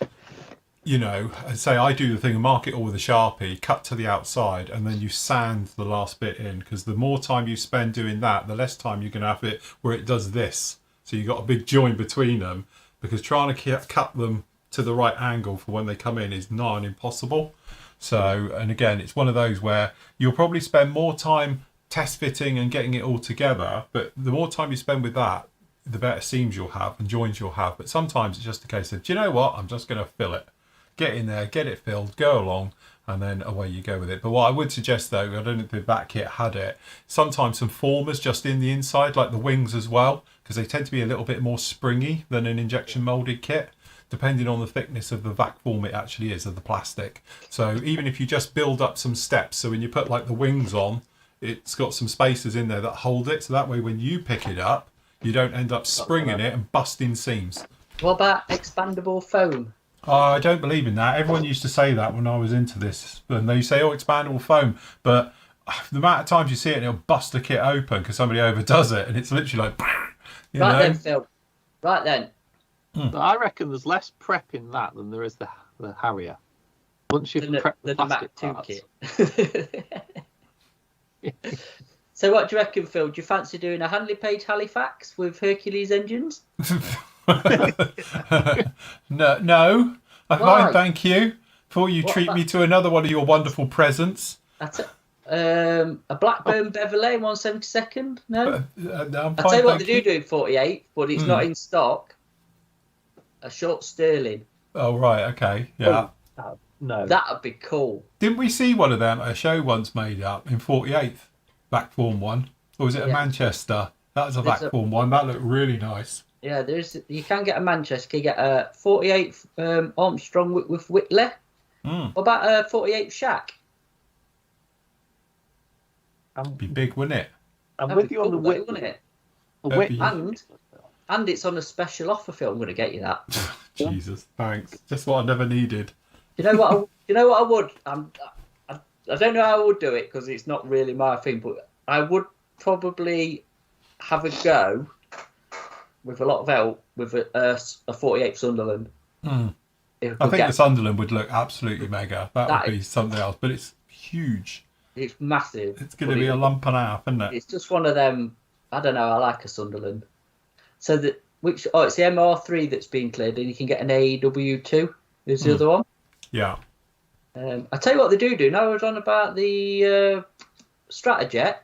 you know, and say I do the thing and mark it all with a Sharpie, cut to the outside, and then you sand the last bit in. Because the more time you spend doing that, the less time you're going to have it where it does this. So you've got a big joint between them. Because trying to cut them to the right angle for when they come in is nigh on impossible. So, and again, it's one of those where you'll probably spend more time test fitting and getting it all together, but the more time you spend with that, the better seams you'll have and joins you'll have. But sometimes it's just a case of, do you know what, I'm just going to fill it, get in there, get it filled, go along, and then away you go with it. But what I would suggest though, I don't know if the back kit had it, sometimes some formers just in the inside, like the wings as well, because they tend to be a little bit more springy than an injection molded kit, depending on the thickness of the vac form it actually is, of the plastic. So even if you just build up some steps, so when you put like the wings on, it's got some spacers in there that hold it, so that way when you pick it up, You don't end up springing it and busting seams. What about expandable foam? Oh, I don't believe in that. Everyone used to say that when I was into this. And they say, oh, expandable foam. But the amount of times you see it and it'll bust the kit open because somebody overdoes it. And it's literally like, you know. Then, Phil. Right then. But I reckon there's less prep in that than there is the Harrier. Once you've prepped the plastic Mac 2 parts. kit. So what do you reckon, Phil? Do you fancy doing a Handley Page Halifax with Hercules engines? No. I'm Why? fine, thank you. Thought you treat me to another one of your wonderful presents. That's it. A Blackburn Beverley 172nd? No? I'm fine, I'll tell you what thank they do in 48, but it's not in stock. A short Sterling. Oh, right, okay. Yeah. No. That'd be cool. Didn't we see one of them at a show once made up in 48th? Back form one. Or was it a Manchester? That was a back form one. That looked really nice. Yeah, you can get a Manchester. You can get a 48 Armstrong with Whitley. What about a 48 Shack? Be big, wouldn't it? I'm with you on the width. Wouldn't it? The And it's on a special offer, Phil. I'm going to get you that. Jesus, thanks. Just what I never needed. You know what? You know what I would. I don't know how I would do it because it's not really my thing, but I would probably have a go with a lot of help with a 48 Sunderland. I think the Sunderland would look absolutely mega. That would be something else, but it's huge. It's massive. It's going to be a lump and a half, isn't it? It's just one of them. I don't know. I like a Sunderland. So it's the MR3 that's been cleared, and you can get an AW2. Is the other one? Yeah. I tell you what they do. Now I was on about the Stratajet.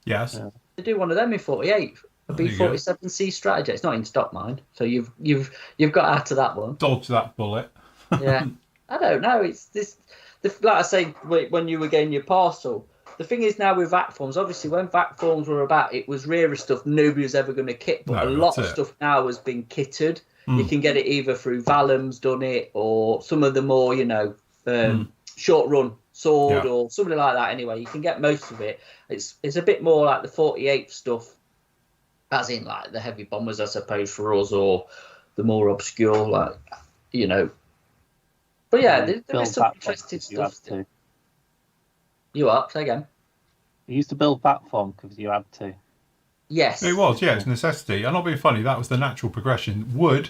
Yes. They do one of them in 48. A B47C Stratajet. It's not in stock, mind. So you've got out of that one. Dodge that bullet. Yeah. I don't know. It's this. Like I say, when you were getting your parcel, the thing is now with vac forms. Obviously, when vac forms were about, it was rarer stuff. Nobody was ever going to kit, but a lot of stuff now has been kitted. You can get it either through Valum's done it, or some of the more short run sword or something like that. Anyway, you can get most of it. It's a bit more like the 48 stuff, as in like the heavy bombers, I suppose, for us, or the more obscure, like But yeah, there is some interesting stuff. You up? Say again. You used to build VAT form because you had to. Yes. It was, it's necessity. I'm not being funny, that was the natural progression. Wood,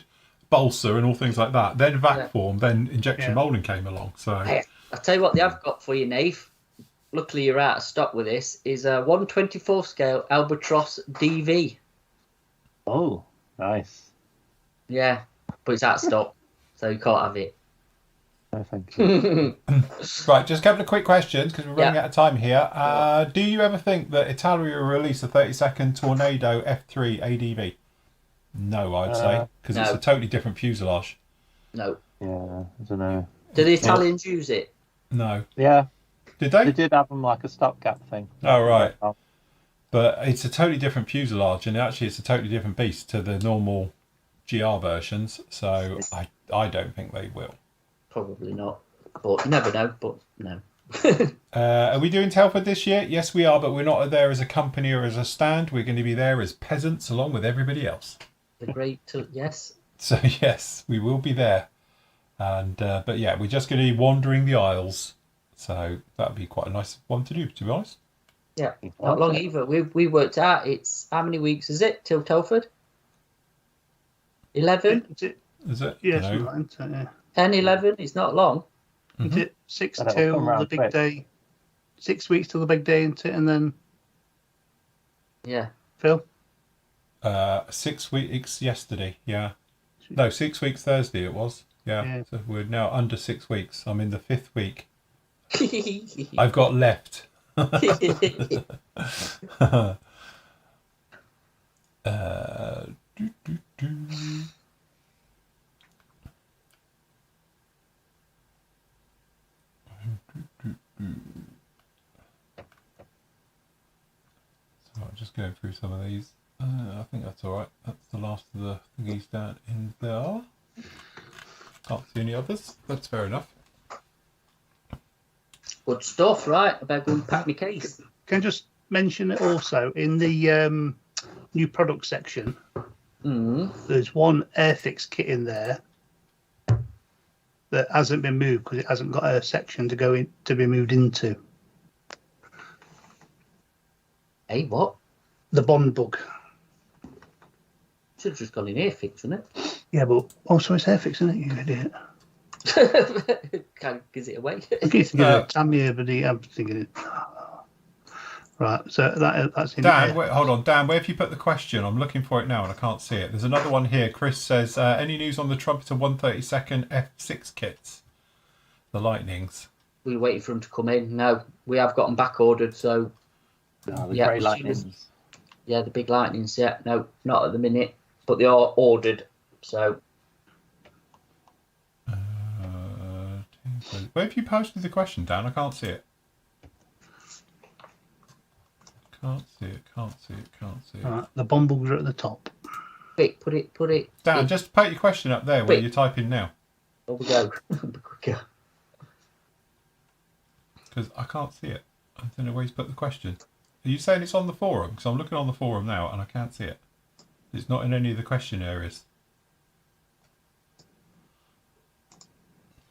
balsa and all things like that. Then vac form, then injection moulding came along. So Hey, I'll tell you what they have got for you, Nave. Luckily you're out of stock with this, is a 1/24 scale Albatross DV. Oh, nice. Yeah, but it's out of stock, so you can't have it. No, thank you. Right, just a couple of quick questions because we're running out of time here. Do you ever think that Italia will release a 30-second Tornado F3 ADV? No, I'd say, because it's a totally different fuselage. No. Yeah, I don't know. Do the Italians use it? No. Yeah. Did they? They did have them like a stopgap thing. Oh, right. But it's a totally different fuselage, and actually it's a totally different beast to the normal GR versions, so I don't think they will. Probably not, but you never know. But no. Are we doing Telford this year? Yes, we are, but we're not there as a company or as a stand. We're going to be there as peasants along with everybody else. The great, yes. So yes, we will be there, and but yeah, we're just going to be wandering the aisles. So that'd be quite a nice one to do, to be honest. Yeah, not long either. We worked out. It's how many weeks is it till Telford? 11. Is it? Yes, No. right. 10, 11. It's not long. Is it 6 But it'll till come round the big quick. day? 6 weeks till the big day, isn't it? And then Yeah. Phil. 6 weeks yesterday. Yeah. No, 6 weeks Thursday it was. Yeah. So we're now under 6 weeks. I'm in the 5th week. I've got left. So I'm just going through some of these. I think that's all right. That's the last of the thingies down in there. Can't see any others. That's fair enough. Good stuff, right? I better go and pack my case. Can I just mention it also in the new product section, Mm. there's one Airfix kit in there that hasn't been moved because it hasn't got a section to go in to be moved into. Hey, what? The Bond bug. Should have just gone in Airfix, shouldn't Yeah, but also it's Airfix, isn't it? You idiot. it? Can't give it away. I keep thinking of Tamiya, but I'm thinking it. Right, so that's in Dan, there. wait, hold on. Dan, where have you put the question? I'm looking for it now and I can't see it. There's another one here. Chris says, any news on the Trumpeter 132nd F6 kits? The Lightnings. We were waiting for them to come in. No, we have got them back ordered. So No, the Yeah, grey as soon lightnings. yeah, the big lightnings. Yeah, no, not at the minute, but they are ordered. So Where have you posted the question, Dan? I can't see it. Can't see it. Right, the Bond bugs are at the top. quick, put it. Dan, in. just put your question up there where Wait. you're typing now. There we go. Be quicker. Because I can't see it. I don't know where he's put the question. Are you saying it's on the forum? Because I'm looking on the forum now and I can't see it. It's not in any of the question areas.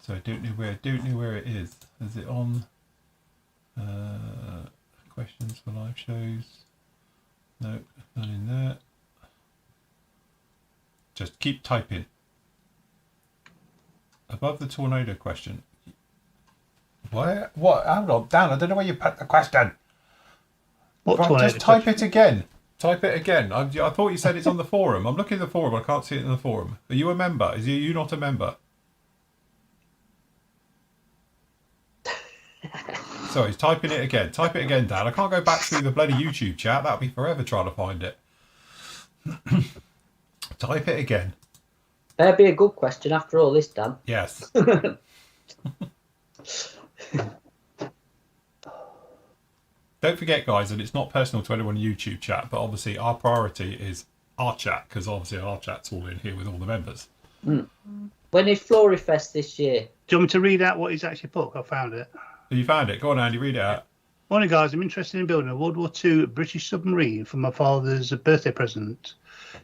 So I don't know where it is. Is it on questions for live shows? No, not in there. Just keep typing. Above the tornado question. Where? What? Hold on, Dan, I don't know where you put the question. What Right, tornado just type question? it again. Type it again. I thought you said it's on the forum. I'm looking at the forum. I can't see it in the forum. Are you a member? Is you not a member? Sorry, he's typing it again. Type it again, Dan. I can't go back through the bloody YouTube chat. That'll be forever trying to find it. Type it again. That'd be a good question after all this, Dan. Yes. Don't forget, guys, that it's not personal to anyone YouTube chat, but obviously our priority is our chat, because obviously our chat's all in here with all the members. When is Flory Fest this year? Do you want me to read out what he's actually put? I found it. You found it. Go on, Andy, read it out. Morning, guys. I'm interested in building a World War II British submarine for my father's birthday present.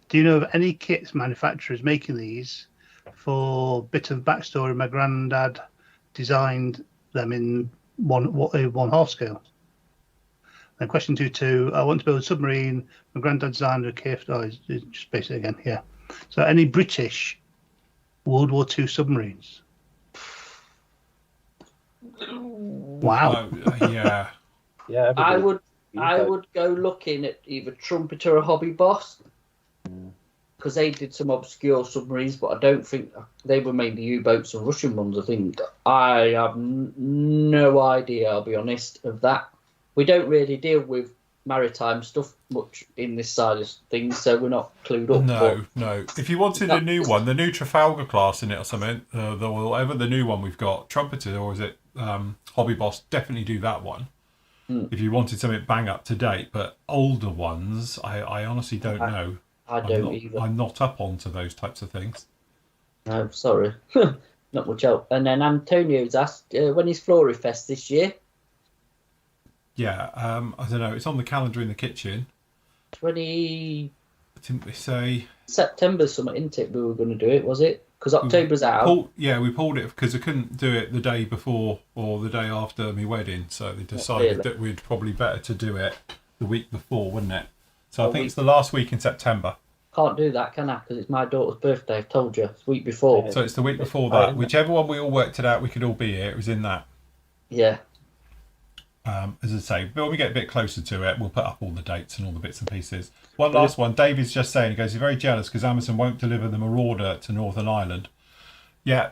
Do you know of any kits manufacturers making these? For a bit of backstory, my granddad designed them in one half scale. And question 2.2, I want to build a submarine. My granddad designed a kit. Oh, it's just basic again. Yeah. So any British World War II submarines? Wow. Yeah. Yeah, I everybody- would go looking at either Trumpeter or Hobby Boss, because they did some obscure submarines, but I don't think they were mainly U-boats and Russian ones. I think I have no idea. I'll be honest of that. We don't really deal with maritime stuff much in this side of things, so we're not clued up. No. If you wanted a new one, the new Trafalgar class in it or something, whatever the new one we've got, Trumpeter, or is it Hobby Boss, definitely do that one. If you wanted something bang up to date, but older ones, I honestly don't know. I don't either. I'm not up onto those types of things. No, sorry. Not much help. And then Antonio's asked, when is Flory Fest this year? Yeah, I don't know. It's on the calendar in the kitchen. 20 Didn't we say? September, something, isn't it? We were going to do it, was it? Because October's out. We pulled it because I couldn't do it the day before or the day after my wedding. So they decided that we'd probably better to do it the week before, wouldn't it? So I think it's the last week in September. Can't do that, can I? Because it's my daughter's birthday. I've told you. It's the week before. So it's the week before that. Whichever one we all worked it out, we could all be here. It was in that. Yeah. As I say, when we get a bit closer to it, we'll put up all the dates and all the bits and pieces. One last one. David's just saying, he goes, he's very jealous because Amazon won't deliver the Marauder to Northern Ireland. Yeah,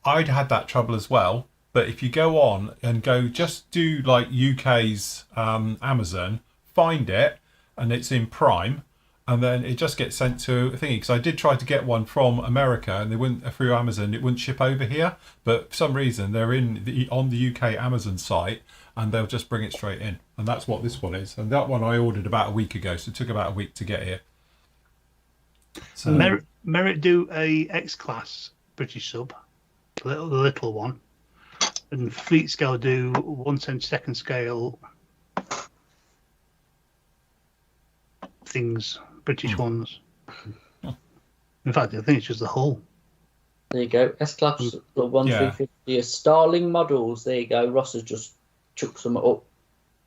I'd had that trouble as well. But if you go on and go, just do like UK's Amazon, find it, and it's in Prime, and then it just gets sent to a thingy. Because I did try to get one from America, and they wouldn't through Amazon. It wouldn't ship over here, but for some reason they're on the UK Amazon site, and they'll just bring it straight in. And that's what this one is. And that one I ordered about a week ago, so it took about a week to get here. So Merit do a X-class British sub, the little one, and Fleet Scale do 1/72 scale things, British ones. In fact, I think it's just the hull. There you go. S-Class 1350 Starling models. There you go. Ross has just chucked some up.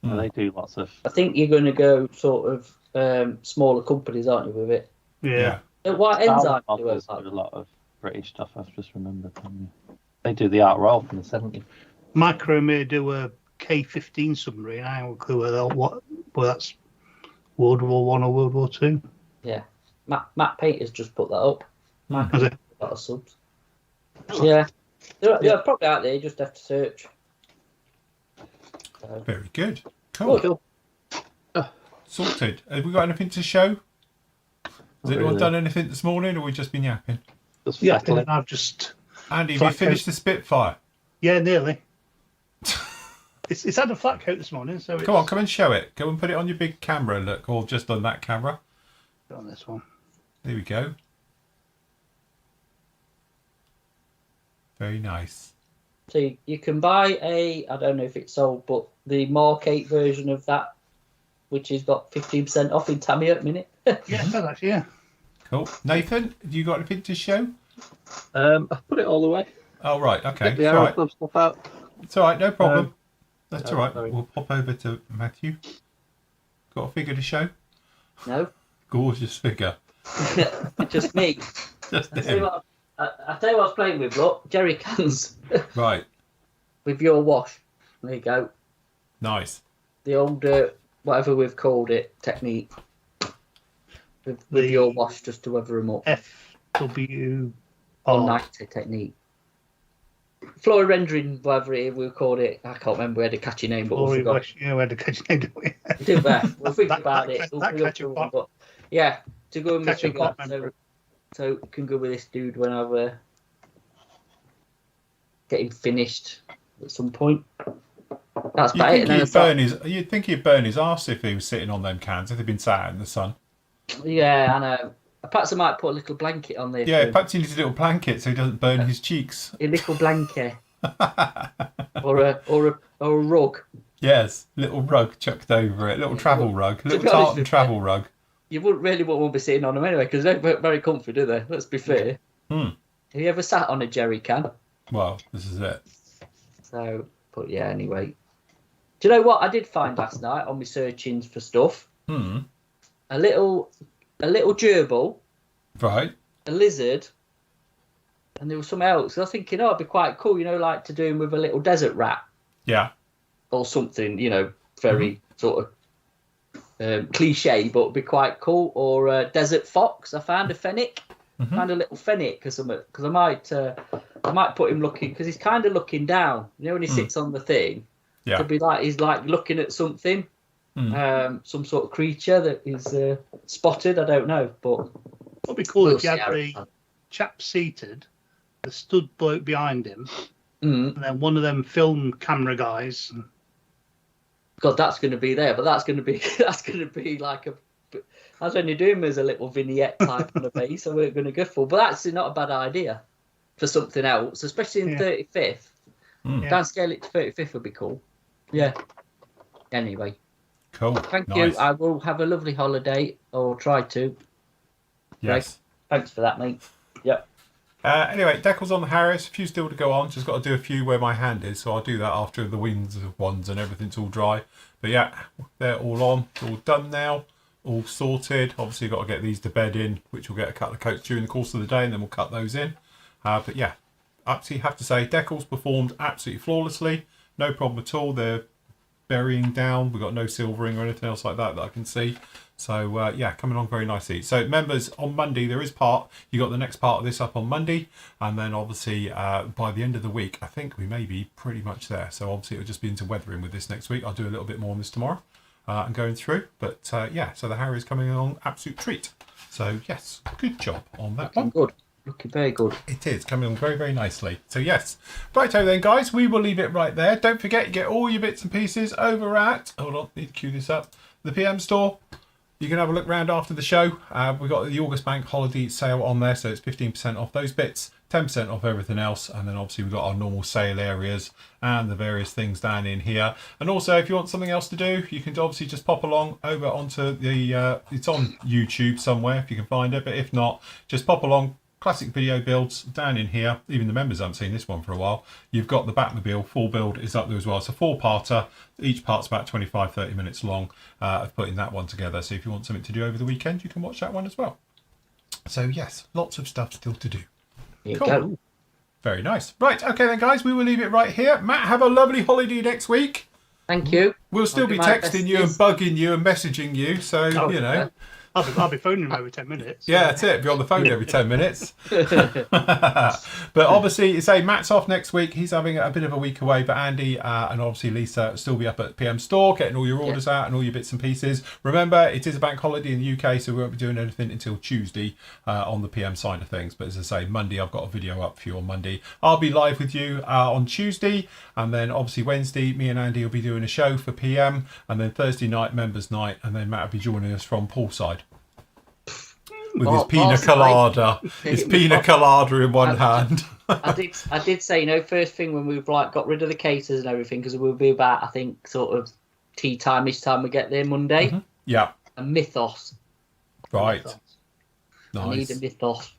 And they do lots of. I think you're going to go sort of smaller companies, aren't you, with it? Yeah. What enzyme do do a lot of British stuff. I've just remembered. They do the Art Roll from the 70s. Micro may do a K-15 submarine. I haven't a clue whether that's World War One or World War Two. Yeah. Matt Painter's just put that up. Has it? A lot of subs. Yeah. They're probably out there. You just have to search. So. Very good. Cool. Sorted. Have we got anything to show? Has anyone done anything this morning, or we just been yapping? Yeah, and I've just. Andy, have you finished the Spitfire? Yeah, nearly. It's had a flat coat this morning, so. Come and show it. Go and put it on your big camera. Look, or just on that camera. On this one. There we go. Very nice. So you can buy I don't know if it's sold, but the Mark-8 version of that, which has got 15% off in Tammy at the minute. Yeah, it does actually, yeah. Cool. Nathan, have you got anything to show? I've put it all away. Oh, right. Okay. Get the Aero Club stuff out. It's all right. No problem. That's all right. Sorry. We'll pop over to Matthew. Got a figure to show? No. Gorgeous figure. Just me. Just I tell you him. what I was playing with, look, jerry cans. Right. With your wash. There you go. Nice. The old, whatever we've called it, technique. With your wash just to weather them up. FW. Or 90 technique. Flory rendering, whatever we called it. I can't remember. We had a catchy name, but we forgot. Yeah, we had a catchy name, didn't we? We did that. We'll think about it. But yeah, to go and Catch a figure pop that. member. So can go with this dude when I get him finished at some point. That's about it. You'd think he'd burn his arse if he was sitting on them cans, if they'd been sat out in the sun. Yeah, I know. Perhaps I might put a little blanket on there. Yeah, perhaps he needs a little blanket so he doesn't burn his cheeks. A little blanket. or a rug. Yes, little rug chucked over it, little travel rug, little tartan travel rug. You wouldn't really want to be sitting on them anyway, because they're very comfy, do they? Let's be fair. Have you ever sat on a jerry can? Well, this is it. So, but yeah, anyway. Do you know what I did find last night on my searchings for stuff? A little gerbil. Right. A lizard. And there was something else. I was thinking, it'd be quite cool, like to do with a little desert rat. Yeah. Or something, very sort of cliche, but it'd be quite cool. Or a desert fox. I found a fennec. Found a little fennec because I might put him looking, because he's kind of looking down. When he sits on the thing, yeah, could be like he's like looking at something, some sort of creature that is spotted. I don't know, but what'd be cool if you had the chap seated, the stud bloke behind him, and then one of them film camera guys. God, that's going to be there, but that's going to be like a. I was only doing as a little vignette type on the base, so we're going to go for. But that's not a bad idea for something else, especially in 35th. Downscale it to 35th would be cool. Yeah. Anyway. Cool. Thank you. I will have a lovely holiday, or try to. Yes. Right. Thanks for that, mate. Yep. Anyway, decals on the Harris. A few still to go on. Just got to do a few where my hand is, so I'll do that after the wings ones and everything's all dry. But yeah, they're all on. It's all done now. All sorted. Obviously, got to get these to bed in, which we'll get a couple of coats during the course of the day, and then we'll cut those in. But yeah, absolutely have to say, decals performed absolutely flawlessly. No problem at all. They're burying down. We've got no silvering or anything else like that I can see. So yeah, coming on very nicely. So members, on Monday there is part. You got the next part of this up on Monday, and then obviously by the end of the week, I think we may be pretty much there. So obviously it'll just be into weathering with this next week. I'll do a little bit more on this tomorrow. And going through, but yeah, so the Harrier is coming along, absolute treat. So yes, good job on that one. Good, looking very good. It is coming along very, very nicely. So yes, righto then, guys, we will leave it right there. Don't forget, you get all your bits and pieces over at. Hold on, need to cue this up. The PM store. You can have a look round after the show. We've got the August Bank holiday sale on there, so it's 15% off those bits, 10% off everything else, and then obviously we've got our normal sale areas and the various things down in here. And also, if you want something else to do, you can obviously just pop along over onto the, it's on YouTube somewhere if you can find it, but if not, just pop along. Classic video builds down in here. Even the members haven't seen this one for a while. You've got the Batmobile full build is up there as well. It's a 4-parter. Each part's about 25-30 minutes long of putting that one together. So if you want something to do over the weekend, you can watch that one as well. So yes, lots of stuff still to do. There you Cool. go. Very nice. Right, okay then guys, we will leave it right here. Matt, have a lovely holiday next week. Thank you. We'll still I'll be do my texting you and bestest. bugging you and messaging you. So, Oh, you know. I'll be phoning him every 10 minutes. Yeah, that's it. Be on the phone every 10 minutes. But obviously, you say Matt's off next week. He's having a bit of a week away. But Andy and obviously Lisa will still be up at PM Store, getting all your orders out and all your bits and pieces. Remember, it is a bank holiday in the UK, so we won't be doing anything until Tuesday on the PM side of things. But as I say, Monday, I've got a video up for you on Monday. I'll be live with you on Tuesday. And then obviously Wednesday, me and Andy will be doing a show for PM. And then Thursday night, members night. And then Matt will be joining us from poolside. With his pina colada. His pina colada in one hand. I did say, first thing when we've got rid of the cases and everything, because we'll be about, I think, sort of tea time-ish time we get there Monday. Mm-hmm. Yeah. A mythos. Right. I need a Nice. mythos.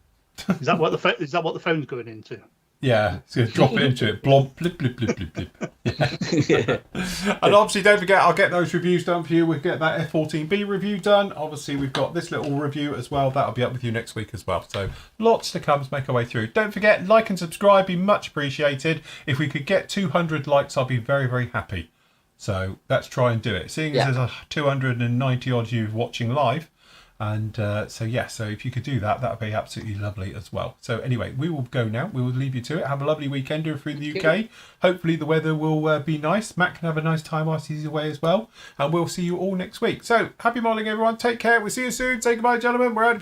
Is that what the phone's going into? Yeah, it's going to drop it into it. Blomp, blip, blip, blip, blip, blip. Yeah. And obviously, don't forget, I'll get those reviews done for you. We'll get that F14B review done. Obviously, we've got this little review as well. That'll be up with you next week as well. So lots to come to make our way through. Don't forget, like and subscribe. Be much appreciated. If we could get 200 likes, I'll be very, very happy. So let's try and do it. Seeing as there's 290 odd you watching live. And so if you could do that, that would be absolutely lovely as well. So anyway, we will go now. We will leave you to it. Have a lovely weekend if you're in the UK. Hopefully the weather will be nice. Matt can have a nice time whilst he's away as well. And we'll see you all next week. So happy modelling, everyone. Take care. We'll see you soon. Say goodbye, gentlemen. We're out.